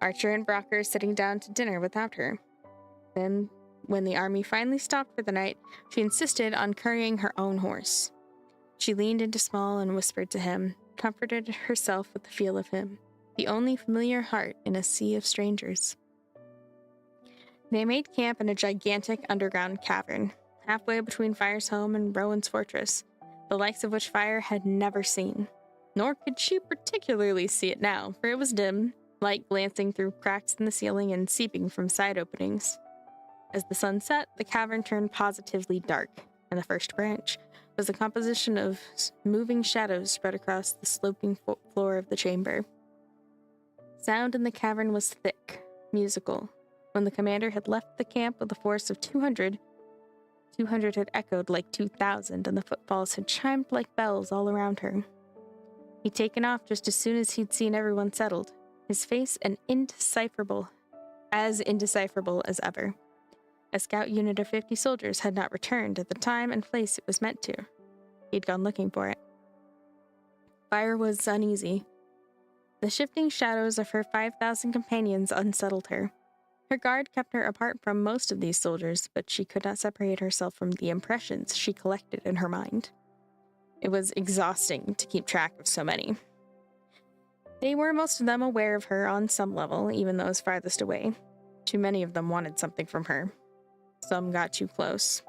Archer and Brocker sitting down to dinner without her. Then, when the army finally stopped for the night, she insisted on currying her own horse. She leaned into Small and whispered to him, comforted herself with the feel of him, the only familiar heart in a sea of strangers. They made camp in a gigantic underground cavern, halfway between Fire's home and Rowan's fortress, the likes of which Fire had never seen. Nor could she particularly see it now, for it was dim, light glancing through cracks in the ceiling and seeping from side openings. As the sun set, the cavern turned positively dark, and the first branch was a composition of moving shadows spread across the sloping floor of the chamber. Sound in the cavern was thick, musical. When the commander had left the camp with a force of 200, 200 had echoed like 2,000, and the footfalls had chimed like bells all around her. He'd taken off just as soon as he'd seen everyone settled, his face indecipherable as ever. A scout unit of 50 soldiers had not returned at the time and place it was meant to. He'd gone looking for it. Fire was uneasy. The shifting shadows of her 5,000 companions unsettled her. Her guard kept her apart from most of these soldiers, but she could not separate herself from the impressions she collected in her mind. It was exhausting to keep track of so many. They were, most of them, aware of her on some level, even those farthest away. Too many of them wanted something from her. Some got too close.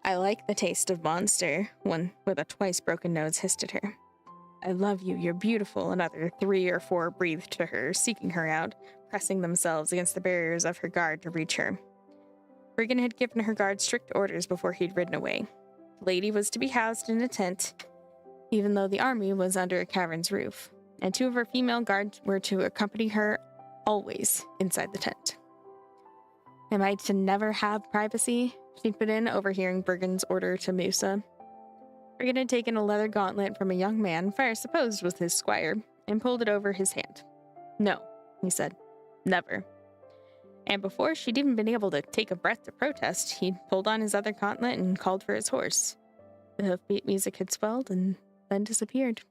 "I like the taste of monster," one with a twice broken nose hissed at her. "I love you, you're beautiful," another 3 or 4 breathed to her, seeking her out, pressing themselves against the barriers of her guard to reach her. Briggan had given her guard strict orders before he'd ridden away. The lady was to be housed in a tent, even though the army was under a cavern's roof, and 2 of her female guards were to accompany her always inside the tent. Am I to never have privacy? She'd put in, overhearing Briggan's order to Musa. Briggan had taken a leather gauntlet from a young man Fire supposed was his squire, and pulled it over his hand. "No," he said. "Never." And before she'd even been able to take a breath to protest, he'd pulled on his other gauntlet and called for his horse. The hoofbeat music had swelled and then disappeared.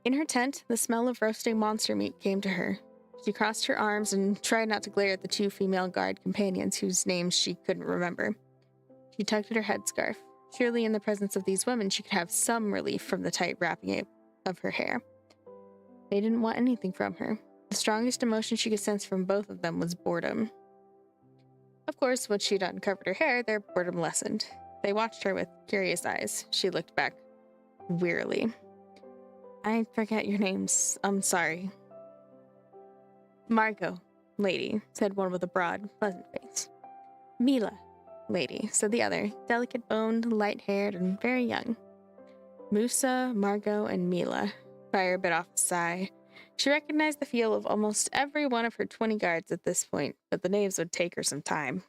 In her tent, the smell of roasting monster meat came to her. She crossed her arms and tried not to glare at the 2 female guard companions whose names she couldn't remember. She tugged at her headscarf. Surely in the presence of these women she could have some relief from the tight wrapping of her hair. They didn't want anything from her. The strongest emotion she could sense from both of them was boredom. Of course, once she'd uncovered her hair, their boredom lessened. They watched her with curious eyes. She looked back wearily. "I forget your names. I'm sorry." "Margot, lady," said one with a broad, pleasant face. "Mila, lady," said the other, delicate-boned, light-haired, and very young. Musa, Margot, and Mila. Fire bit off a sigh. She recognized the feel of almost every one of her 20 guards at this point, but the names would take her some time.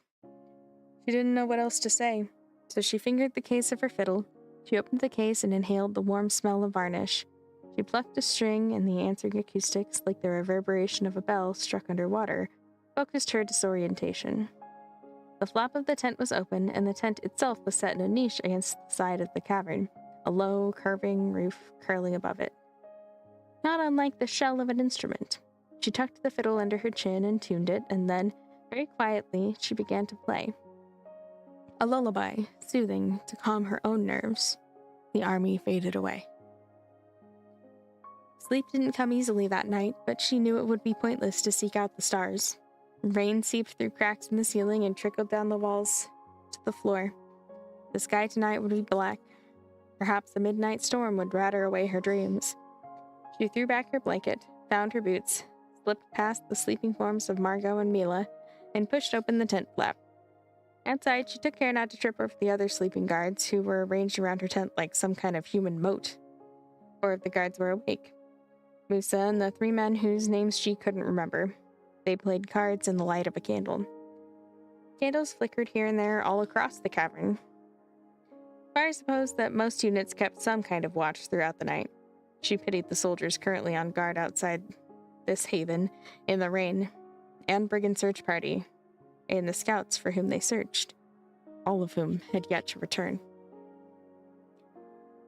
She didn't know what else to say, so she fingered the case of her fiddle. She opened the case and inhaled the warm smell of varnish. She plucked a string, and the answering acoustics, like the reverberation of a bell struck underwater, focused her disorientation. The flap of the tent was open, and the tent itself was set in a niche against the side of the cavern, a low, curving roof curling above it. Not unlike the shell of an instrument. She tucked the fiddle under her chin and tuned it, and then, very quietly, she began to play. A lullaby, soothing, to calm her own nerves. The army faded away. Sleep didn't come easily that night, but she knew it would be pointless to seek out the stars. Rain seeped through cracks in the ceiling and trickled down the walls to the floor. The sky tonight would be black. Perhaps a midnight storm would batter away her dreams. She threw back her blanket, found her boots, slipped past the sleeping forms of Margot and Mila, and pushed open the tent flap. Outside, she took care not to trip over the other sleeping guards, who were arranged around her tent like some kind of human moat. 4 of the guards were awake. Musa and the 3 men whose names she couldn't remember. They played cards in the light of a candle. Candles flickered here and there all across the cavern. Fire supposed that most units kept some kind of watch throughout the night. She pitied the soldiers currently on guard outside this haven in the rain, and Brigand search party, and the scouts for whom they searched, all of whom had yet to return.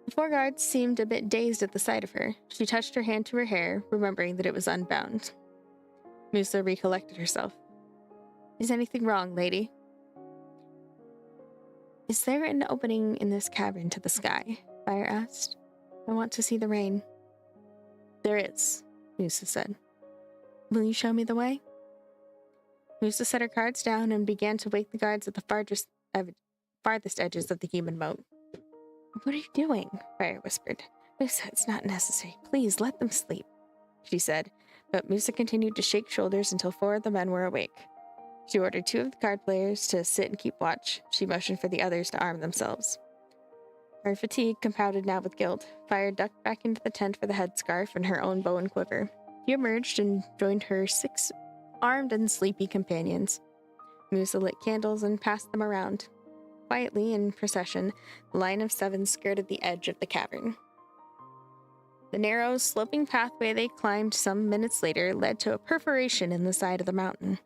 The 4 guards seemed a bit dazed at the sight of her. She touched her hand to her hair, remembering that it was unbound. Musa recollected herself. "Is anything wrong, lady?" "Is there an opening in this cavern to the sky?" Fire asked. "I want to see the rain." "There is," Musa said. "Will you show me the way?" Musa set her cards down and began to wake the guards at the farthest edges of the human moat. "What are you doing?" Fire whispered. Musa, it's not necessary. Please, let them sleep, she said, but Musa continued to shake shoulders until 4 of the men were awake. She ordered 2 of the card players to sit and keep watch. She motioned for the others to arm themselves. Her fatigue, compounded now with guilt, Fire ducked back into the tent for the headscarf and her own bow and quiver. He emerged and joined her 6 armed and sleepy companions. Musa lit candles and passed them around. Quietly, in procession, the line of 7 skirted the edge of the cavern. The narrow, sloping pathway they climbed some minutes later led to a perforation in the side of the mountain.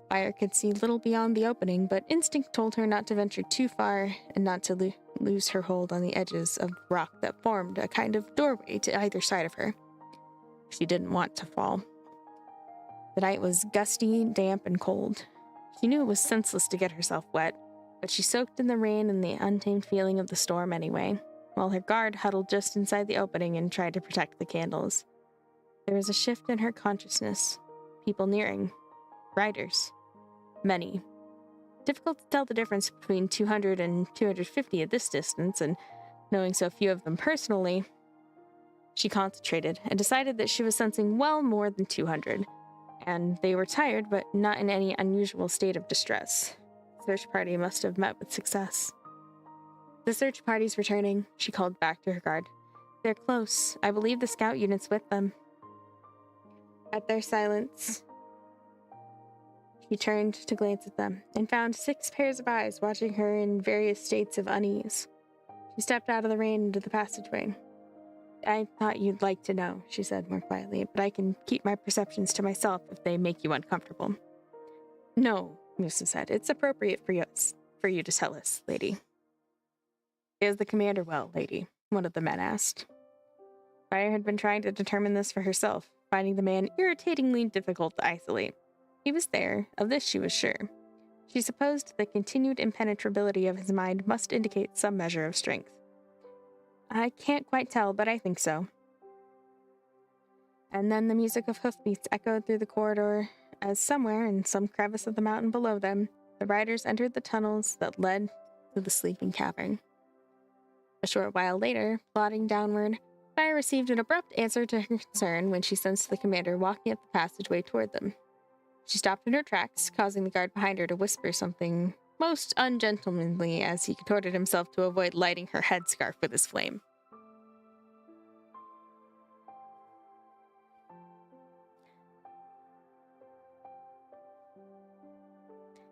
Fire could see little beyond the opening, but instinct told her not to venture too far and not to lose her hold on the edges of rock that formed a kind of doorway to either side of her. She didn't want to fall. The night was gusty, damp, and cold. She knew it was senseless to get herself wet, but she soaked in the rain and the untamed feeling of the storm anyway, while her guard huddled just inside the opening and tried to protect the candles. There was a shift in her consciousness. People nearing. Riders. Many. Difficult to tell the difference between 200 and 250 at this distance, and knowing so few of them personally, she concentrated and decided that she was sensing well more than 200, and they were tired but not in any unusual state of distress. The search party must have met with success. The search party's returning, she called back to her guard. They're close. I believe the scout unit's with them. At their silence, she turned to glance at them and found 6 pairs of eyes watching her in various states of unease. She stepped out of the rain into the passageway. I thought you'd like to know, she said more quietly, but I can keep my perceptions to myself if they make you uncomfortable. No, Musa said. It's appropriate for you to tell us, lady. Is the commander well, lady? One of the men asked. Fire had been trying to determine this for herself, finding the man irritatingly difficult to isolate. He was there, of this she was sure. She supposed the continued impenetrability of his mind must indicate some measure of strength. I can't quite tell, but I think so. And then the music of hoofbeats echoed through the corridor, as somewhere, in some crevice of the mountain below them, the riders entered the tunnels that led to the sleeping cavern. A short while later, plodding downward, Fire received an abrupt answer to her concern when she sensed the commander walking up the passageway toward them. She stopped in her tracks, causing the guard behind her to whisper something most ungentlemanly as he contorted himself to avoid lighting her headscarf with his flame.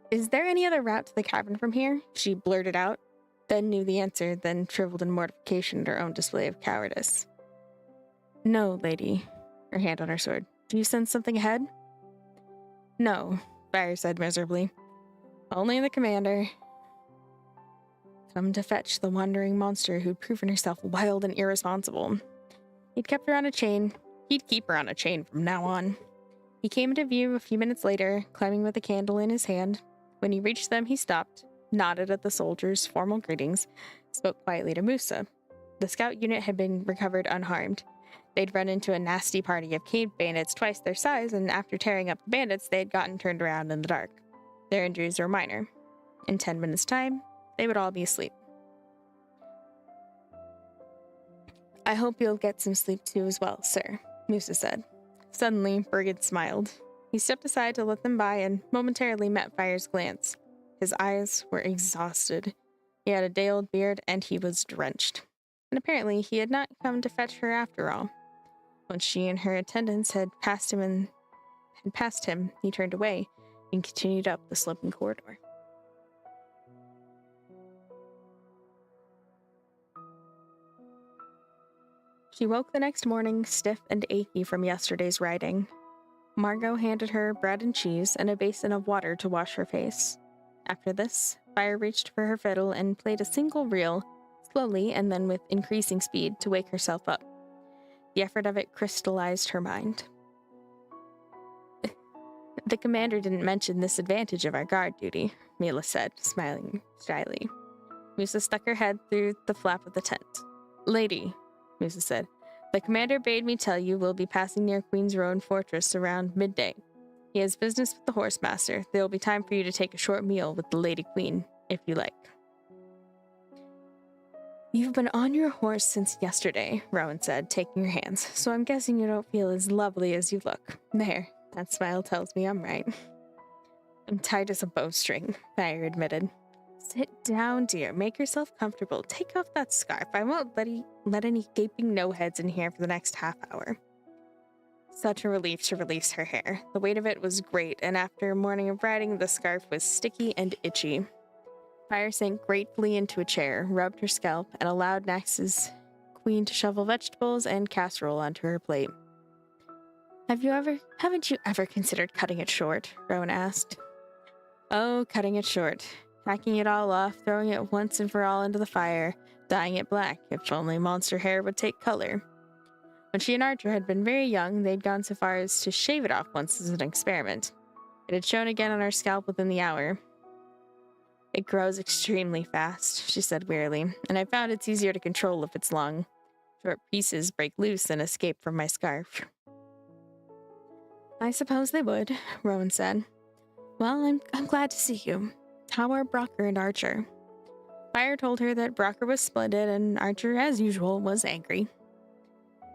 Is there any other route to the cavern from here? She blurted out, then knew the answer, then shriveled in mortification at her own display of cowardice. No, lady, her hand on her sword. Do you sense something ahead? No, Fire said miserably. Only the commander. Come to fetch the wandering monster who'd proven herself wild and irresponsible. He'd kept her on a chain. He'd keep her on a chain from now on. He came into view a few minutes later, climbing with a candle in his hand. When he reached them, he stopped, nodded at the soldiers' formal greetings, spoke quietly to Musa. The scout unit had been recovered unharmed. They'd run into a nasty party of cave bandits twice their size, and after tearing up the bandits, they had gotten turned around in the dark. Their injuries were minor. In 10 minutes' time, they would all be asleep. I hope you'll get some sleep too as well, sir, Musa said. Suddenly, Brigid smiled. He stepped aside to let them by and momentarily met Fire's glance. His eyes were exhausted. He had a day-old beard and he was drenched. And apparently he had not come to fetch her after all. Once she and her attendants had passed him, he turned away and continued up the sloping corridor. She woke the next morning stiff and achy from yesterday's riding. Margot handed her bread and cheese and a basin of water to wash her face. After this, Fire reached for her fiddle and played a single reel, slowly and then with increasing speed, to wake herself up. The effort of it crystallized her mind. The commander didn't mention this advantage of our guard duty, Mila said, smiling shyly. Musa stuck her head through the flap of the tent. Lady, Musa said, the commander bade me tell you we'll be passing near Queen's Road Fortress around midday. He has business with the horsemaster. There will be time for you to take a short meal with the Lady Queen, if you like. You've been on your horse since yesterday, Rowan said, taking her hands, so I'm guessing you don't feel as lovely as you look. There, that smile tells me I'm right. I'm tight as a bowstring, Fire admitted. Sit down, dear. Make yourself comfortable. Take off that scarf. I won't let any gaping no-heads in here for the next half hour. Such a relief to release her hair. The weight of it was great, and after a morning of riding, the scarf was sticky and itchy. Fire sank gratefully into a chair, rubbed her scalp, and allowed Nax's queen to shovel vegetables and casserole onto her plate. Haven't you ever considered cutting it short? Rowan asked. Oh, cutting it short. Hacking it all off, throwing it once and for all into the fire, dyeing it black, if only monster hair would take color. When she and Archer had been very young, they'd gone so far as to shave it off once as an experiment. It had shown again on her scalp within the hour. It grows extremely fast, she said wearily, and I found it's easier to control if it's long. Short pieces break loose and escape from my scarf. I suppose they would, Rowan said. Well, I'm glad to see you. How are Brocker and Archer? Fire told her that Brocker was splendid and Archer, as usual, was angry.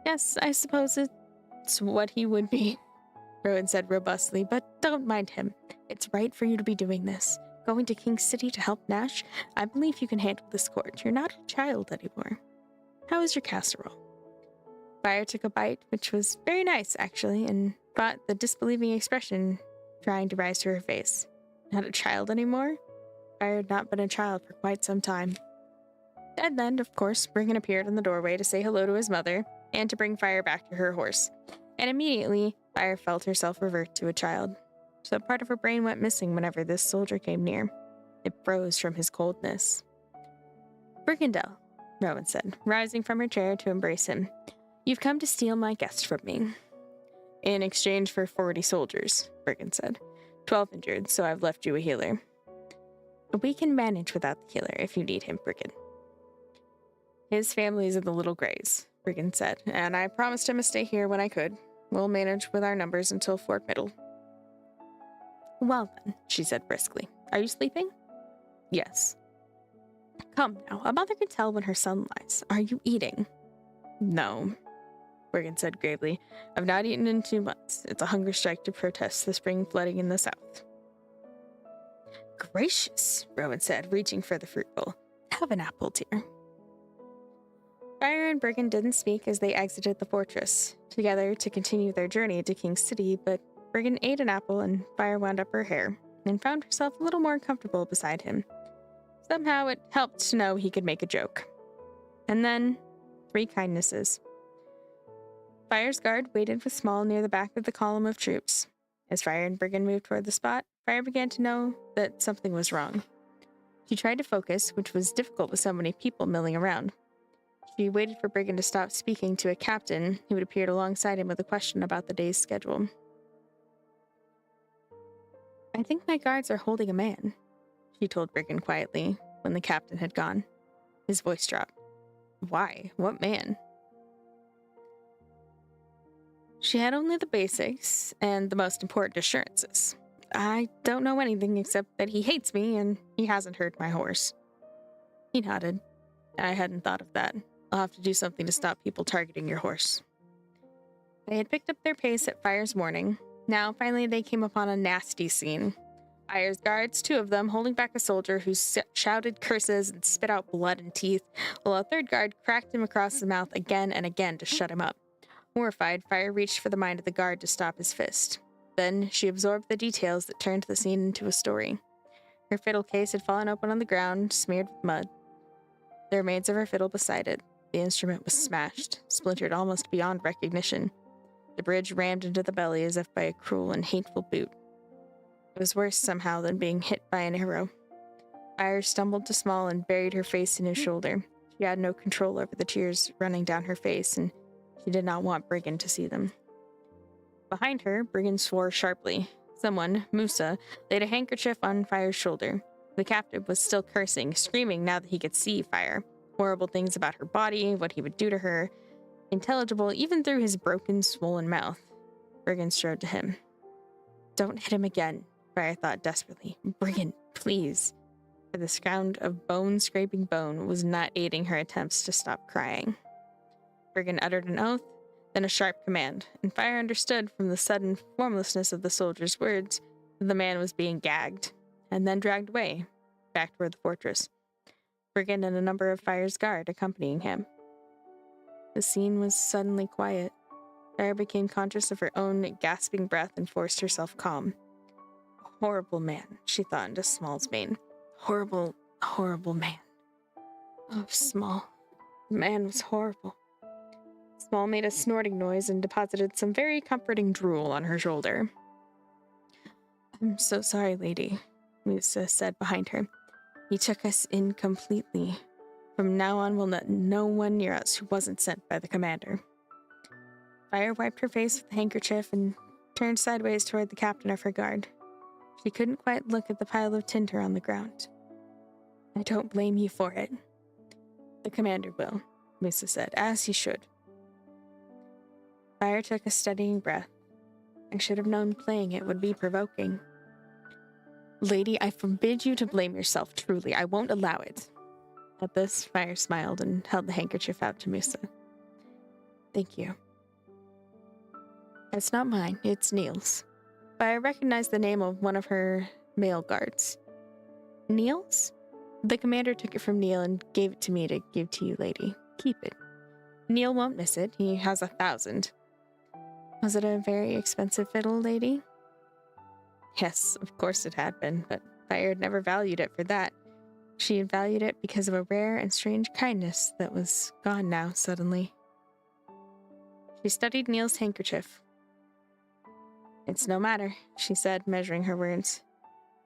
Yes, I suppose it's what he would be, Rowan said robustly, but don't mind him. It's right for you to be doing this. Going to King City to help Nash? I believe you can handle this court. You're not a child anymore. How is your casserole? Fire took a bite, which was very nice, actually, and brought the disbelieving expression trying to rise to her face. Not a child anymore? Fire had not been a child for quite some time. And then, of course, Brigham appeared in the doorway to say hello to his mother and to bring Fire back to her horse. And immediately, Fire felt herself revert to a child. So part of her brain went missing whenever this soldier came near. It froze from his coldness. Brigandel, Rowan said, rising from her chair to embrace him. You've come to steal my guest from me. In exchange for 40 soldiers, Brigham said. 12 injured, so I've left you a healer. We can manage without the healer if you need him, Brigham. His family's in the Little Grays, Brigham said, and I promised him a stay here when I could. We'll manage with our numbers until Fort Middle. Well then, she said briskly. Are you sleeping? Yes. Come now, a mother can tell when her son lies. Are you eating? No, Brigham said gravely. I've not eaten in 2 months. It's a hunger strike to protest the spring flooding in the south. Gracious, Rowan said, reaching for the fruit bowl. Have an apple, dear. Fire and Brigham didn't speak as they exited the fortress, together to continue their journey to King City, but Brigham ate an apple and Fire wound up her hair, and found herself a little more comfortable beside him. Somehow it helped to know he could make a joke. And then, 3 kindnesses. Fire's guard waited with Small near the back of the column of troops. As Fire and Brigham moved toward the spot, Fire began to know that something was wrong. She tried to focus, which was difficult with so many people milling around. She waited for Brigham to stop speaking to a captain who had appeared alongside him with a question about the day's schedule. I think my guards are holding a man, she told Brigham quietly when the captain had gone. His voice dropped. Why? What man? She had only the basics and the most important assurances. I don't know anything except that he hates me and he hasn't hurt my horse. He nodded. I hadn't thought of that. I'll have to do something to stop people targeting your horse. They had picked up their pace at Fire's warning. Now, finally, they came upon a nasty scene. Fire's guards, 2 of them, holding back a soldier who shouted curses and spit out blood and teeth, while a 3rd guard cracked him across the mouth again and again to shut him up. Horrified, Fire reached for the mind of the guard to stop his fist. Then she absorbed the details that turned the scene into a story. Her fiddle case had fallen open on the ground, smeared with mud. The remains of her fiddle beside it. The instrument was smashed, splintered almost beyond recognition. The bridge rammed into the belly as if by a cruel and hateful boot. It was worse somehow than being hit by an arrow. Fire stumbled to Small and buried her face in his shoulder. She had no control over the tears running down her face, and she did not want Brigham to see them. Behind her, Brigham swore sharply. Someone, Musa, laid a handkerchief on Fire's shoulder. The captive was still cursing, screaming now that he could see Fire. Horrible things about her body, what he would do to her. Intelligible even through his broken, swollen mouth. Brigham strode to him. Don't hit him again, Fire thought desperately. Brigham, please. for the sound of bone scraping bone was not aiding her attempts to stop crying. Brigand uttered an oath, then a sharp command, and Fire understood from the sudden formlessness of the soldier's words that the man was being gagged, and then dragged away, back toward the fortress. Brigand and a number of Fire's guard accompanying him. The scene was suddenly quiet. Fire became conscious of her own gasping breath and forced herself calm. A horrible man, she thought into Small's mane. Horrible, horrible man. Oh, Small. The man was horrible. Small made a snorting noise and deposited some very comforting drool on her shoulder. I'm so sorry, lady, Musa said behind her. He took us in completely. From now on, we'll let no one near us who wasn't sent by the commander. Fire wiped her face with a handkerchief and turned sideways toward the captain of her guard. She couldn't quite look at the pile of tinder on the ground. I don't blame you for it. The commander will, Musa said, as he should. Fire took a steadying breath. I should have known playing it would be provoking. Lady, I forbid you to blame yourself, truly. I won't allow it. At this, Fire smiled and held the handkerchief out to Musa. Thank you. It's not mine, it's Neil's. Fire recognized the name of one of her male guards. Neil's? The commander took it from Neil and gave it to me to give to you, lady. Keep it. Neil won't miss it. He has 1,000. Was it a very expensive fiddle, lady? Yes, of course it had been, but Fire had never valued it for that. She had valued it because of a rare and strange kindness that was gone now, suddenly. She studied Neil's handkerchief. It's no matter, she said, measuring her words.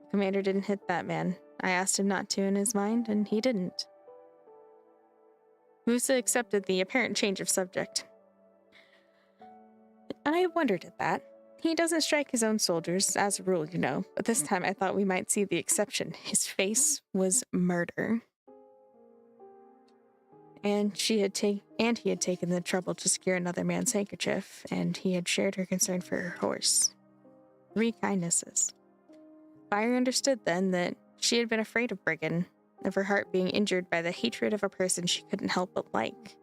The commander didn't hit that man. I asked him not to in his mind, and he didn't. Musa accepted the apparent change of subject. I wondered at that. He doesn't strike his own soldiers, as a rule, you know, but this time I thought we might see the exception. His face was murder. And he had taken the trouble to secure another man's handkerchief, and he had shared her concern for her horse. 3 kindnesses. Fire understood then that she had been afraid of Brigand, of her heart being injured by the hatred of a person she couldn't help but like,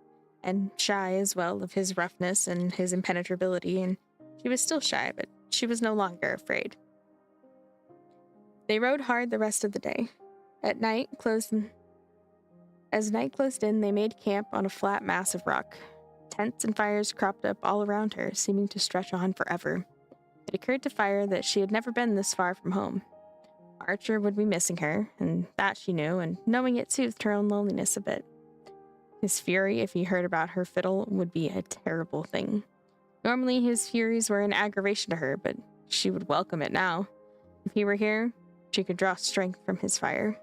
and shy as well of his roughness and his impenetrability, and she was still shy, but she was no longer afraid. They rode hard the rest of the day. As night closed in, they made camp on a flat mass of rock. Tents and fires cropped up all around her, seeming to stretch on forever. It occurred to Fire that she had never been this far from home. Archer would be missing her, and that she knew, and knowing it soothed her own loneliness a bit. His fury, if he heard about her fiddle, would be a terrible thing. Normally, his furies were an aggravation to her, but she would welcome it now. If he were here, she could draw strength from his fire.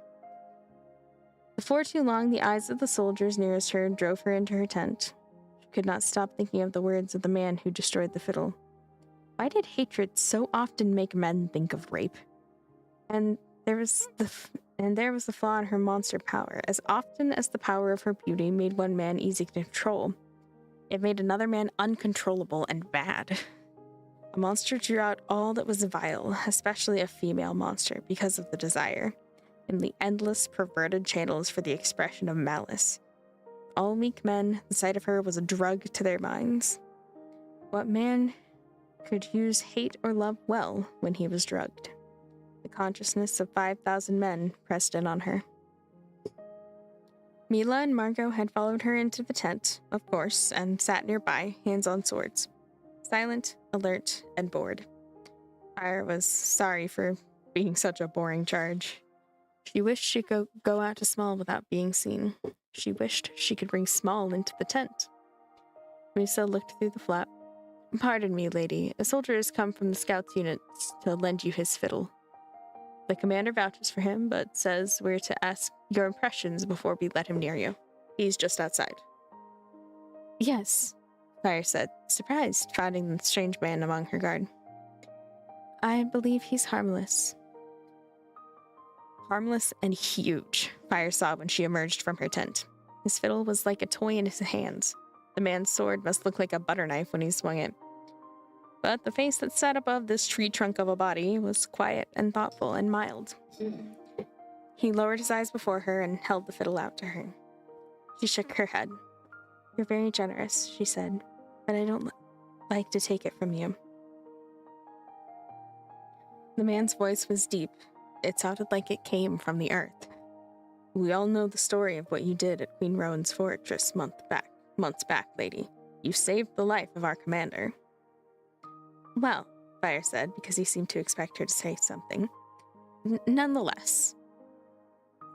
Before too long, the eyes of the soldiers nearest her drove her into her tent. She could not stop thinking of the words of the man who destroyed the fiddle. Why did hatred so often make men think of rape? And there was the flaw in her monster power. As often as the power of her beauty made one man easy to control, it made another man uncontrollable and bad. A monster drew out all that was vile, especially a female monster, because of the desire, and the endless, perverted channels for the expression of malice. All weak men, the sight of her was a drug to their minds. What man could use hate or love well when he was drugged? The consciousness of 5,000 men pressed in on her. Mila and Margot had followed her into the tent, of course, and sat nearby, hands on swords. Silent, alert, and bored. Fire was sorry for being such a boring charge. She wished she could go out to Small without being seen. She wished she could bring Small into the tent. Musa looked through the flap. Pardon me, lady. A soldier has come from the scouts units to lend you his fiddle. The commander vouches for him, but says we're to ask your impressions before we let him near you. He's just outside. Yes, Fire said, surprised, finding the strange man among her guard. I believe he's harmless. Harmless and huge, Fire saw when she emerged from her tent. His fiddle was like a toy in his hands. The man's sword must look like a butter knife when he swung it. But the face that sat above this tree trunk of a body was quiet and thoughtful and mild. He lowered his eyes before her and held the fiddle out to her. She shook her head. "You're very generous," she said, "but I don't like to take it from you." The man's voice was deep. It sounded like it came from the earth. "We all know the story of what you did at Queen Rowan's fortress months back, lady. You saved the life of our commander." "Well," Fire said, because he seemed to expect her to say something. "Nonetheless."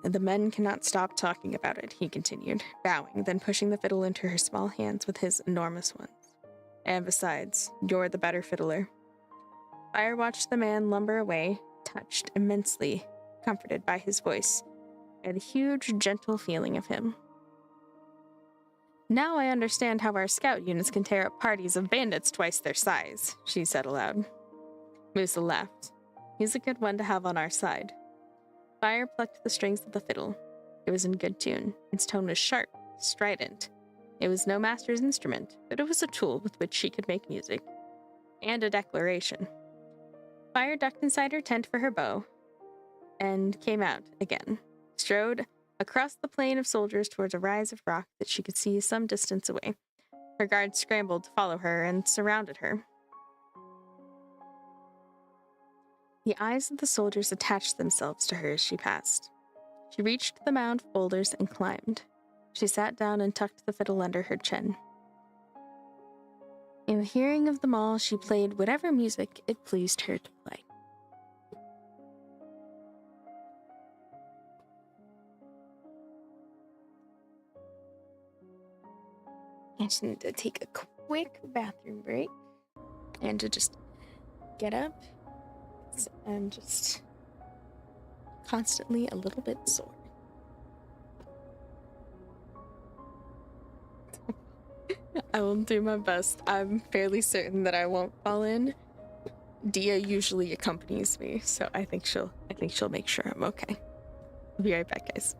"The men cannot stop talking about it," he continued, bowing, then pushing the fiddle into her small hands with his enormous ones. "And besides, you're the better fiddler." Fire watched the man lumber away, touched immensely, comforted by his voice, and the huge, gentle feeling of him. "Now I understand how our scout units can tear up parties of bandits twice their size," she said aloud. Musa laughed. "He's a good one to have on our side." Fire plucked the strings of the fiddle. It was in good tune. Its tone was sharp, strident. It was no master's instrument, but it was a tool with which she could make music. And a declaration. Fire ducked inside her tent for her bow, and came out again, strode across the plain of soldiers towards a rise of rock that she could see some distance away. Her guards scrambled to follow her and surrounded her. The eyes of the soldiers attached themselves to her as she passed. She reached the mound of boulders and climbed. She sat down and tucked the fiddle under her chin. In the hearing of them all, she played whatever music it pleased her to play. I just need to take a quick bathroom break and to just get up. I'm just constantly a little bit sore. I will do my best. I'm fairly certain that I won't fall in. Dia usually accompanies me, so I think she'll make sure I'm okay. I'll be right back, guys.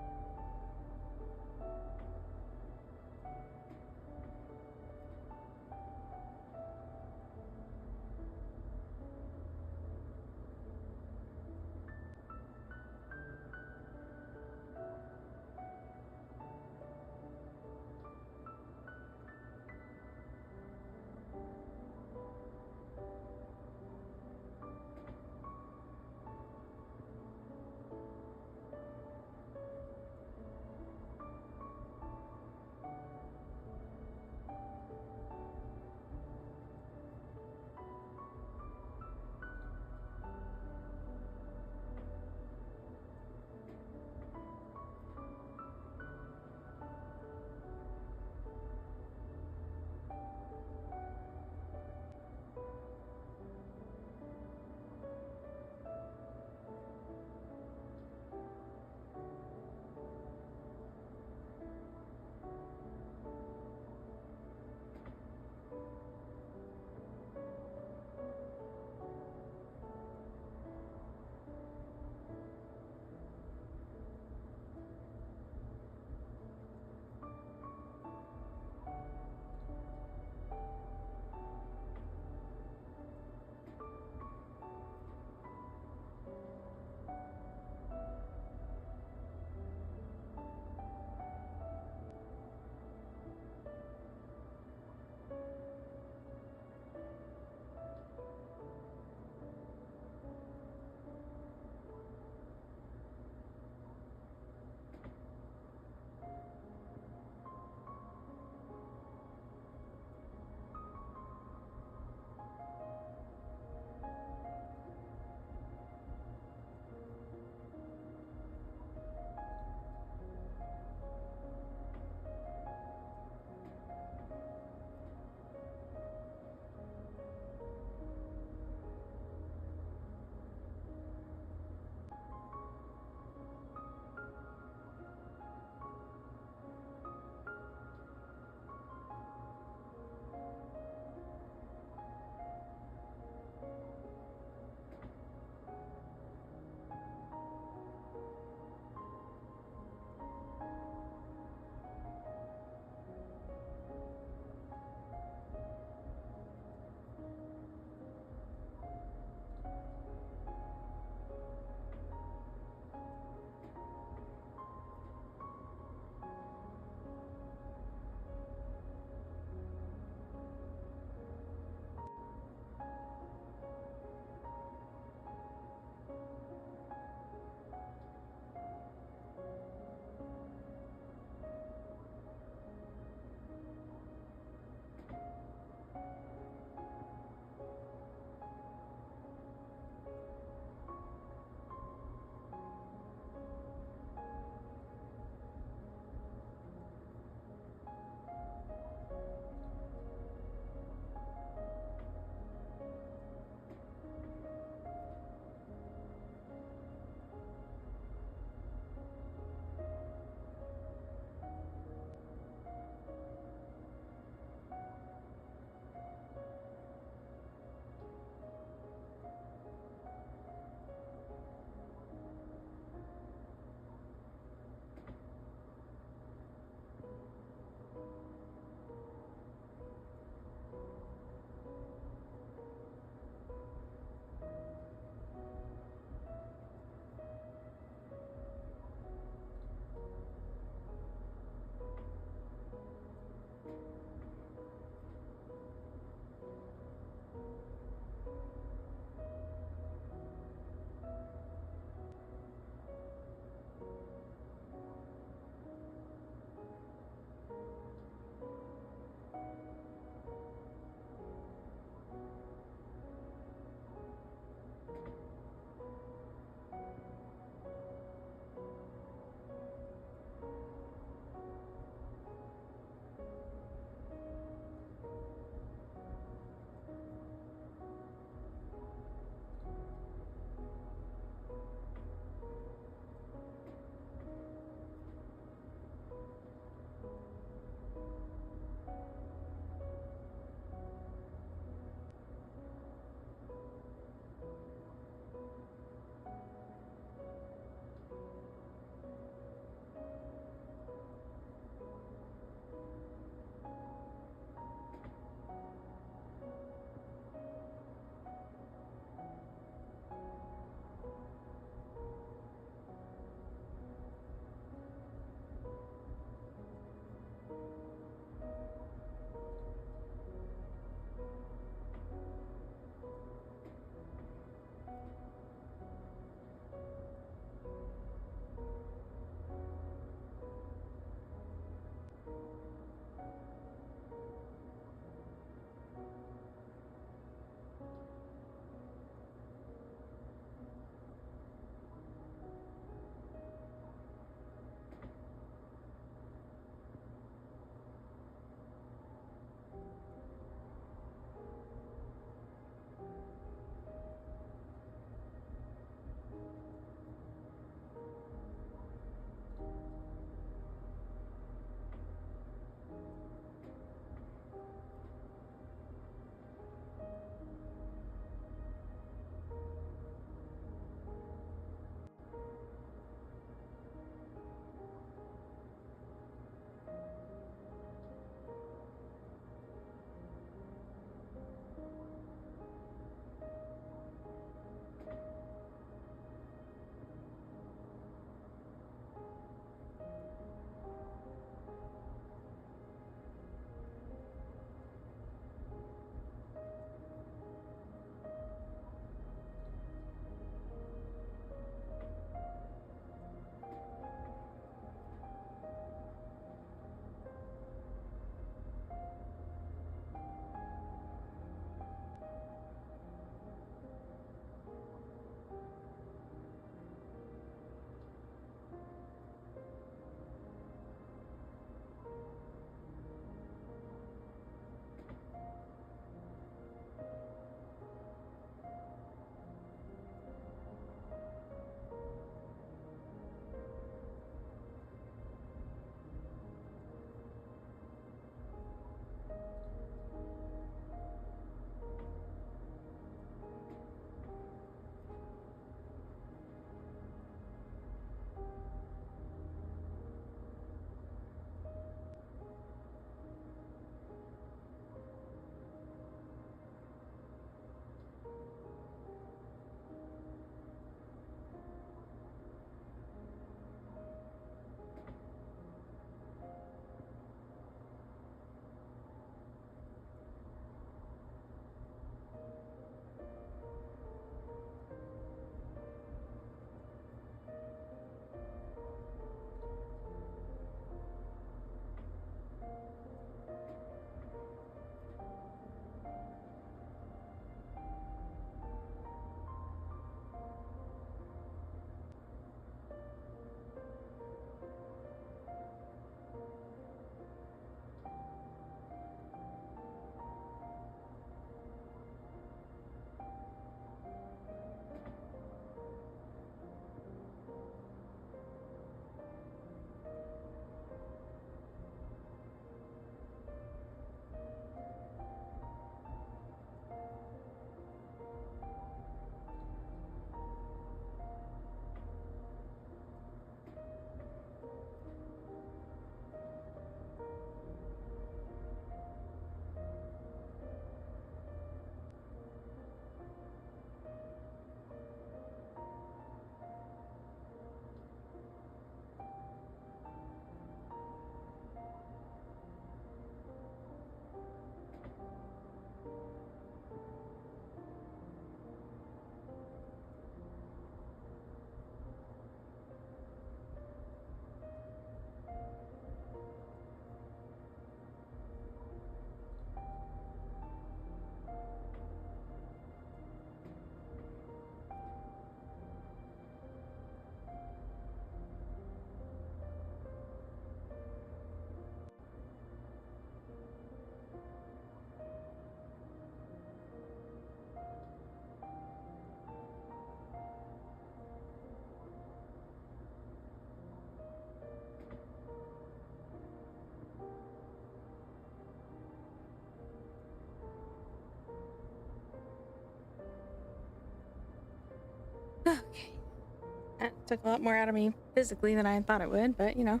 That took a lot more out of me physically than I thought it would, but you know.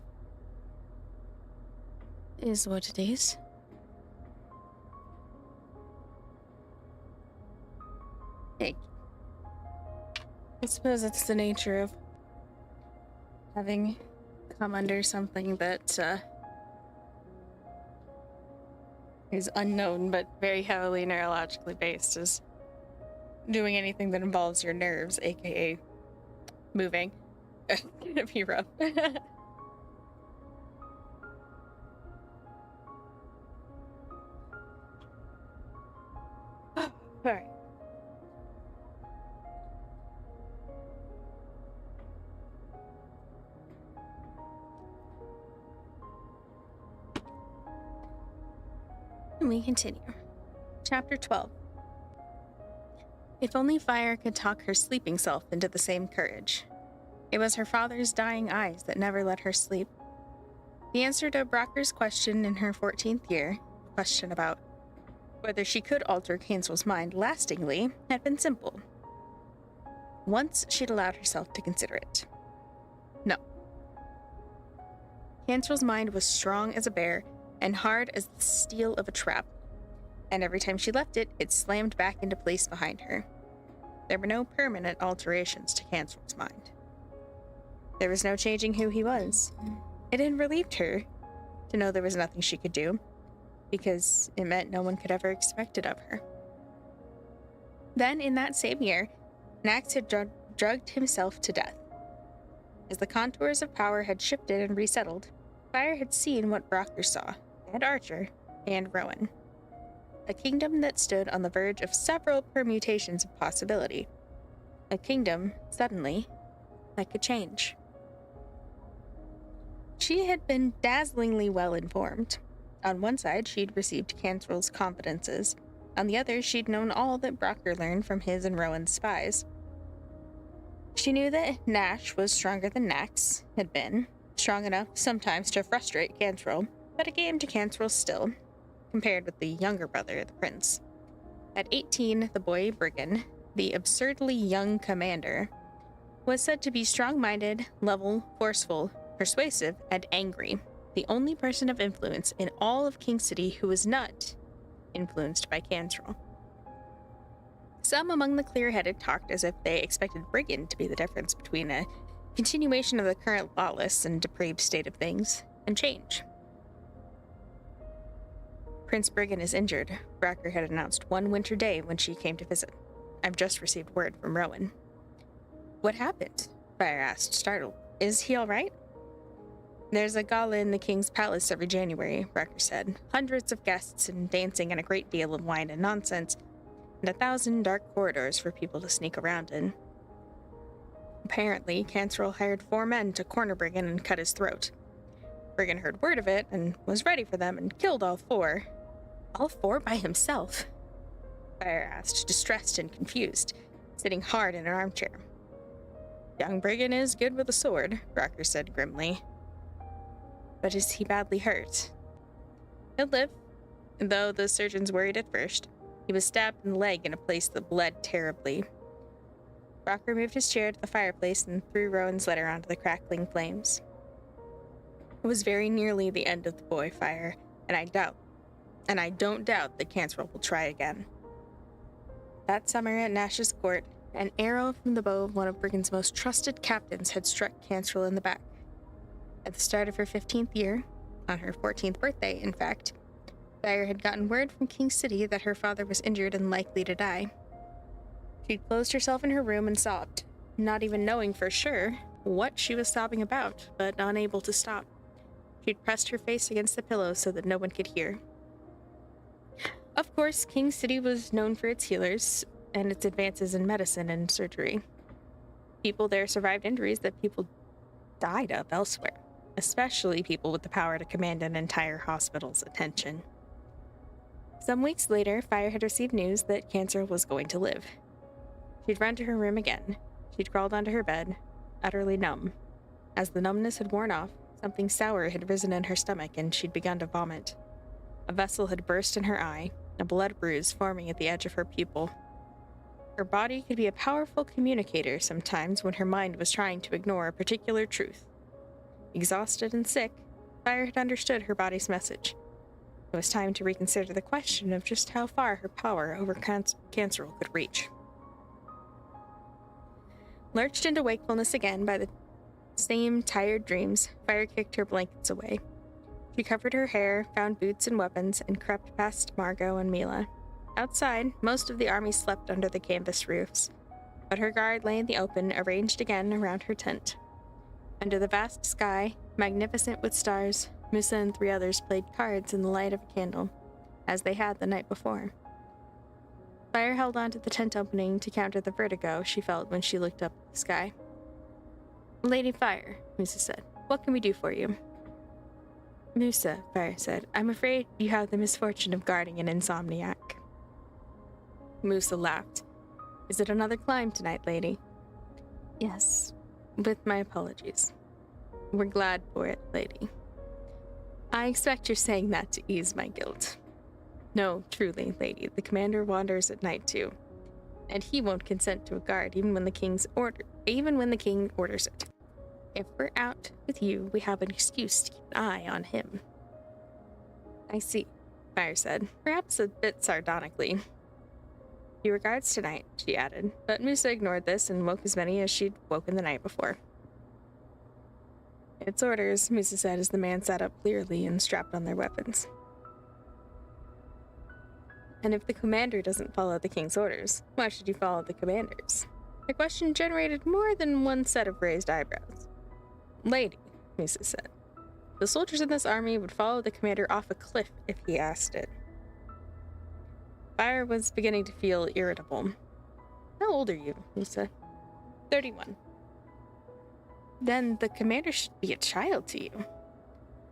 It is what it is. Hey. I suppose it's the nature of having come under something that is unknown but very heavily neurologically based, is doing anything that involves your nerves, aka moving. It's gonna be rough. Alright. And we continue. Chapter 12. If only Fire could talk her sleeping self into the same courage. It was her father's dying eyes that never let her sleep. The answer to Brocker's question in her 14th year, a question about whether she could alter Cancel's mind lastingly, had been simple. Once she'd allowed herself to consider it. No. Cancel's mind was strong as a bear and hard as the steel of a trap, and every time she left it, it slammed back into place behind her. There were no permanent alterations to Cancel's mind. There was no changing who he was. It had relieved her to know there was nothing she could do, because it meant no one could ever expect it of her. Then, in that same year, Nax had drugged himself to death. As the contours of power had shifted and resettled, Fire had seen what Brocker saw, and Archer, and Rowan. A kingdom that stood on the verge of several permutations of possibility. A kingdom, suddenly, that could change. She had been dazzlingly well informed. On one side, she'd received Cantrell's confidences. On the other, she'd known all that Brocker learned from his and Rowan's spies. She knew that Nash was stronger than Nax had been, strong enough sometimes to frustrate Cantrell, but a game to Cantrell still, compared with the younger brother, the prince. At 18, the boy Briggan, the absurdly young commander, was said to be strong-minded, level, forceful, persuasive, and angry, the only person of influence in all of King City who was not influenced by Cantrell. Some among the clear-headed talked as if they expected Briggan to be the difference between a continuation of the current lawless and depraved state of things and change. Prince Briggan is injured, Brocker had announced one winter day when she came to visit. I've just received word from Rowan. What happened? Fire asked, startled. Is he all right? There's a gala in the king's palace every January, Brocker said. Hundreds of guests and dancing and a great deal of wine and nonsense, and 1,000 dark corridors for people to sneak around in. Apparently, Cantrell hired 4 men to corner Briggan and cut his throat. Briggan heard word of it and was ready for them and killed all 4. All 4 by himself? Fire asked, distressed and confused, sitting hard in an armchair. Young Briggan is good with a sword, Brocker said grimly. But is he badly hurt? He'll live, though the surgeons worried at first. He was stabbed in the leg in a place that bled terribly. Brocker moved his chair to the fireplace and threw Rowan's letter onto the crackling flames. It was very nearly the end of the boy Fire, and I don't doubt that Cantrell will try again. That summer at Nash's court, an arrow from the bow of one of Briggan's most trusted captains had struck Cantrell in the back. At the start of her 15th year, on her 14th birthday, in fact, Fire had gotten word from King City that her father was injured and likely to die. She'd closed herself in her room and sobbed, not even knowing for sure what she was sobbing about, but unable to stop. She'd pressed her face against the pillow so that no one could hear. Of course, King City was known for its healers and its advances in medicine and surgery. People there survived injuries that people died of elsewhere, especially people with the power to command an entire hospital's attention. Some weeks later, Fire had received news that Cancer was going to live. She'd run to her room again. She'd crawled onto her bed, utterly numb. As the numbness had worn off, something sour had risen in her stomach and she'd begun to vomit. A vessel had burst in her eye, a blood bruise forming at the edge of her pupil. Her body could be a powerful communicator sometimes when her mind was trying to ignore a particular truth. Exhausted and sick, Fire had understood her body's message. It was time to reconsider the question of just how far her power over Cancerel could reach. Lurched into wakefulness again by the same tired dreams, Fire kicked her blankets away. She covered her hair, found boots and weapons, and crept past Margot and Mila. Outside, most of the army slept under the canvas roofs, but her guard lay in the open, arranged again around her tent. Under the vast sky, magnificent with stars, Musa and 3 others played cards in the light of a candle, as they had the night before. Fire held onto the tent opening to counter the vertigo she felt when she looked up at the sky. Lady Fire, Musa said, what can we do for you? Musa, Fire said, I'm afraid you have the misfortune of guarding an insomniac. Musa laughed. Is it another climb tonight, lady? Yes, with my apologies. We're glad for it, lady. I expect you're saying that to ease my guilt. No, truly, lady, the commander wanders at night too, and he won't consent to a guard even when the king orders it. If we're out with you, we have an excuse to keep an eye on him. I see, Fire said, perhaps a bit sardonically. He regards tonight, she added, but Musa ignored this and woke as many as she'd woken the night before. It's orders, Musa said as the man sat up clearly and strapped on their weapons. And if the commander doesn't follow the king's orders, why should you follow the commander's? The question generated more than one set of raised eyebrows. Lady, Musa said, the soldiers in this army would follow the commander off a cliff if he asked it. Fire was beginning to feel irritable. How old are you? Musa. 31. Then the commander should be a child to you.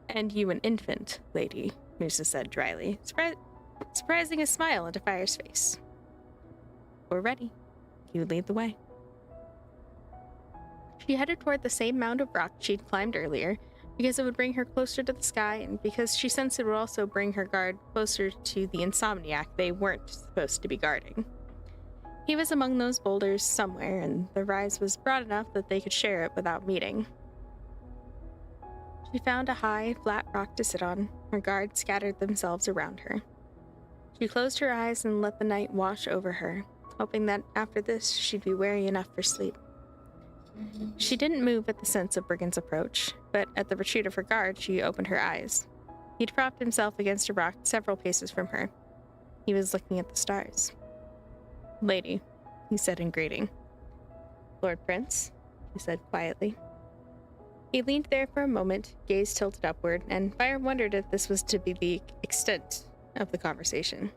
And you an infant, lady, Musa said dryly, surprising a smile into Fire's face. We're ready. You lead the way. She headed toward the same mound of rock she'd climbed earlier, because it would bring her closer to the sky, and because she sensed it would also bring her guard closer to the insomniac they weren't supposed to be guarding. He was among those boulders somewhere, and the rise was broad enough that they could share it without meeting. She found a high, flat rock to sit on. Her guards scattered themselves around her. She closed her eyes and let the night wash over her, hoping that after this she'd be wary enough for sleep. She didn't move at the sense of Brigand's approach, but at the retreat of her guard, she opened her eyes. He'd propped himself against a rock several paces from her. He was looking at the stars. Lady, he said in greeting. Lord Prince, he said quietly. He leaned there for a moment, gaze tilted upward, and Fire wondered if this was to be the extent of the conversation.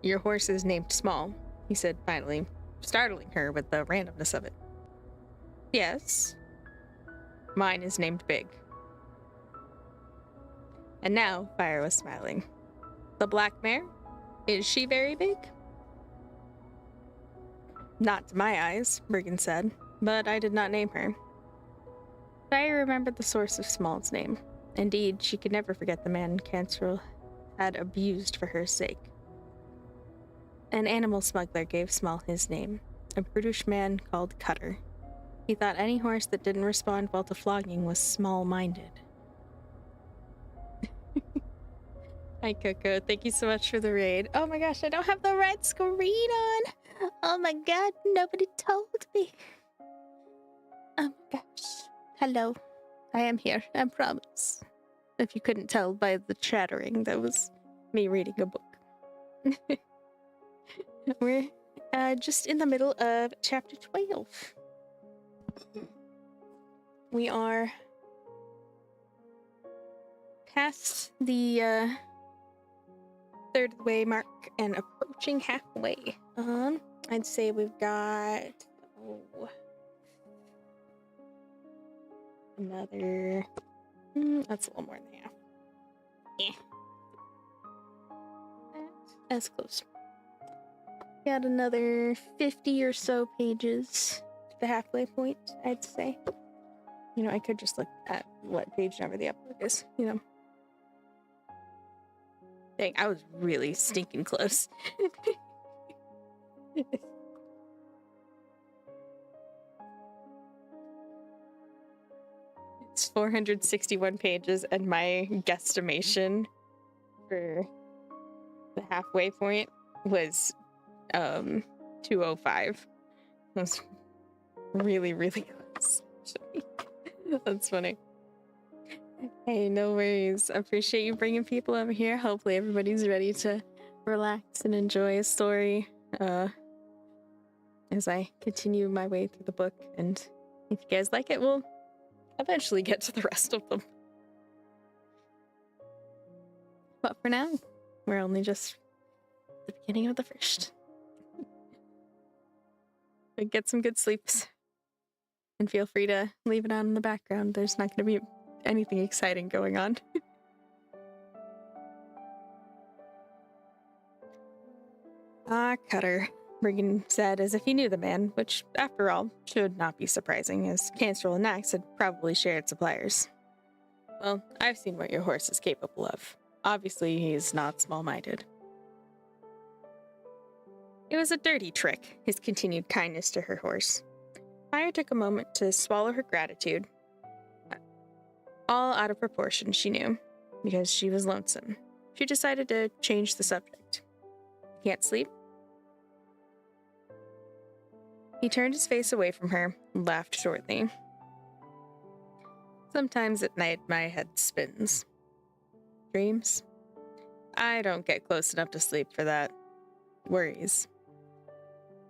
Your horse is named Small, he said finally, startling her with the randomness of it. Yes. Mine is named Big. And now Fire was smiling. The black mare? Is she very big? Not to my eyes, Brigand said, but I did not name her. Fire remembered the source of Small's name. Indeed, she could never forget the man Cancerel had abused for her sake. An animal smuggler gave Small his name, a brutish man called Cutter. He thought any horse that didn't respond well to flogging was small-minded. Hi, Coco. Thank you so much for the raid. Oh my gosh, I don't have the red screen on. Oh my god, nobody told me. Oh my gosh. Hello. I am here, I promise. If you couldn't tell by the chattering, that was me reading a book. We're just in the middle of chapter 12. We are past the third of the way mark and approaching halfway. I'd say we've got another that's a little more than half. Yeah. That's close. Got another 50 or so pages to the halfway point, I'd say. You know, I could just look at what page number the upload is, you know. Dang, I was really stinking close. It's 461 pages, and my guesstimation for the halfway point was 205. It was really, really close. That's funny. Hey, no worries. I appreciate you bringing people over here. Hopefully everybody's ready to relax and enjoy a story as I continue my way through the book. And if you guys like it, we'll eventually get to the rest of them. But for now, we're only just at the beginning of the first. But get some good sleeps. And feel free to leave it on in the background. There's not going to be anything exciting going on. Cutter, Brigham said as if he knew the man, which, after all, should not be surprising, as Canstrel and Axe had probably shared suppliers. Well, I've seen what your horse is capable of. Obviously, he's not small-minded. It was a dirty trick, his continued kindness to her horse. Fire took a moment to swallow her gratitude. All out of proportion, she knew, because she was lonesome. She decided to change the subject. Can't sleep? He turned his face away from her and laughed shortly. Sometimes at night my head spins. Dreams? I don't get close enough to sleep for that. Worries.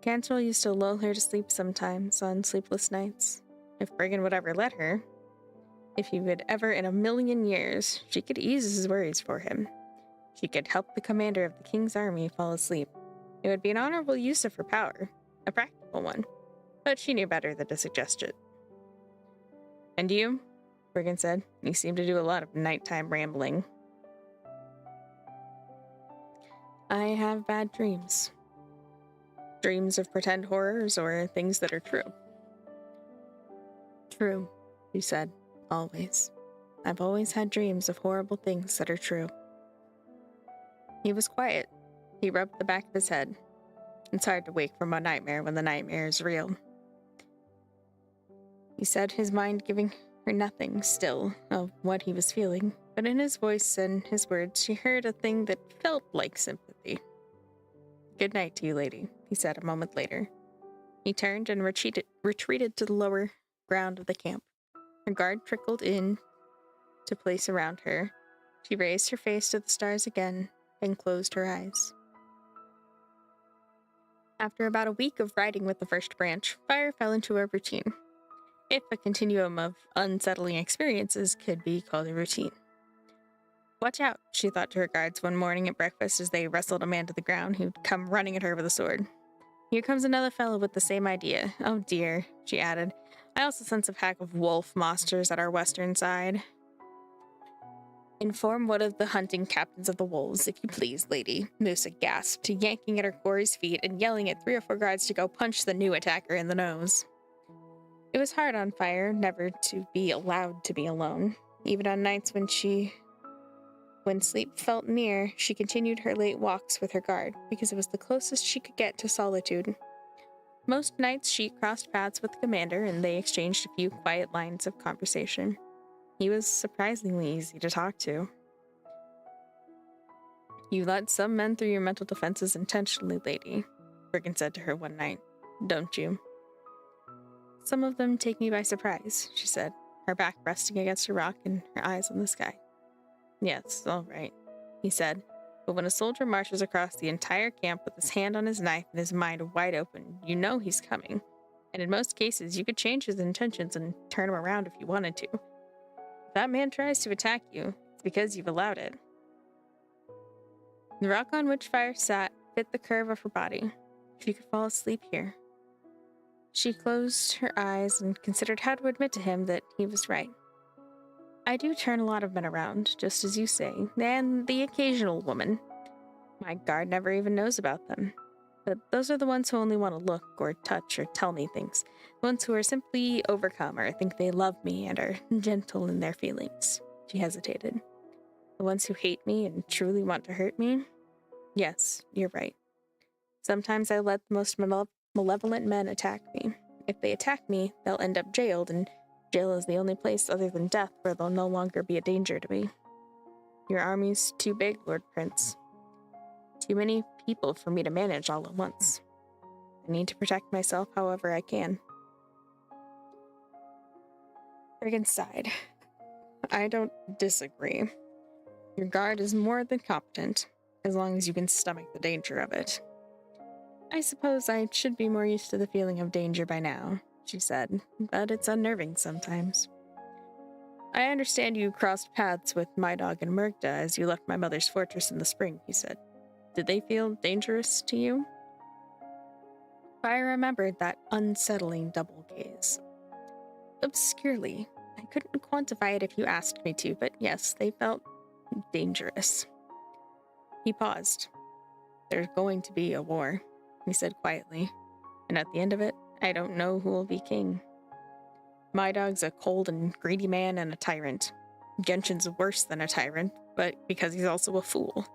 Cantrell used to lull her to sleep sometimes on sleepless nights. If Brigham would ever let her, if he would ever in a million years, she could ease his worries for him. She could help the commander of the king's army fall asleep. It would be an honorable use of her power, a practical one, but she knew better than to suggest it. And you? Brigham said. You seem to do a lot of nighttime rambling. I have bad dreams. Dreams of pretend horrors or things that are true. True, she said. Always. I've always had dreams of horrible things that are true. He was quiet. He rubbed the back of his head. It's hard to wake from a nightmare when the nightmare is real. He said, his mind giving her nothing still of what he was feeling, but in his voice and his words she heard a thing that felt like sympathy. Good night to you, lady, he said a moment later. He turned and retreated to the lower ground of the camp. Her guard trickled in to place around her. She raised her face to the stars again, then closed her eyes. After about a week of riding with the first branch, Fire fell into a routine. If a continuum of unsettling experiences could be called a routine. Watch out, she thought to her guards one morning at breakfast as they wrestled a man to the ground who'd come running at her with a sword. Here comes another fellow with the same idea. Oh dear, she added. I also sense a pack of wolf monsters at our western side. Inform one of the hunting captains of the wolves, if you please, lady, Musa gasped, yanking at her quarry's feet and yelling at 3 or 4 guards to go punch the new attacker in the nose. It was hard on Fire never to be allowed to be alone. Even on nights when sleep felt near, she continued her late walks with her guard, because it was the closest she could get to solitude. Most nights she crossed paths with the commander, and they exchanged a few quiet lines of conversation. He was surprisingly easy to talk to. You let some men through your mental defenses intentionally, lady, Brigham said to her one night. Don't you? Some of them take me by surprise, she said, her back resting against a rock and her eyes on the sky. Yes, all right, he said, but when a soldier marches across the entire camp with his hand on his knife and his mind wide open, you know he's coming. And in most cases, you could change his intentions and turn him around if you wanted to. If that man tries to attack you, it's because you've allowed it. The rock on which Fire sat fit the curve of her body. She could fall asleep here. She closed her eyes and considered how to admit to him that he was right. I do turn a lot of men around, just as you say, and the occasional woman. My guard never even knows about them. But those are the ones who only want to look or touch or tell me things. The ones who are simply overcome or think they love me and are gentle in their feelings. She hesitated. The ones who hate me and truly want to hurt me? Yes, you're right. Sometimes I let the most malevolent men attack me. If they attack me, they'll end up jailed, and jail is the only place other than death where they'll no longer be a danger to me. Your army's too big, Lord Prince. Too many people for me to manage all at once. I need to protect myself however I can. Brigham sighed. I don't disagree. Your guard is more than competent, as long as you can stomach the danger of it. I suppose I should be more used to the feeling of danger by now, she said, but it's unnerving sometimes. I understand you crossed paths with my dog and Murgda as you left my mother's fortress in the spring, he said. Did they feel dangerous to you? I remembered that unsettling double gaze. Obscurely. I couldn't quantify it if you asked me to, but yes, they felt dangerous. He paused. There's going to be a war, he said quietly, and at the end of it, I don't know who will be king. My dog's a cold and greedy man and a tyrant. Genshin's worse than a tyrant, but because he's also a fool.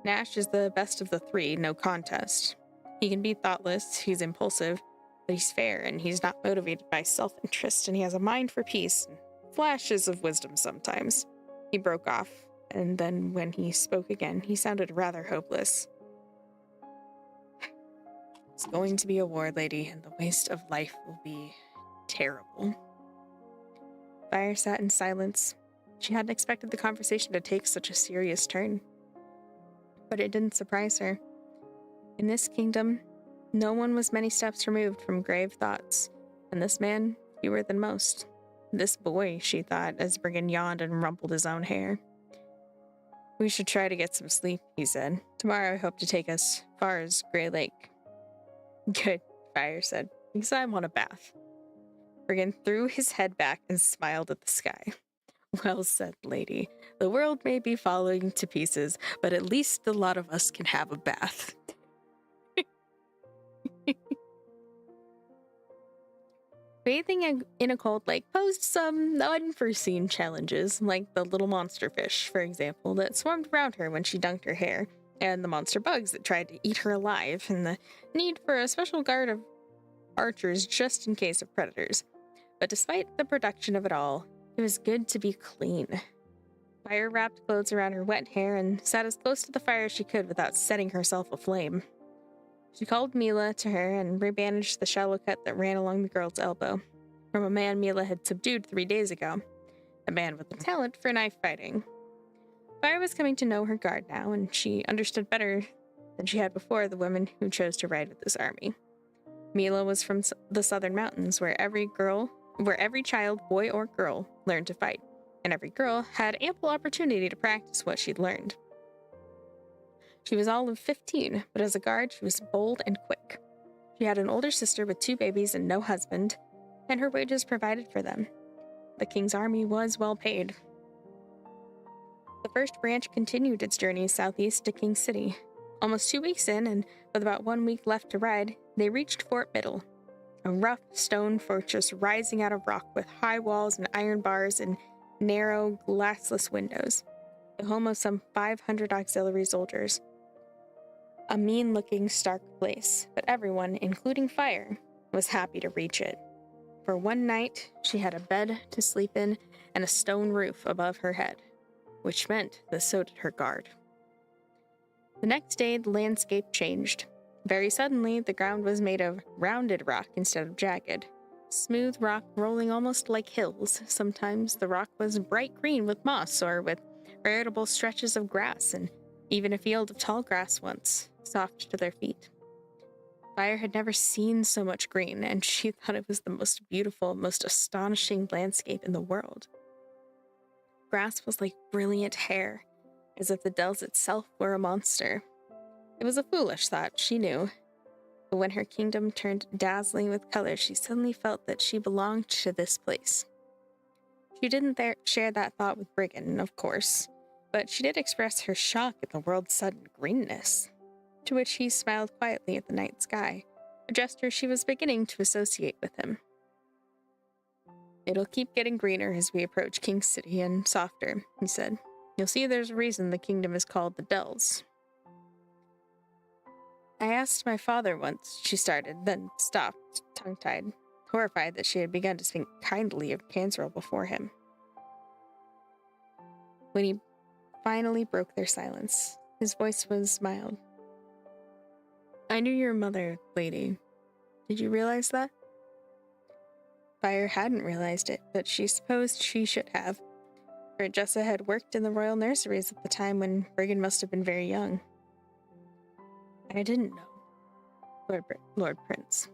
Nash is the best of the three, no contest. He can be thoughtless, he's impulsive, but he's fair and he's not motivated by self-interest, and he has a mind for peace and flashes of wisdom sometimes. He broke off, and then when he spoke again, he sounded rather hopeless. It's going to be a war, lady, and the waste of life will be terrible. Fire sat in silence. She hadn't expected the conversation to take such a serious turn. But it didn't surprise her. In this kingdom, no one was many steps removed from grave thoughts, and this man fewer than most. This boy, she thought, as Brigham yawned and rumpled his own hair. We should try to get some sleep, he said. Tomorrow I hope to take us far as Grey Lake. Good, Fire said, because I want a bath. Brigham threw his head back and smiled at the sky. Well said, lady. The world may be falling to pieces, but at least a lot of us can have a bath. Bathing in a cold lake posed some unforeseen challenges, like the little monster fish, for example, that swarmed around her when she dunked her hair, and the monster bugs that tried to eat her alive, and the need for a special guard of archers just in case of predators. But despite the production of it all, it was good to be clean. Fire wrapped clothes around her wet hair and sat as close to the fire as she could without setting herself aflame. She called Mila to her and rebandaged the shallow cut that ran along the girl's elbow, from a man Mila had subdued 3 days ago, a man with the talent for knife fighting. Fire was coming to know her guard now, and she understood better than she had before the women who chose to ride with this army. Mila was from the southern mountains, where every child, boy or girl, learned to fight, and every girl had ample opportunity to practice what she'd learned. She was all of 15, but as a guard, she was bold and quick. She had an older sister with 2 babies and no husband, and her wages provided for them. The king's army was well paid. The first branch continued its journey southeast to King City. Almost 2 weeks in, and with about 1 week left to ride, they reached Fort Middle, a rough stone fortress rising out of rock with high walls and iron bars and narrow, glassless windows, the home of some 500 auxiliary soldiers. A mean-looking, stark place, but everyone, including Fire, was happy to reach it. For one night, she had a bed to sleep in and a stone roof above her head, which meant that so did her guard. The next day, the landscape changed. Very suddenly, the ground was made of rounded rock instead of jagged. Smooth rock rolling almost like hills. Sometimes the rock was bright green with moss or with veritable stretches of grass, and even a field of tall grass once, soft to their feet. Fire had never seen so much green, and she thought it was the most beautiful, most astonishing landscape in the world. Grass was like brilliant hair, as if the dells itself were a monster. It was a foolish thought, she knew, but when her kingdom turned dazzling with color, she suddenly felt that she belonged to this place. She didn't share that thought with Brigham, of course, but she did express her shock at the world's sudden greenness, to which he smiled quietly at the night sky, a gesture she was beginning to associate with him. It'll keep getting greener as we approach King City and softer, he said. You'll see there's a reason the kingdom is called the Dells. I asked my father once, she started, then stopped, tongue-tied, horrified that she had begun to speak kindly of Cancerel before him. When he finally broke their silence, his voice was mild. I knew your mother, lady. Did you realize that? Fire hadn't realized it, but she supposed she should have, for Jessa had worked in the royal nurseries at the time when Brigham must have been very young. I didn't know, Lord Prince.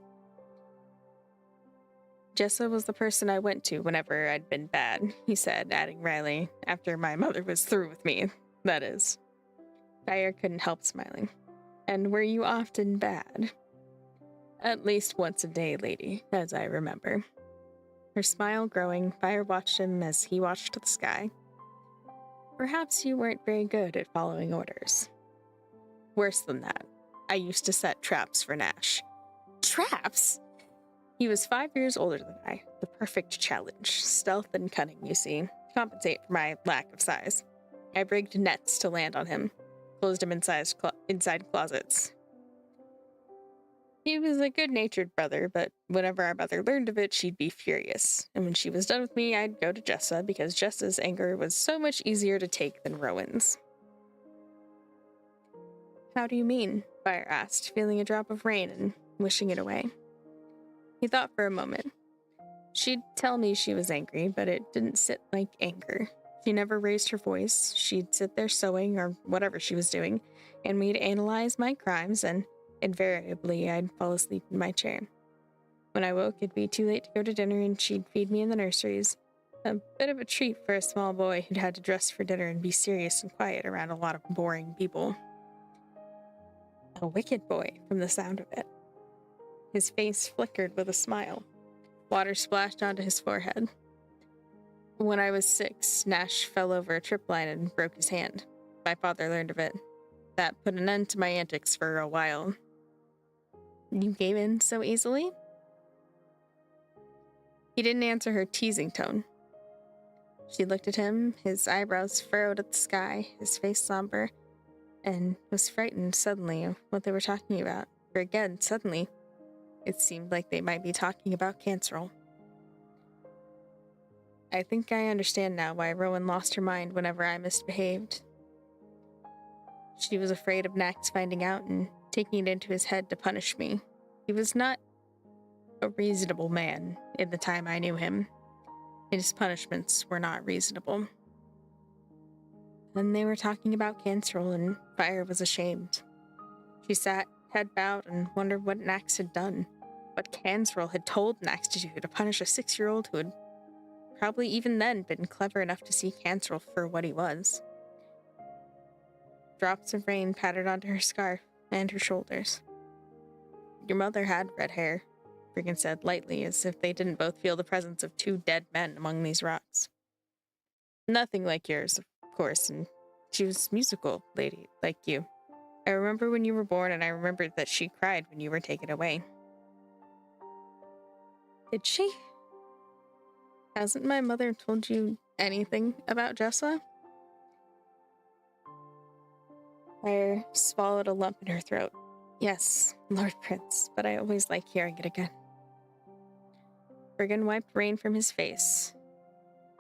Jessa was the person I went to whenever I'd been bad, he said, adding wryly, after my mother was through with me, that is. Fire couldn't help smiling. And were you often bad? At least once a day, lady, as I remember. Her smile growing, Fire watched him as he watched the sky. Perhaps you weren't very good at following orders. Worse than that, I used to set traps for Nash. Traps? He was 5 years older than I, the perfect challenge. Stealth and cunning, you see, to compensate for my lack of size. I rigged nets to land on him, closed him inside closets. He was a good-natured brother, but whenever our mother learned of it, she'd be furious. And when she was done with me, I'd go to Jessa, because Jessa's anger was so much easier to take than Rowan's. How do you mean? Fire asked, feeling a drop of rain and wishing it away. He thought for a moment. She'd tell me she was angry, but it didn't sit like anger. She never raised her voice. She'd sit there sewing or whatever she was doing, and we'd analyze my crimes, and invariably I'd fall asleep in my chair. When I woke, it'd be too late to go to dinner, and she'd feed me in the nurseries. A bit of a treat for a small boy who'd had to dress for dinner and be serious and quiet around a lot of boring people. A wicked boy, from the sound of it. His face flickered with a smile. Water splashed onto his forehead. When I was 6, Nash fell over a tripline and broke his hand. My father learned of it. That put an end to my antics for a while. You gave in so easily? He didn't answer her teasing tone. She looked at him, his eyebrows furrowed at the sky, his face somber, and was frightened suddenly of what they were talking about. For again, suddenly, it seemed like they might be talking about Cancerel. I think I understand now why Rowan lost her mind whenever I misbehaved. She was afraid of Nax finding out and taking it into his head to punish me. He was not a reasonable man in the time I knew him. His punishments were not reasonable. Then they were talking about Cancerel, and Fire was ashamed. She sat, head bowed, and wondered what Nax had done. What Cancerel had told Nax to do to punish a 6-year-old who had probably even then been clever enough to see Cancerel for what he was. Drops of rain pattered onto her scarf and her shoulders. Your mother had red hair, Brigham said lightly, as if they didn't both feel the presence of 2 dead men among these rocks. Nothing like yours, of course, and she was musical, lady, like you. I remember when you were born, and I remembered that she cried when you were taken away. Did she? Hasn't my mother told you anything about Jessa? Fire swallowed a lump in her throat. Yes, Lord Prince, but I always like hearing it again. Brigham wiped rain from his face.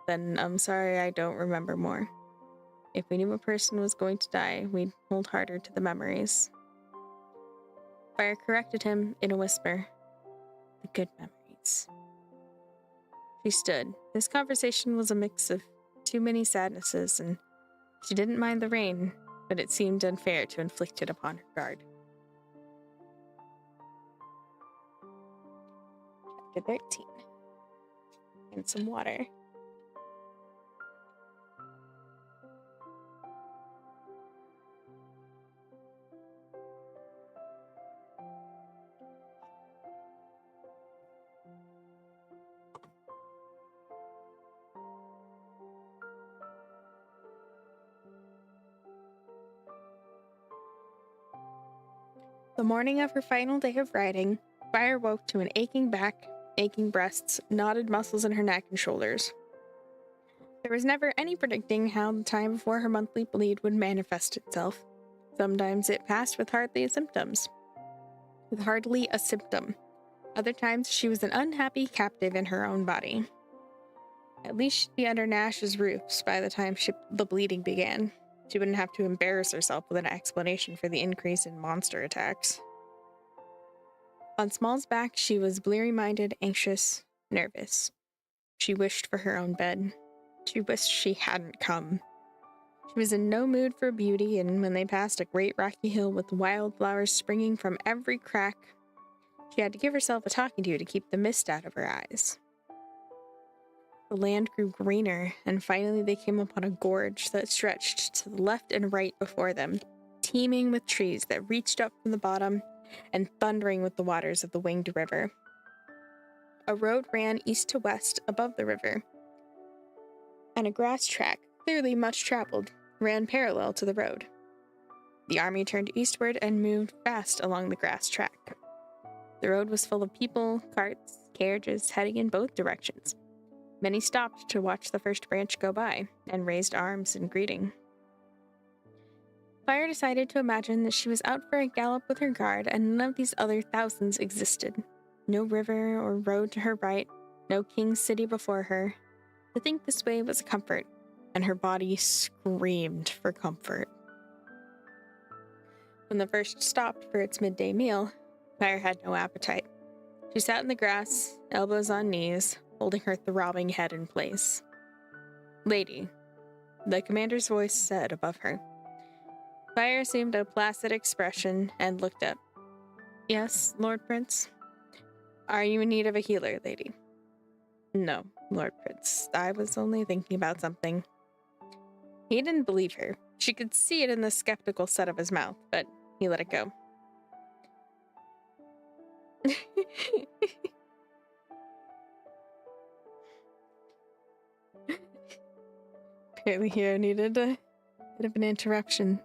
Then I'm sorry I don't remember more. If we knew a person was going to die, we'd hold harder to the memories. Fire corrected him in a whisper. The good memories. She stood. This conversation was a mix of too many sadnesses, and she didn't mind the rain, but it seemed unfair to inflict it upon her guard. Chapter 13. And some water. The morning of her final day of riding, Fire woke to an aching back, aching breasts, knotted muscles in her neck and shoulders. There was never any predicting how the time before her monthly bleed would manifest itself. Sometimes it passed with hardly symptoms. with hardly a symptom. Other times, she was an unhappy captive in her own body. At least she'd be under Nash's roofs by the time the bleeding began. She wouldn't have to embarrass herself with an explanation for the increase in monster attacks. On Small's back, she was bleary-minded, anxious, nervous. She wished for her own bed. She wished she hadn't come. She was in no mood for beauty, and when they passed a great rocky hill with wildflowers springing from every crack, she had to give herself a talking to keep the mist out of her eyes. The land grew greener, and finally they came upon a gorge that stretched to the left and right before them, teeming with trees that reached up from the bottom and thundering with the waters of the winged river. A road ran east to west above the river, and a grass track, clearly much traveled, ran parallel to the road. The army turned eastward and moved fast along the grass track. The road was full of people, carts, carriages heading in both directions. Many stopped to watch the first branch go by and raised arms in greeting. Fire decided to imagine that she was out for a gallop with her guard and none of these other thousands existed. No river or road to her right, no king's city before her. To think this way was a comfort, and her body screamed for comfort. When the first stopped for its midday meal, Fire had no appetite. She sat in the grass, elbows on knees, holding her throbbing head in place. "Lady," the commander's voice said above her. Fire assumed a placid expression and looked up. "Yes, Lord Prince?" "Are you in need of a healer, lady?" "No, Lord Prince. I was only thinking about something." He didn't believe her. She could see it in the skeptical set of his mouth, but he let it go. Apparently Hero needed a bit of an interruption.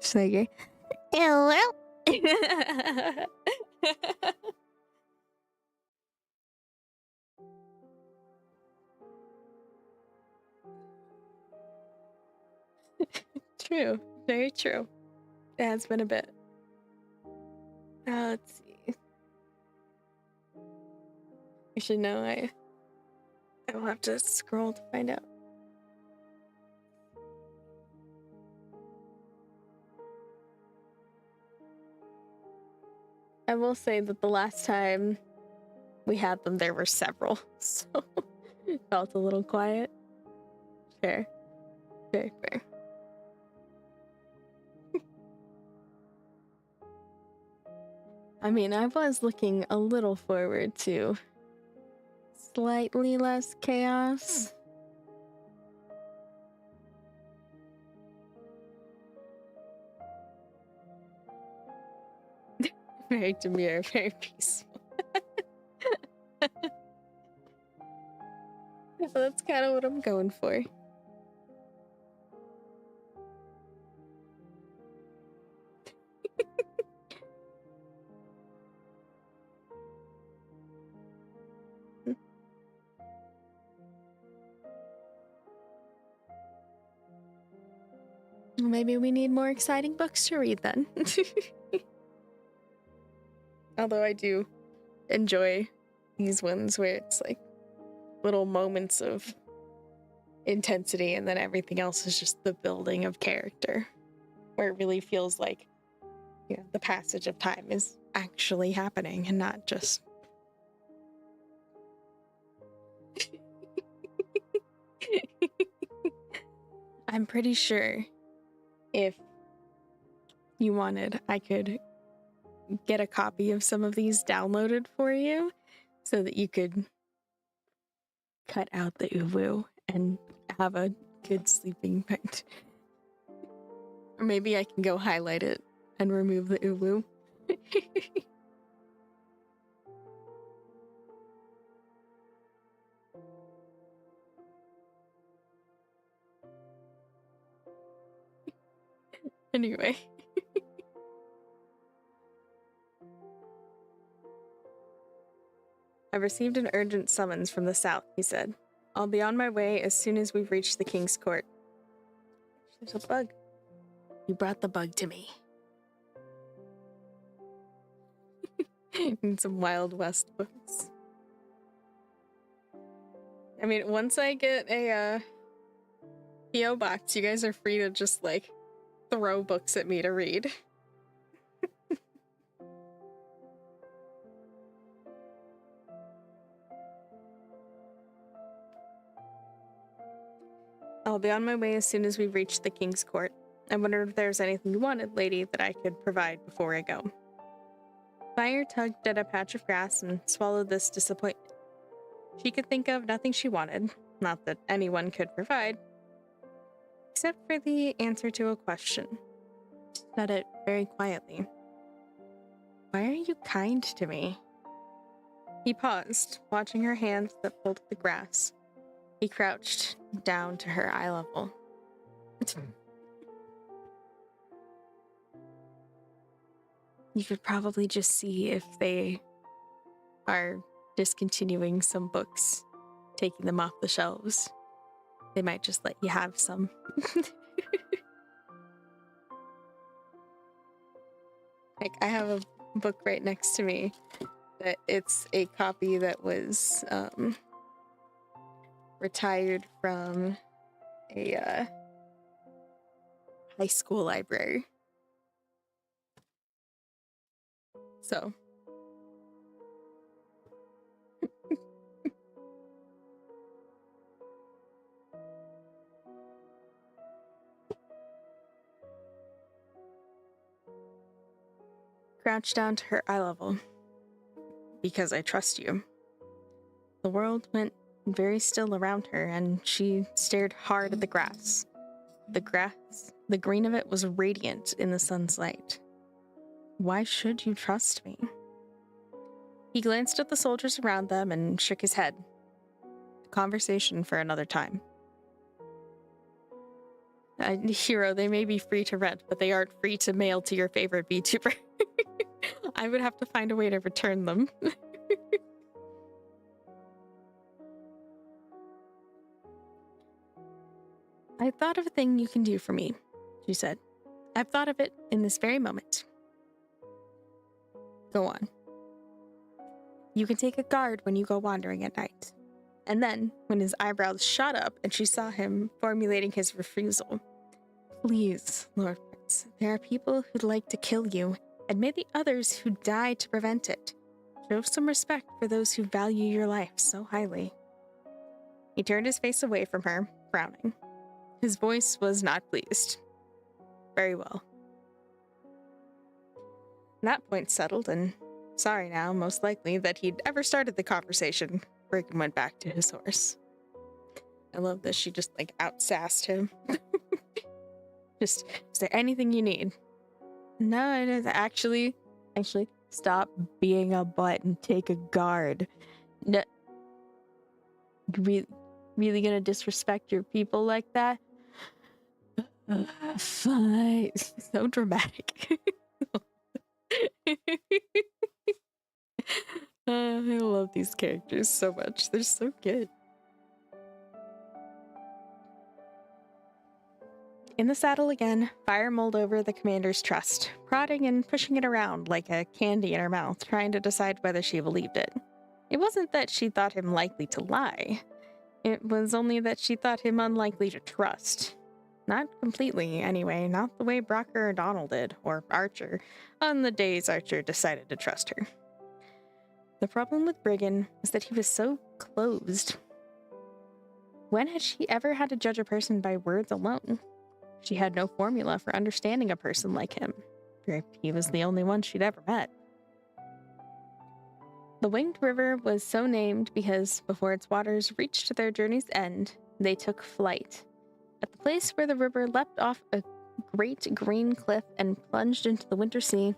Just like, hello? True. Very true. It has been a bit. Let's see. Actually, no, I will have to scroll to find out. I will say that the last time we had them, there were several, so it felt a little quiet. Fair. Very fair. I mean, I was looking a little forward to slightly less chaos. Very demure, very peaceful. Well, that's kind of what I'm going for. Maybe we need more exciting books to read then. Although I do enjoy these ones where it's like little moments of intensity and then everything else is just the building of character. Where it really feels like, you know, the passage of time is actually happening and not just... I'm pretty sure if you wanted, I could get a copy of some of these downloaded for you so that you could cut out the uwu and have a good sleeping night. Or maybe I can go highlight it and remove the uwu. Anyway. "I've received an urgent summons from the south," he said. "I'll be on my way as soon as we've reached the king's court." There's a bug. You brought the bug to me. And some Wild West books. I mean, once I get a PO box, you guys are free to just like throw books at me to read. I'll be on my way as soon as we reach the King's Court. I wondered if there's anything you wanted, lady, that I could provide before I go. Fire tugged at a patch of grass and swallowed this disappointment. She could think of nothing she wanted, not that anyone could provide, except for the answer to a question. She said it very quietly. Why are you kind to me? He paused, watching her hands that pulled at the grass. He crouched down to her eye level. You could probably just see if they are discontinuing some books, taking them off the shelves. They might just let you have some. Like, I have a book right next to me that it's a copy that was retired from a high school library. So crouched down to her eye level. Because I trust you. The world went very still around her, and she stared hard at the grass. The grass, the green of it was radiant in the sun's light. Why should you trust me? He glanced at the soldiers around them and shook his head. A conversation for another time. Hero, they may be free to rent, but they aren't free to mail to your favorite VTuber. I would have to find a way to return them. I thought of a thing you can do for me, she said. I've thought of it in this very moment. Go on. You can take a guard when you go wandering at night. And then, when his eyebrows shot up and she saw him formulating his refusal. Please, Lord Prince, there are people who'd like to kill you, and may the others who die to prevent it. Show some respect for those who value your life so highly. He turned his face away from her, frowning. His voice was not pleased. Very well. That point settled, and sorry now, most likely, that he'd ever started the conversation. Brigham went back to his horse. I love that she just, like, outsassed him. Just, is there anything you need? No, actually, stop being a butt and take a guard. No, really gonna disrespect your people like that? Fine. So dramatic. I love these characters so much. They're so good. In the saddle again, Fire mulled over the commander's trust, prodding and pushing it around like a candy in her mouth, trying to decide whether she believed it. It wasn't that she thought him likely to lie. It was only that she thought him unlikely to trust. Not completely, anyway, not the way Brocker or Donald did, or Archer, on the days Archer decided to trust her. The problem with Brigham was that he was so closed. When had she ever had to judge a person by words alone? She had no formula for understanding a person like him. He was the only one she'd ever met. The Winged River was so named because, before its waters reached their journey's end, they took flight. At the place where the river leapt off a great green cliff and plunged into the winter sea,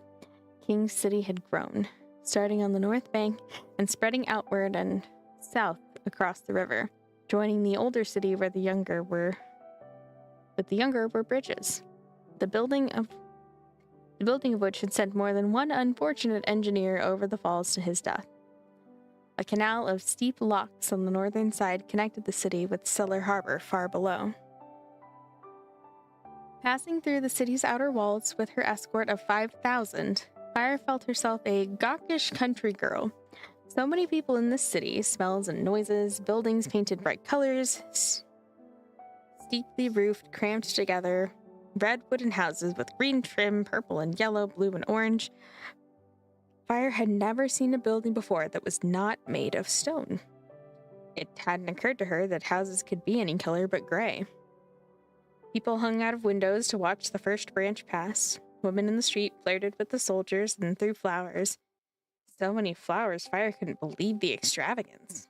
King's City had grown, starting on the north bank and spreading outward and south across the river, joining the older city where the younger were bridges. The building of which had sent more than one unfortunate engineer over the falls to his death. A canal of steep locks on the northern side connected the city with Cellar Harbor far below. Passing through the city's outer walls with her escort of 5,000, Fire felt herself a gawkish country girl. So many people in this city, smells and noises, buildings painted bright colors, steeply roofed, crammed together, red wooden houses with green trim, purple and yellow, blue and orange. Fire had never seen a building before that was not made of stone. It hadn't occurred to her that houses could be any color but gray. People hung out of windows to watch the first branch pass. Women in the street flirted with the soldiers and threw flowers. So many flowers, Fire couldn't believe the extravagance.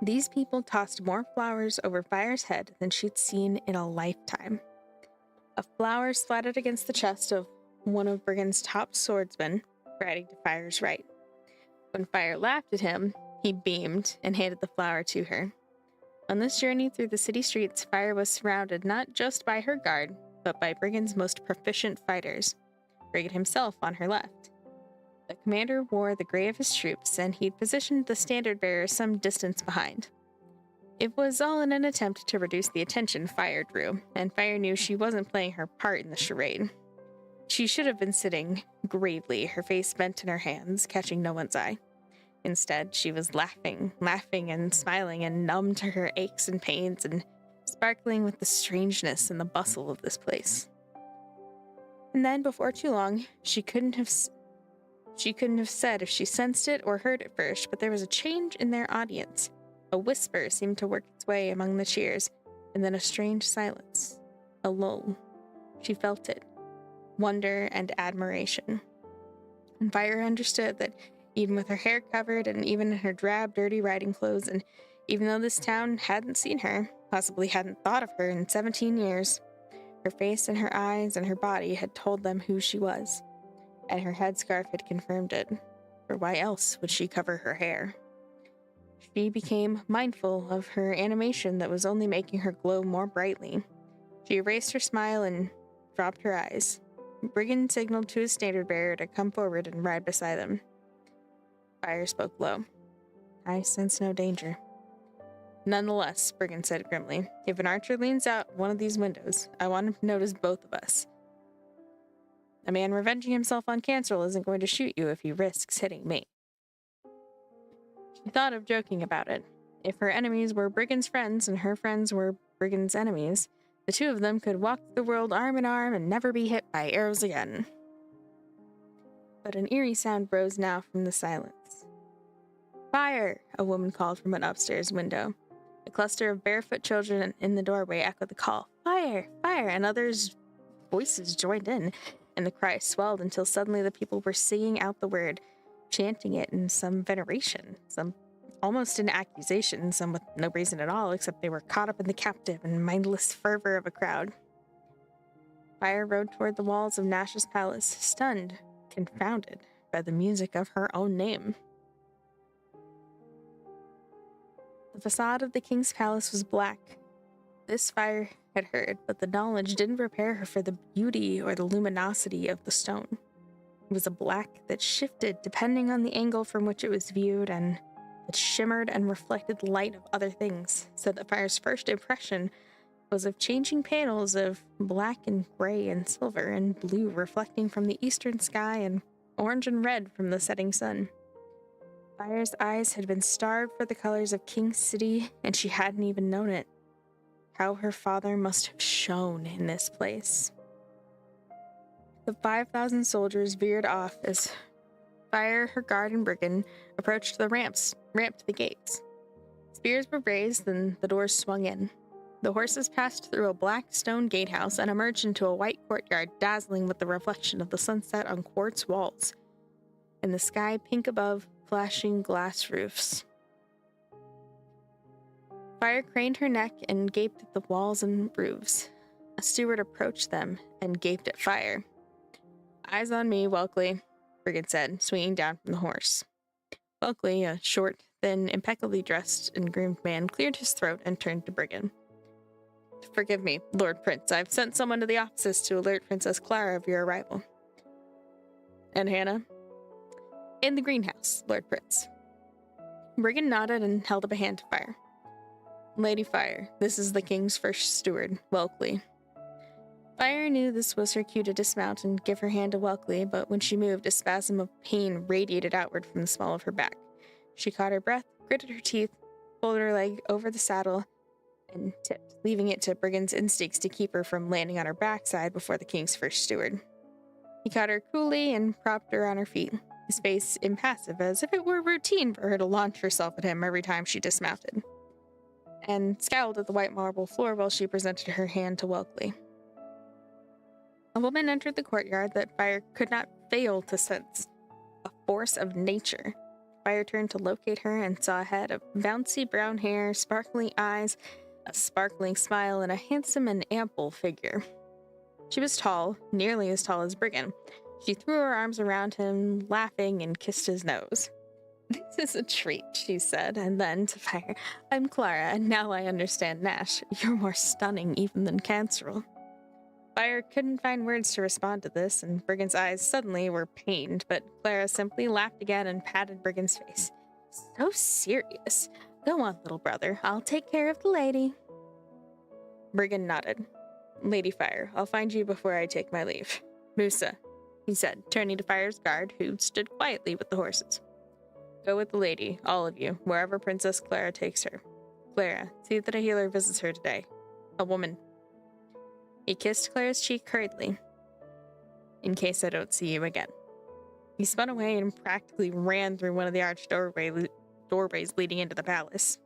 These people tossed more flowers over Fire's head than she'd seen in a lifetime. A flower splattered against the chest of one of Brigand's top swordsmen, riding to Fire's right. When Fire laughed at him, he beamed and handed the flower to her. On this journey through the city streets, Fire was surrounded not just by her guard, but by Brigand's most proficient fighters, Brigand himself on her left. The commander wore the gray of his troops, and he'd positioned the standard bearer some distance behind. It was all in an attempt to reduce the attention Fire drew, and Fire knew she wasn't playing her part in the charade. She should have been sitting gravely, her face bent in her hands, catching no one's eye. Instead, she was laughing and smiling and numb to her aches and pains and sparkling with the strangeness and the bustle of this place. And then, before too long, she couldn't have said if she sensed it or heard it first, but there was a change in their audience. A whisper seemed to work its way among the cheers, and then a strange silence. A lull. She felt it. Wonder and admiration. And Fire understood that even with her hair covered and even in her drab, dirty riding clothes, and even though this town hadn't seen her, possibly hadn't thought of her in 17 years, her face and her eyes and her body had told them who she was, and her headscarf had confirmed it, for why else would she cover her hair? She became mindful of her animation that was only making her glow more brightly. She erased her smile and dropped her eyes. Brigand signaled to his standard bearer to come forward and ride beside them. Fire spoke low. I sense no danger. Nonetheless, Brigand said grimly, if an archer leans out one of these windows, I want him to notice both of us. A man revenging himself on Cancel isn't going to shoot you if he risks hitting me. She thought of joking about it. If her enemies were Brigand's friends and her friends were Brigand's enemies, the two of them could walk the world arm in arm and never be hit by arrows again. But an eerie sound rose now from the silence. Fire! A woman called from an upstairs window. A cluster of barefoot children in the doorway echoed the call. Fire! Fire! And others' voices joined in, and the cry swelled until suddenly the people were singing out the word, chanting it in some veneration, some almost in accusation, some with no reason at all, except they were caught up in the captive and mindless fervor of a crowd. Fire rode toward the walls of Nash's palace, stunned, confounded by the music of her own name. The facade of the king's palace was black. This Fire had heard, but the knowledge didn't prepare her for the beauty or the luminosity of the stone. It was a black that shifted depending on the angle from which it was viewed, and it shimmered and reflected light of other things, so that Fire's first impression was of changing panels of black and gray and silver and blue reflecting from the eastern sky and orange and red from the setting sun. Fire's eyes had been starved for the colors of King's City, and she hadn't even known it. How her father must have shone in this place. The 5,000 soldiers veered off as Fire, her guard, and Brigand approached the ramp to the gates. Spears were raised, and the doors swung in. The horses passed through a black stone gatehouse and emerged into a white courtyard dazzling with the reflection of the sunset on quartz walls, and the sky pink above flashing glass roofs. Fire craned her neck and gaped at the walls and roofs. A steward approached them and gaped at Fire. Eyes on me, Welkley, Brigand said, swinging down from the horse. Welkley, a short, thin, impeccably dressed and groomed man, cleared his throat and turned to Brigand. Forgive me, Lord Prince. I've sent someone to the offices to alert Princess Clara of your arrival. And Hannah? In the greenhouse, Lord Prince. Brigand nodded and held up a hand to Fire. Lady Fire, this is the king's first steward, Welkley. Fire knew this was her cue to dismount and give her hand to Welkley, but when she moved, a spasm of pain radiated outward from the small of her back. She caught her breath, gritted her teeth, pulled her leg over the saddle, and tipped, leaving it to Brigand's instincts to keep her from landing on her backside before the king's first steward. He caught her coolly and propped her on her feet, his face impassive, as if it were routine for her to launch herself at him every time she dismounted, and scowled at the white marble floor while she presented her hand to Welkley. A woman entered the courtyard that Fire could not fail to sense, a force of nature. Fire turned to locate her and saw a head of bouncy brown hair, sparkling eyes, a sparkling smile, and a handsome and ample figure. She was tall, nearly as tall as Brigand. She threw her arms around him, laughing, and kissed his nose. "This is a treat," she said, and then to Fire, "I'm Clara, and now I understand Nash. You're more stunning even than Cancerel." Fire couldn't find words to respond to this, and Brigand's eyes suddenly were pained, but Clara simply laughed again and patted Brigand's face. "So serious. Go on, little brother. I'll take care of the lady." Brigand nodded. "Lady Fire, I'll find you before I take my leave. Musa," he said, turning to Fire's guard, who stood quietly with the horses. "Go with the lady, all of you, wherever Princess Clara takes her. Clara, see that a healer visits her today. A woman." He kissed Clara's cheek hurriedly. "In case I don't see you again." He spun away and practically ran through one of the arched doorways leading into the palace.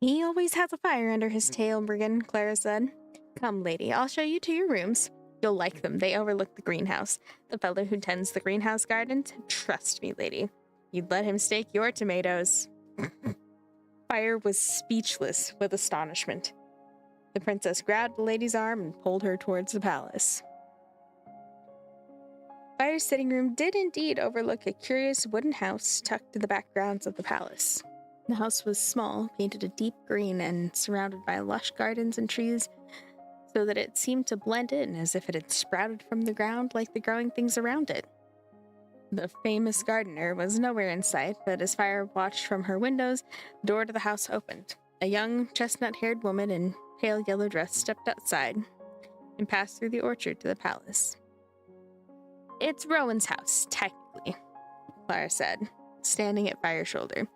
"He always has a fire under his tail, Brigand," Clara said. "Come, lady, I'll show you to your rooms. You'll like them. They overlook the greenhouse. The fellow who tends the greenhouse gardens? Trust me, lady. You'd let him stake your tomatoes." Fire was speechless with astonishment. The princess grabbed the lady's arm and pulled her towards the palace. Fire's sitting room did indeed overlook a curious wooden house tucked in the backgrounds of the palace. The house was small, painted a deep green, and surrounded by lush gardens and trees, so that it seemed to blend in as if it had sprouted from the ground like the growing things around it. The famous gardener was nowhere in sight, but as Fire watched from her windows, the door to the house opened. A young, chestnut-haired woman in pale yellow dress stepped outside and passed through the orchard to the palace. "It's Rowan's house, technically," Clara said, standing at Fire's shoulder.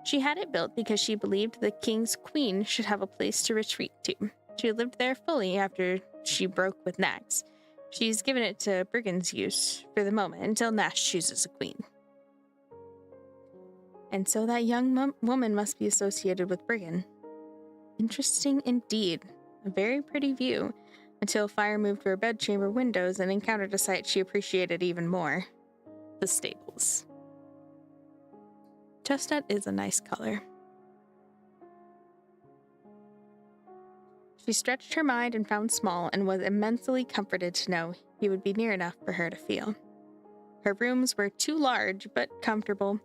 "She had it built because she believed the king's queen should have a place to retreat to. She lived there fully after she broke with Nax. She's given it to Brigand's use for the moment until Nash chooses a queen." And so that young woman must be associated with Brigand. Interesting indeed. A very pretty view, until Fire moved to her bedchamber windows and encountered a sight she appreciated even more. The stables. Chestnut is a nice color. She stretched her mind and found Small, and was immensely comforted to know he would be near enough for her to feel. Her rooms were too large, but comfortable.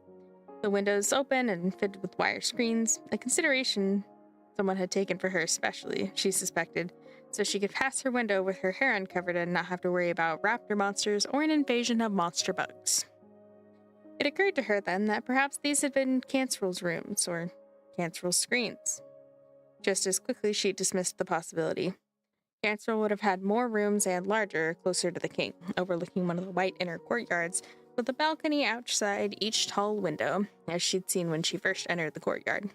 The windows open and fitted with wire screens, a consideration someone had taken for her especially, she suspected, so she could pass her window with her hair uncovered and not have to worry about raptor monsters or an invasion of monster bugs. It occurred to her then that perhaps these had been Cancerel's rooms, or Cancerel's screens. Just as quickly she dismissed the possibility. Cancerel would have had more rooms and larger, closer to the king, overlooking one of the white inner courtyards, with a balcony outside each tall window, as she'd seen when she first entered the courtyard.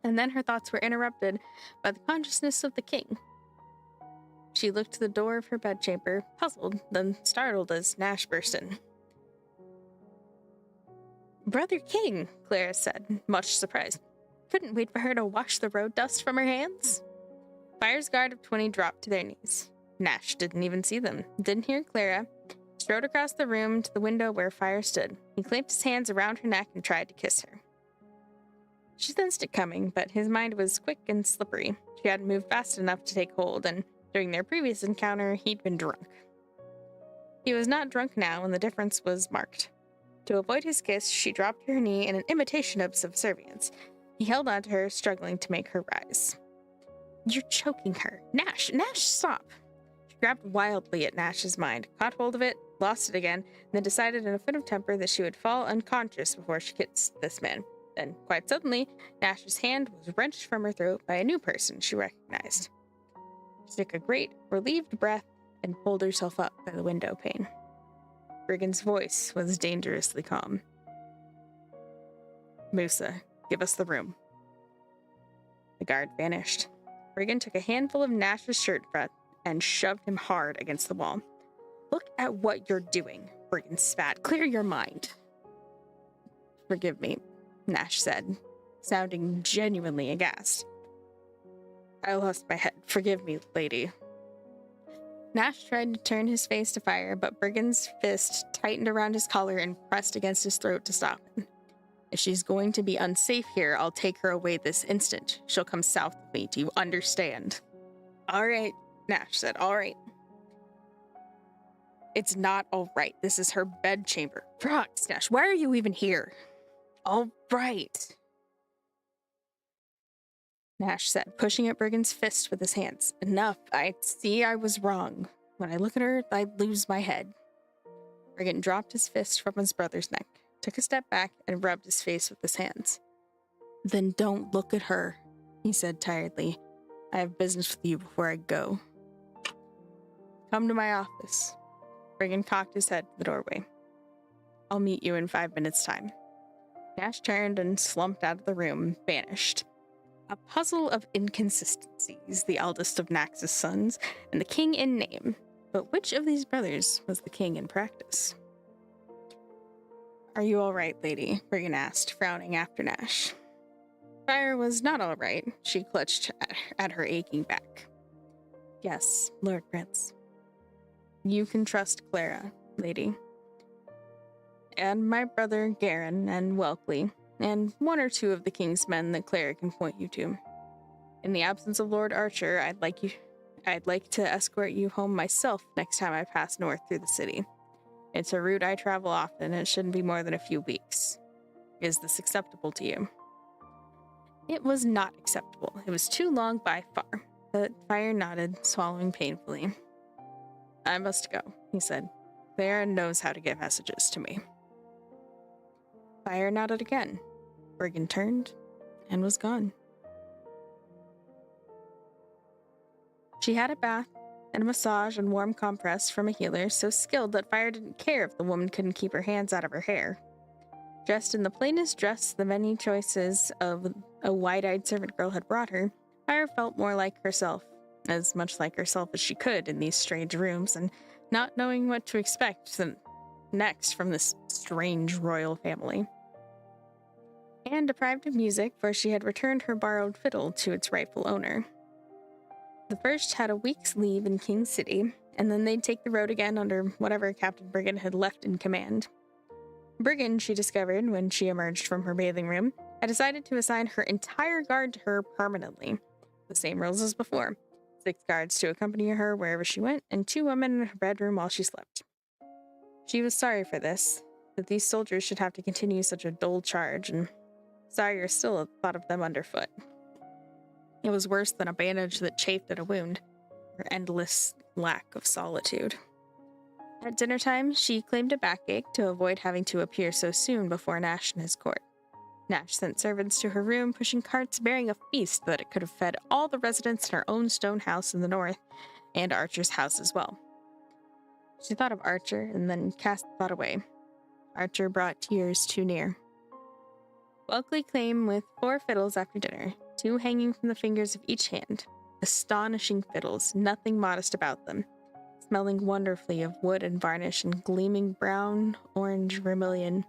And then her thoughts were interrupted by the consciousness of the king. She looked to the door of her bedchamber, puzzled, then startled as Nash burst in. "Brother King," Clara said, much surprised. Couldn't wait for her to wash the road dust from her hands. Fire's guard of 20 dropped to their knees. Nash didn't even see them, didn't hear Clara, strode across the room to the window where Fire stood. He clamped his hands around her neck and tried to kiss her. She sensed it coming, but his mind was quick and slippery. She hadn't moved fast enough to take hold, and during their previous encounter, he'd been drunk. He was not drunk now, and the difference was marked. To avoid his kiss, she dropped to her knee in an imitation of subservience. He held on to her, struggling to make her rise. "You're choking her. Nash, stop!" She grabbed wildly at Nash's mind, caught hold of it, lost it again, and then decided in a fit of temper that she would fall unconscious before she kissed this man. Then, quite suddenly, Nash's hand was wrenched from her throat by a new person she recognized. She took a great, relieved breath and pulled herself up by the window pane. Brigand's voice was dangerously calm. Musa, give us the room. The guard vanished. Brigand took a handful of Nash's shirt front and shoved him hard against the wall. Look at what you're doing, Brigand spat. Clear your mind. Forgive me, Nash said, sounding genuinely aghast. I lost my head. Forgive me, lady. Nash tried to turn his face to fire, but Brigand's fist tightened around his collar and pressed against his throat to stop him. If she's going to be unsafe here, I'll take her away this instant. She'll come south with me. Do you understand? All right, Nash said. All right. It's not all right. This is her bedchamber. Frogs, Nash, why are you even here? All right, Nash said, pushing at Brigand's fist with his hands. Enough. I see I was wrong. When I look at her, I lose my head. Brigand dropped his fist from his brother's neck, took a step back, and rubbed his face with his hands. Then don't look at her, he said tiredly. I have business with you before I go. Come to my office. Brigand cocked his head in the doorway. I'll meet you in 5 minutes' time. Nash turned and slumped out of the room, vanished. A puzzle of inconsistencies, the eldest of Nax's sons, and the king in name. But which of these brothers was the king in practice? Are you all right, lady? Brigand asked, frowning after Nash. Fire was not all right. She clutched at her aching back. Yes, Lord Prince. You can trust Clara, lady. And my brother Garen and Welkley, and 1 or 2 of the king's men that Clara can point you to. In the absence of Lord Archer, I'd like to escort you home myself next time I pass north through the city. It's a route I travel often, and it shouldn't be more than a few weeks. Is this acceptable to you? It was not acceptable. It was too long by far, but Fire nodded, swallowing painfully. I must go, he said. Clara knows how to get messages to me. Fire nodded again. Brigand turned and was gone. She had a bath and a massage and warm compress from a healer so skilled that Fire didn't care if the woman couldn't keep her hands out of her hair. Dressed in the plainest dress the many choices of a wide-eyed servant girl had brought her, Fire felt more like herself, as much like herself as she could in these strange rooms, and not knowing what to expect next from this strange royal family. And deprived of music, for she had returned her borrowed fiddle to its rightful owner. The first had a week's leave in King City, and then they'd take the road again under whatever Captain Brigand had left in command. Brigand, she discovered when she emerged from her bathing room, had decided to assign her entire guard to her permanently. The same rules as before. 6 guards to accompany her wherever she went, and 2 women in her bedroom while she slept. She was sorry for this, that these soldiers should have to continue such a dull charge, and sorrier still at the thought of them underfoot. It was worse than a bandage that chafed at a wound, her endless lack of solitude. At dinner time, she claimed a backache to avoid having to appear so soon before Nash and his court. Nash sent servants to her room, pushing carts bearing a feast that it could have fed all the residents in her own stone house in the north, and Archer's house as well. She thought of Archer and then cast the thought away. Archer brought tears too near. Welkley came with 4 fiddles after dinner, 2 hanging from the fingers of each hand. Astonishing fiddles, nothing modest about them, smelling wonderfully of wood and varnish and gleaming brown, orange, vermilion.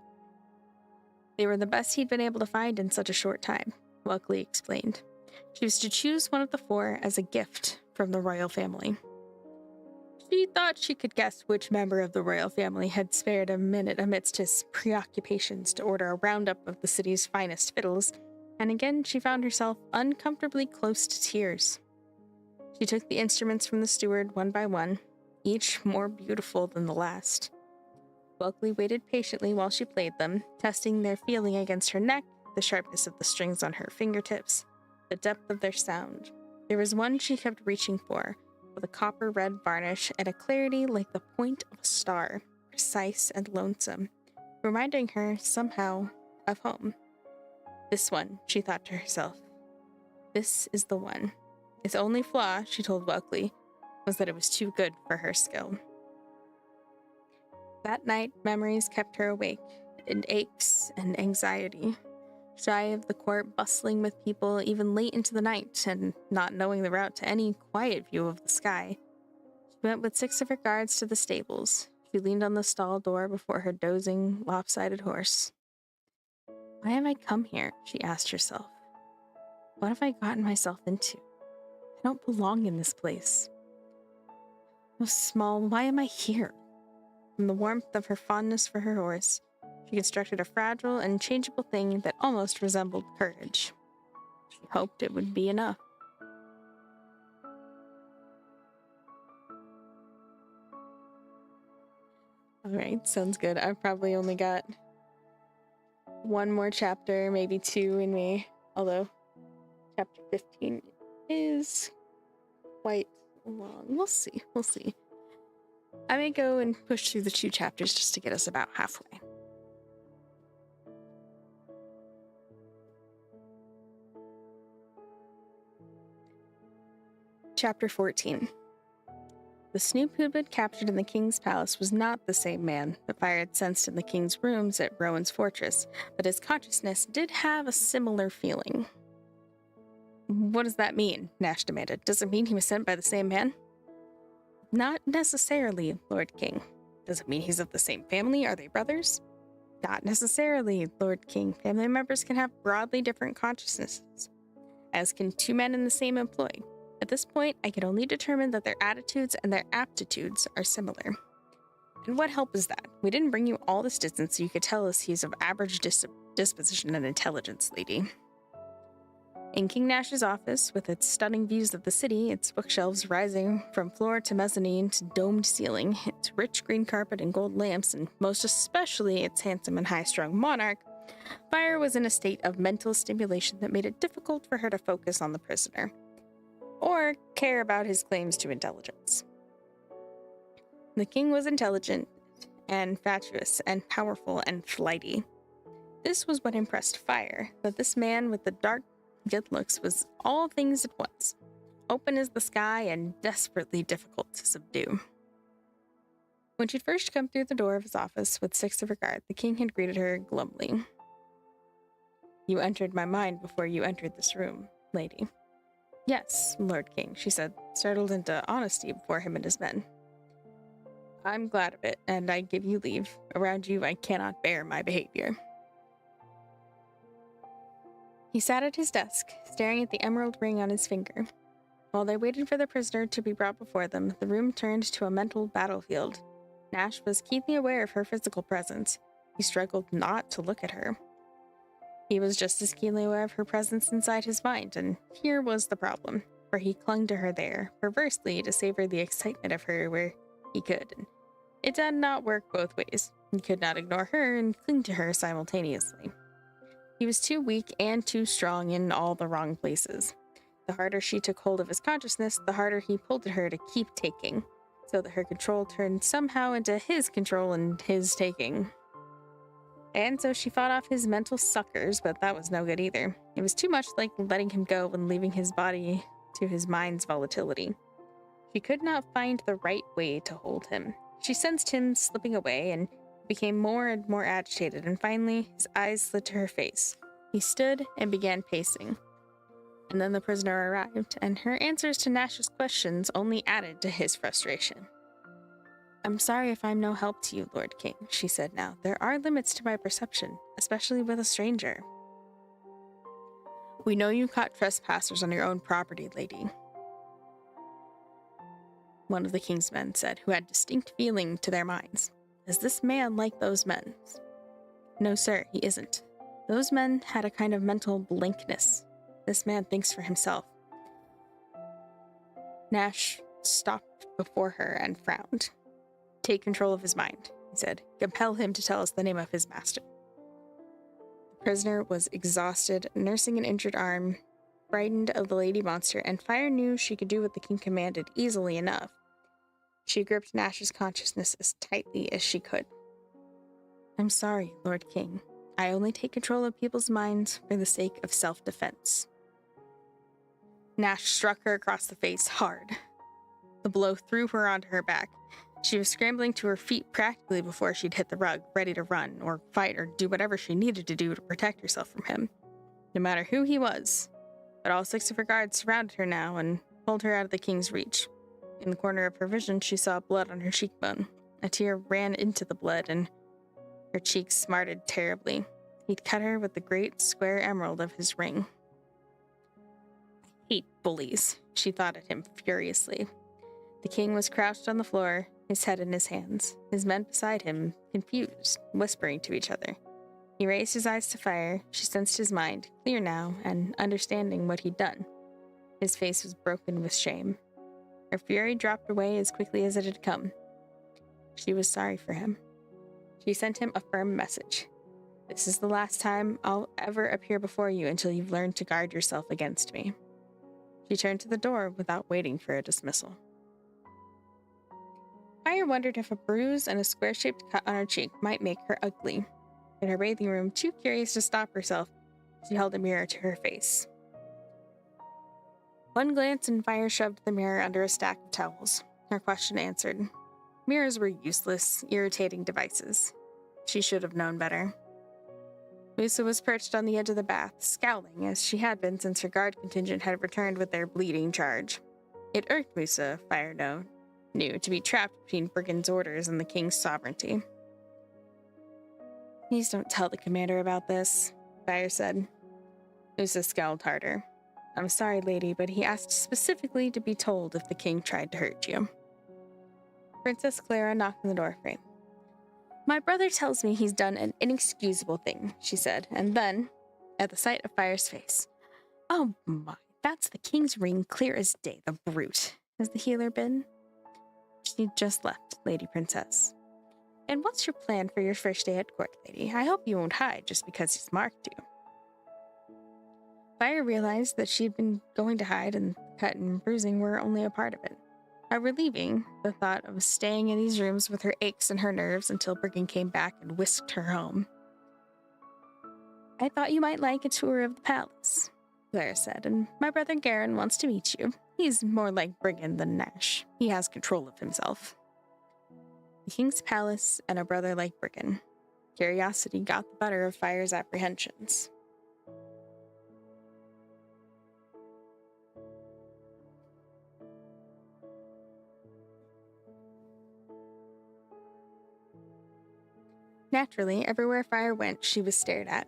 They were the best he'd been able to find in such a short time, Welkley explained. She was to choose one of the 4 as a gift from the royal family. She thought she could guess which member of the royal family had spared a minute amidst his preoccupations to order a roundup of the city's finest fiddles, and again she found herself uncomfortably close to tears. She took the instruments from the steward one by one, each more beautiful than the last. Welkley waited patiently while she played them, testing their feeling against her neck, the sharpness of the strings on her fingertips, the depth of their sound. There was one she kept reaching for, with a copper-red varnish and a clarity like the point of a star, precise and lonesome, reminding her, somehow, of home. This one, she thought to herself. This is the one. Its only flaw, she told Welkley, was that it was too good for her skill. That night, memories kept her awake, and aches and anxiety. Shy of the court, bustling with people even late into the night, and not knowing the route to any quiet view of the sky, she went with 6 of her guards to the stables. She leaned on the stall door before her dozing, lopsided horse. Why have I come here? She asked herself. What have I gotten myself into? I don't belong in this place. So small, why am I here? From the warmth of her fondness for her horse, she constructed a fragile and changeable thing that almost resembled courage. She hoped it would be enough. Alright, sounds good. I've probably only got 1 more chapter, maybe 2 in me, although chapter 15 is quite long. We'll see. I may go and push through the 2 chapters just to get us about halfway. Chapter 14. The Snoop who'd been captured in the king's palace was not the same man that Fire had sensed in the king's rooms at Rowan's fortress, but his consciousness did have a similar feeling. What does that mean? Nash demanded. Does it mean he was sent by the same man? Not necessarily, Lord King. Does it mean he's of the same family? Are they brothers? Not necessarily, Lord King. Family members can have broadly different consciousnesses, as can 2 men in the same employ. At this point, I can only determine that their attitudes and their aptitudes are similar. And what help is that? We didn't bring you all this distance so you could tell us he's of average disposition and intelligence, lady. In King Nash's office, with its stunning views of the city, its bookshelves rising from floor to mezzanine to domed ceiling, its rich green carpet and gold lamps, and most especially its handsome and high-strung monarch, Fire was in a state of mental stimulation that made it difficult for her to focus on the prisoner, or care about his claims to intelligence. The king was intelligent and fatuous and powerful and flighty. This was what impressed Fire, that this man with the dark, good looks was all things at once, open as the sky and desperately difficult to subdue. When she'd first come through the door of his office with 6 of her guard, the king had greeted her glumly. You entered my mind before you entered this room, lady. Yes, Lord King, she said, startled into honesty before him and his men. I'm glad of it, and I give you leave. Around you I cannot bear my behavior. He sat at his desk, staring at the emerald ring on his finger. While they waited for the prisoner to be brought before them, the room turned to a mental battlefield. Nash was keenly aware of her physical presence. He struggled not to look at her. He was just as keenly aware of her presence inside his mind, and here was the problem, for he clung to her there, perversely, to savor the excitement of her where he could. And it did not work both ways. He could not ignore her and cling to her simultaneously. He was too weak and too strong in all the wrong places. The harder she took hold of his consciousness, the harder he pulled at her to keep taking, so that her control turned somehow into his control and his taking. And so she fought off his mental suckers, but that was no good either. It was too much like letting him go and leaving his body to his mind's volatility. She could not find the right way to hold him. She sensed him slipping away and became more and more agitated, and finally his eyes slid to her face. He stood and began pacing. And then the prisoner arrived, and her answers to Nash's questions only added to his frustration. I'm sorry if I'm no help to you, Lord King, she said now. There are limits to my perception, especially with a stranger. We know you caught trespassers on your own property, lady, one of the king's men said, who had distinct feeling to their minds. Is this man like those men? No, sir, he isn't. Those men had a kind of mental blankness. This man thinks for himself. Nash stopped before her and frowned. Take control of his mind, he said. Compel him to tell us the name of his master. The prisoner was exhausted, nursing an injured arm, frightened of the lady monster, and Fire knew she could do what the king commanded easily enough. She gripped Nash's consciousness as tightly as she could. I'm sorry, Lord King. I only take control of people's minds for the sake of self-defense. Nash struck her across the face hard. The blow threw her onto her back. She was scrambling to her feet practically before she'd hit the rug, ready to run or fight or do whatever she needed to do to protect herself from him, no matter who he was. But all 6 of her guards surrounded her now and pulled her out of the king's reach. In the corner of her vision, she saw blood on her cheekbone. A tear ran into the blood, and her cheeks smarted terribly. He'd cut her with the great square emerald of his ring. I hate bullies, she thought at him furiously. The king was crouched on the floor, his head in his hands, his men beside him, confused, whispering to each other. He raised his eyes to Fire. She sensed his mind, clear now, and understanding what he'd done. His face was broken with shame. Her fury dropped away as quickly as it had come. She was sorry for him. She sent him a firm message. This is the last time I'll ever appear before you until you've learned to guard yourself against me. She turned to the door without waiting for a dismissal. Fire wondered if a bruise and a square-shaped cut on her cheek might make her ugly. In her bathing room, too curious to stop herself, she held a mirror to her face. One glance and Fire shoved the mirror under a stack of towels. Her question answered. Mirrors were useless, irritating devices. She should have known better. Musa was perched on the edge of the bath, scowling, as she had been since her guard contingent had returned with their bleeding charge. It irked Musa, Fire knew, to be trapped between Brigand's orders and the king's sovereignty. Please don't tell the commander about this, Fire said. Musa scowled harder. I'm sorry, lady, but he asked specifically to be told if the king tried to hurt you. Princess Clara knocked on the doorframe. My brother tells me he's done an inexcusable thing, she said, and then, at the sight of Fire's face, oh my, that's the king's ring, clear as day, the brute. Has the healer been? She just left, Lady Princess. And what's your plan for your first day at court, lady? I hope you won't hide just because he's marked you. Fire realized that she'd been going to hide, and the cut and bruising were only a part of it. How relieving, the thought of staying in these rooms with her aches and her nerves until Brigand came back and whisked her home. I thought you might like a tour of the palace, Clara said, and my brother Garen wants to meet you. He's more like Brigand than Nash. He has control of himself. The king's palace and a brother like Brigand. Curiosity got the better of Fire's apprehensions. Naturally, everywhere Fire went, she was stared at.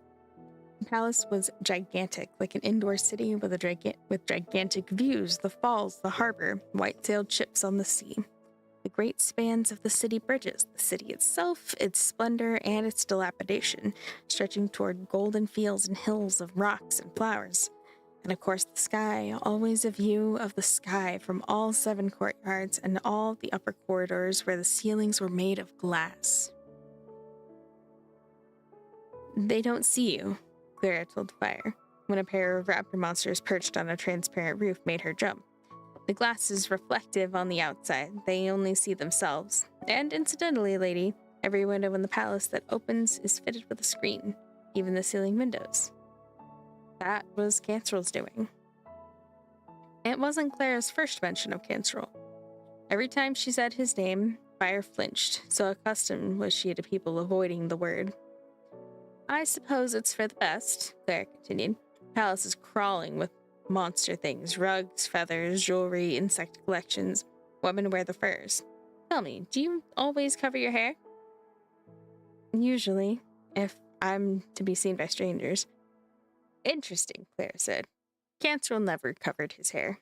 The palace was gigantic, like an indoor city with gigantic views, the falls, the harbor, white-sailed ships on the sea. The great spans of the city bridges, the city itself, its splendor, and its dilapidation, stretching toward golden fields and hills of rocks and flowers. And of course the sky, always a view of the sky from all 7 courtyards and all the upper corridors where the ceilings were made of glass. They don't see you, Clara told Fire, when a pair of raptor monsters perched on a transparent roof made her jump. The glass is reflective on the outside. They only see themselves. And incidentally, lady, every window in the palace that opens is fitted with a screen, even the ceiling windows. That was Cancerel's doing. It wasn't Clara's first mention of Cancerel. Every time she said his name, Fire flinched, so accustomed was she to people avoiding the word. I suppose it's for the best, Clara continued. The palace is crawling with monster things, rugs, feathers, jewelry, insect collections. Women wear the furs. Tell me, do you always cover your hair? Usually, if I'm to be seen by strangers. Interesting, Clara said. Cancerel never covered his hair.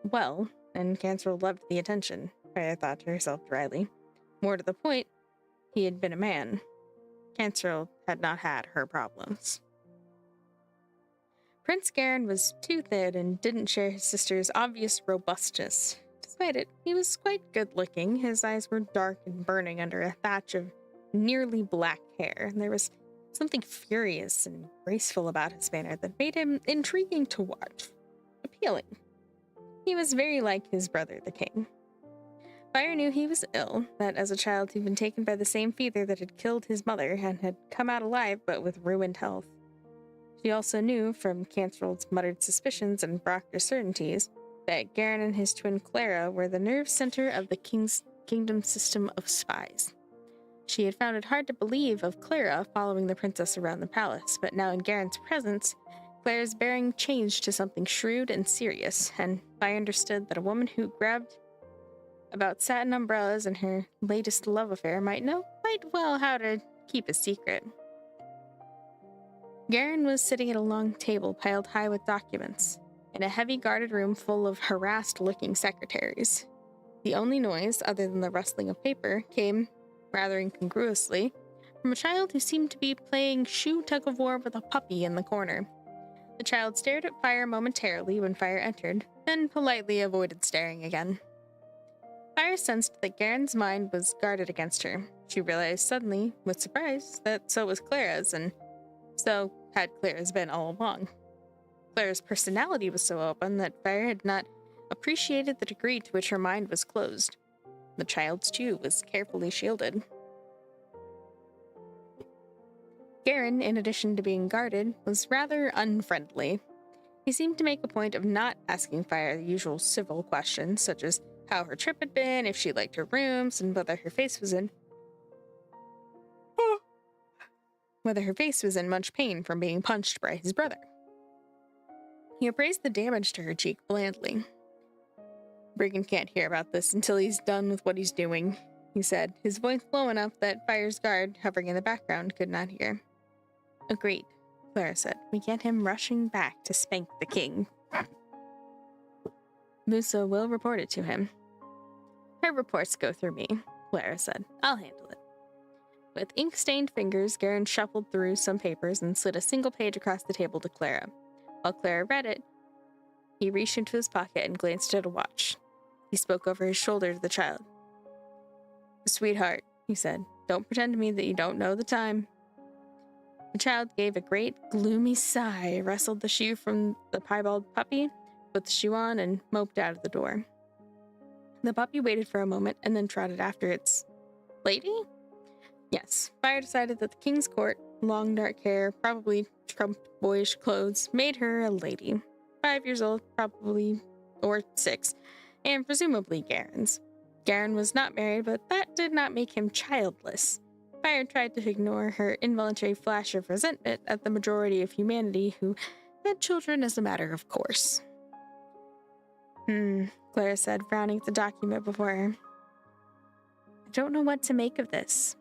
Well, and Cancerel loved the attention, Fire thought to herself dryly. More to the point, he had been a man. Cancerel had not had her problems. Prince Garen was too thin and didn't share his sister's obvious robustness. Despite it, he was quite good-looking. His eyes were dark and burning under a thatch of nearly black hair, and there was something furious and graceful about his manner that made him intriguing to watch. Appealing. He was very like his brother, the king. Fire knew he was ill, that as a child he'd been taken by the same fever that had killed his mother and had come out alive but with ruined health. She also knew, from Cancel's muttered suspicions and Brock's certainties, that Garen and his twin Clara were the nerve center of the kingdom's system of spies. She had found it hard to believe of Clara following the princess around the palace, but now in Garen's presence, Clara's bearing changed to something shrewd and serious, and I understood that a woman who grabbed about satin umbrellas and her latest love affair might know quite well how to keep a secret. Garen was sitting at a long table piled high with documents, in a heavy guarded room full of harassed-looking secretaries. The only noise, other than the rustling of paper, came, rather incongruously, from a child who seemed to be playing shoe tug-of-war with a puppy in the corner. The child stared at Fire momentarily when Fire entered, then politely avoided staring again. Fire sensed that Garen's mind was guarded against her. She realized suddenly, with surprise, that so was Clara's, and so had Clara's been all along. Clara's personality was so open that Fire had not appreciated the degree to which her mind was closed. The child's, too, was carefully shielded. Garen, in addition to being guarded, was rather unfriendly. He seemed to make a point of not asking Fire the usual civil questions, such as how her trip had been, if she liked her rooms, and whether her face was in much pain from being punched by his brother. He appraised the damage to her cheek blandly. Brigand can't hear about this until he's done with what he's doing, he said, his voice low enough that Fire's guard, hovering in the background, could not hear. Agreed, Clara said. We get him rushing back to spank the king. Musa will report it to him. Her reports go through me, Clara said. I'll handle it. With ink-stained fingers, Garen shuffled through some papers and slid a single page across the table to Clara. While Clara read it, he reached into his pocket and glanced at a watch. He spoke over his shoulder to the child. Sweetheart, he said, don't pretend to me that you don't know the time. The child gave a great, gloomy sigh, wrestled the shoe from the piebald puppy, put the shoe on, and moped out of the door. The puppy waited for a moment and then trotted after its lady? Yes, Fire decided that the king's court, long dark hair, probably trumped boyish clothes, made her a lady. 5 years old, probably, or 6, and presumably Garen's. Garen was not married, but that did not make him childless. Fire tried to ignore her involuntary flash of resentment at the majority of humanity who had children as a matter of course. Clara said, frowning at the document before her. I don't know what to make of this.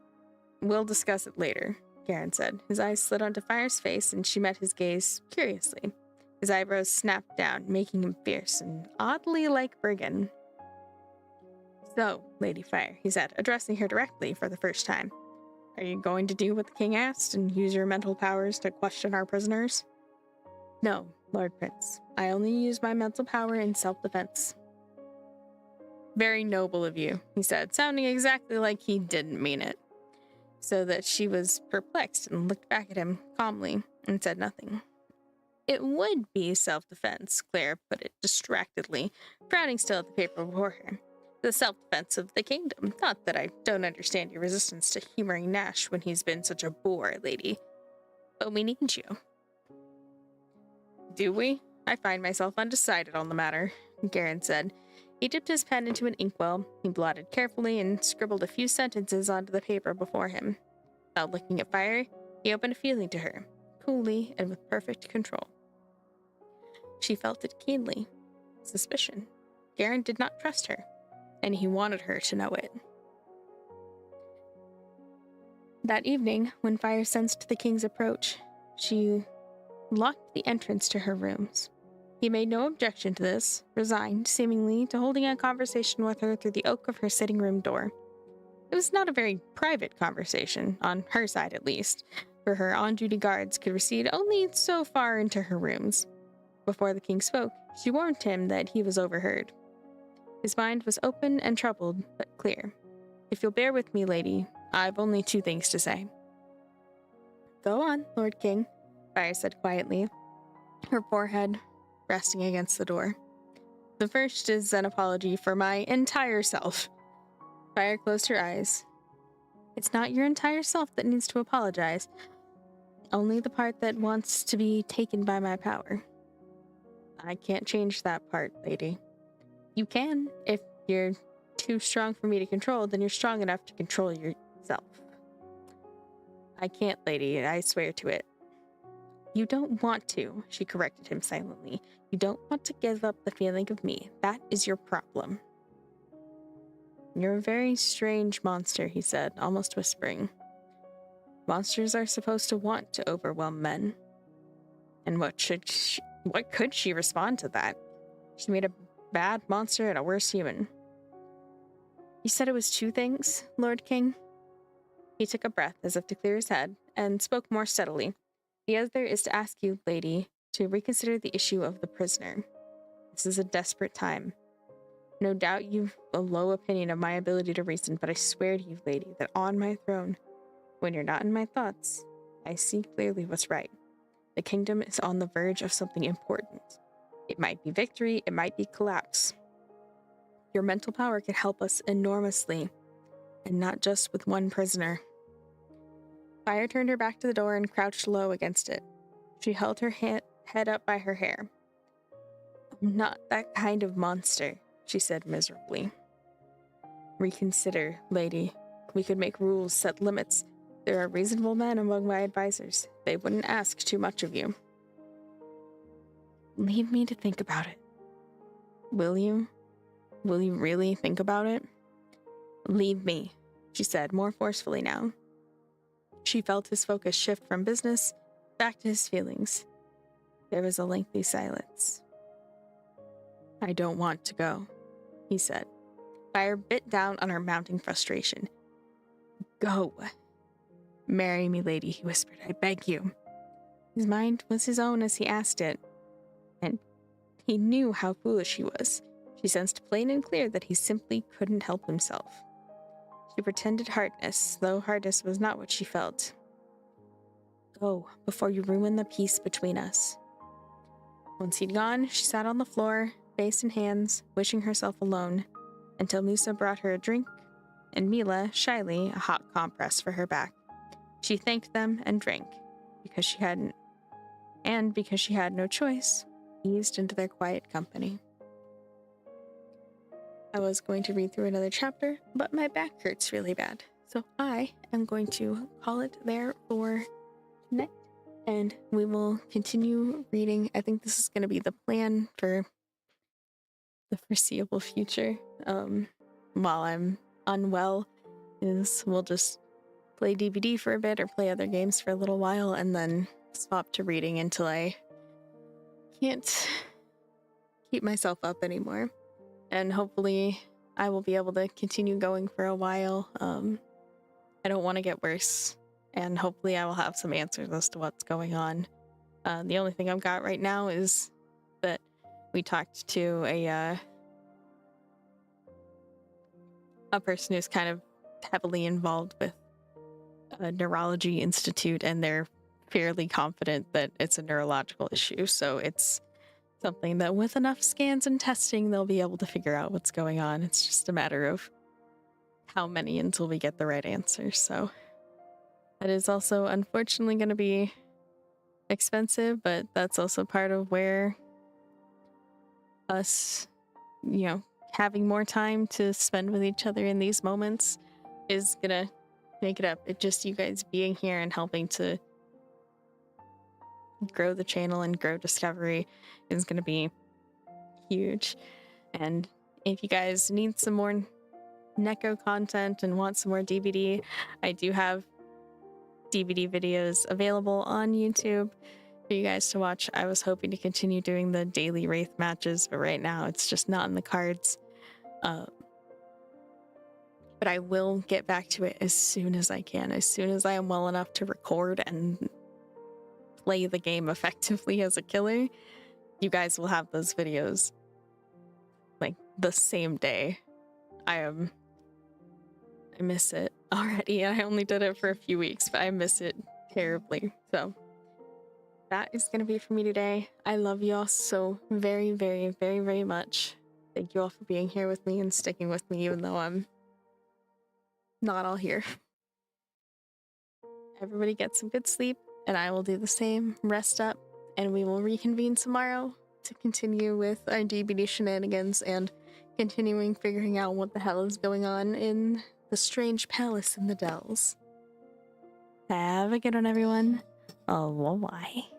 We'll discuss it later, Garen said. His eyes slid onto Fire's face, and she met his gaze curiously. His eyebrows snapped down, making him fierce and oddly like Brigand. So, Lady Fire, he said, addressing her directly for the first time. Are you going to do what the king asked and use your mental powers to question our prisoners? No, Lord Prince. I only use my mental power in self-defense. Very noble of you, he said, sounding exactly like he didn't mean it. So that she was perplexed and looked back at him calmly and said nothing. It would be self-defense, Claire put it distractedly, frowning still at the paper before her. The self-defense of the kingdom. Not that I don't understand your resistance to humoring Nash when he's been such a bore, lady. But we need you. Do we? I find myself undecided on the matter, Garen said. He dipped his pen into an inkwell. He blotted carefully and scribbled a few sentences onto the paper before him. Without looking at Fire, he opened a feeling to her, coolly and with perfect control. She felt it keenly. Suspicion. Garen did not trust her, and he wanted her to know it. That evening, when Fire sensed the king's approach, she locked the entrance to her rooms. He made no objection to this, resigned, seemingly, to holding a conversation with her through the oak of her sitting room door. It was not a very private conversation, on her side at least, for her on-duty guards could recede only so far into her rooms. Before the king spoke, she warned him that he was overheard. His mind was open and troubled, but clear. If you'll bear with me, lady, I've only 2 things to say. Go on, Lord King, Fire said quietly, her forehead resting against the door. The first is an apology for my entire self. Fire closed her eyes. It's not your entire self that needs to apologize. Only the part that wants to be taken by my power. I can't change that part, lady. You can. If you're too strong for me to control, then you're strong enough to control yourself. I can't, lady. I swear to it. You don't want to, she corrected him silently. You don't want to give up the feeling of me. That is your problem. You're a very strange monster, he said, almost whispering. Monsters are supposed to want to overwhelm men. And what could she respond to that? She made a bad monster and a worse human. You said it was two things, Lord King? He took a breath as if to clear his head and spoke more steadily. The other is to ask you, lady, to reconsider the issue of the prisoner. This is a desperate time. No doubt you've a low opinion of my ability to reason, but I swear to you, lady, that on my throne, when you're not in my thoughts, I see clearly what's right. The kingdom is on the verge of something important. It might be victory, it might be collapse. Your mental power could help us enormously, and not just with one prisoner. Fire turned her back to the door and crouched low against it. She held her head up by her hair. I'm not that kind of monster, she said miserably. Reconsider, lady. We could make rules, set limits. There are reasonable men among my advisors. They wouldn't ask too much of you. Leave me to think about it. Will you? Will you really think about it? Leave me, she said, more forcefully now. She felt his focus shift from business back to his feelings. There was a lengthy silence. I don't want to go, he said. Fire bit down on her mounting frustration. Go. Marry me, lady, he whispered. I beg you. His mind was his own as he asked it, and he knew how foolish he was. She sensed plain and clear that he simply couldn't help himself. She pretended hardness, though hardness was not what she felt. Go, before you ruin the peace between us. Once he'd gone, she sat on the floor, face in hands, wishing herself alone, until Musa brought her a drink, and Mila, shyly, a hot compress for her back. She thanked them and drank, because she had no choice, eased into their quiet company. I was going to read through another chapter, but my back hurts really bad, so I am going to call it there for tonight, and we will continue reading. I think this is going to be the plan for the foreseeable future. While I'm unwell, is we'll just play DBD for a bit or play other games for a little while, and then swap to reading until I can't keep myself up anymore. And hopefully I will be able to continue going for a while. I don't want to get worse, and hopefully I will have some answers as to what's going on. The only thing I've got right now is that we talked to a person who's kind of heavily involved with a neurology institute, and they're fairly confident that it's a neurological issue. So it's something that with enough scans and testing, they'll be able to figure out what's going on. It's just a matter of how many until we get the right answer. So that is also unfortunately going to be expensive, but that's also part of where us, having more time to spend with each other in these moments is gonna make it up. It just you guys being here and helping to grow the channel and grow Discovery is gonna be huge. And if you guys need some more Neko content and want some more DBD, I do have DBD videos available on YouTube for you guys to watch. I was hoping to continue doing the daily Wraith matches, but right now it's just not in the cards. But I will get back to it as soon as I can, as soon as I am well enough to record and play the game effectively as a killer. You guys will have those videos like the same day. I miss it already. I only did it for a few weeks, but I miss it terribly. So that is going to be for me today. I love you all so very, very, very, very much. Thank you all for being here with me and sticking with me, even though I'm not all here. Everybody get some good sleep, and I will do the same. Rest up, and we will reconvene tomorrow to continue with our DBD shenanigans and continuing figuring out what the hell is going on in the strange palace in the Dells. Have a good one, everyone. Oh, bye.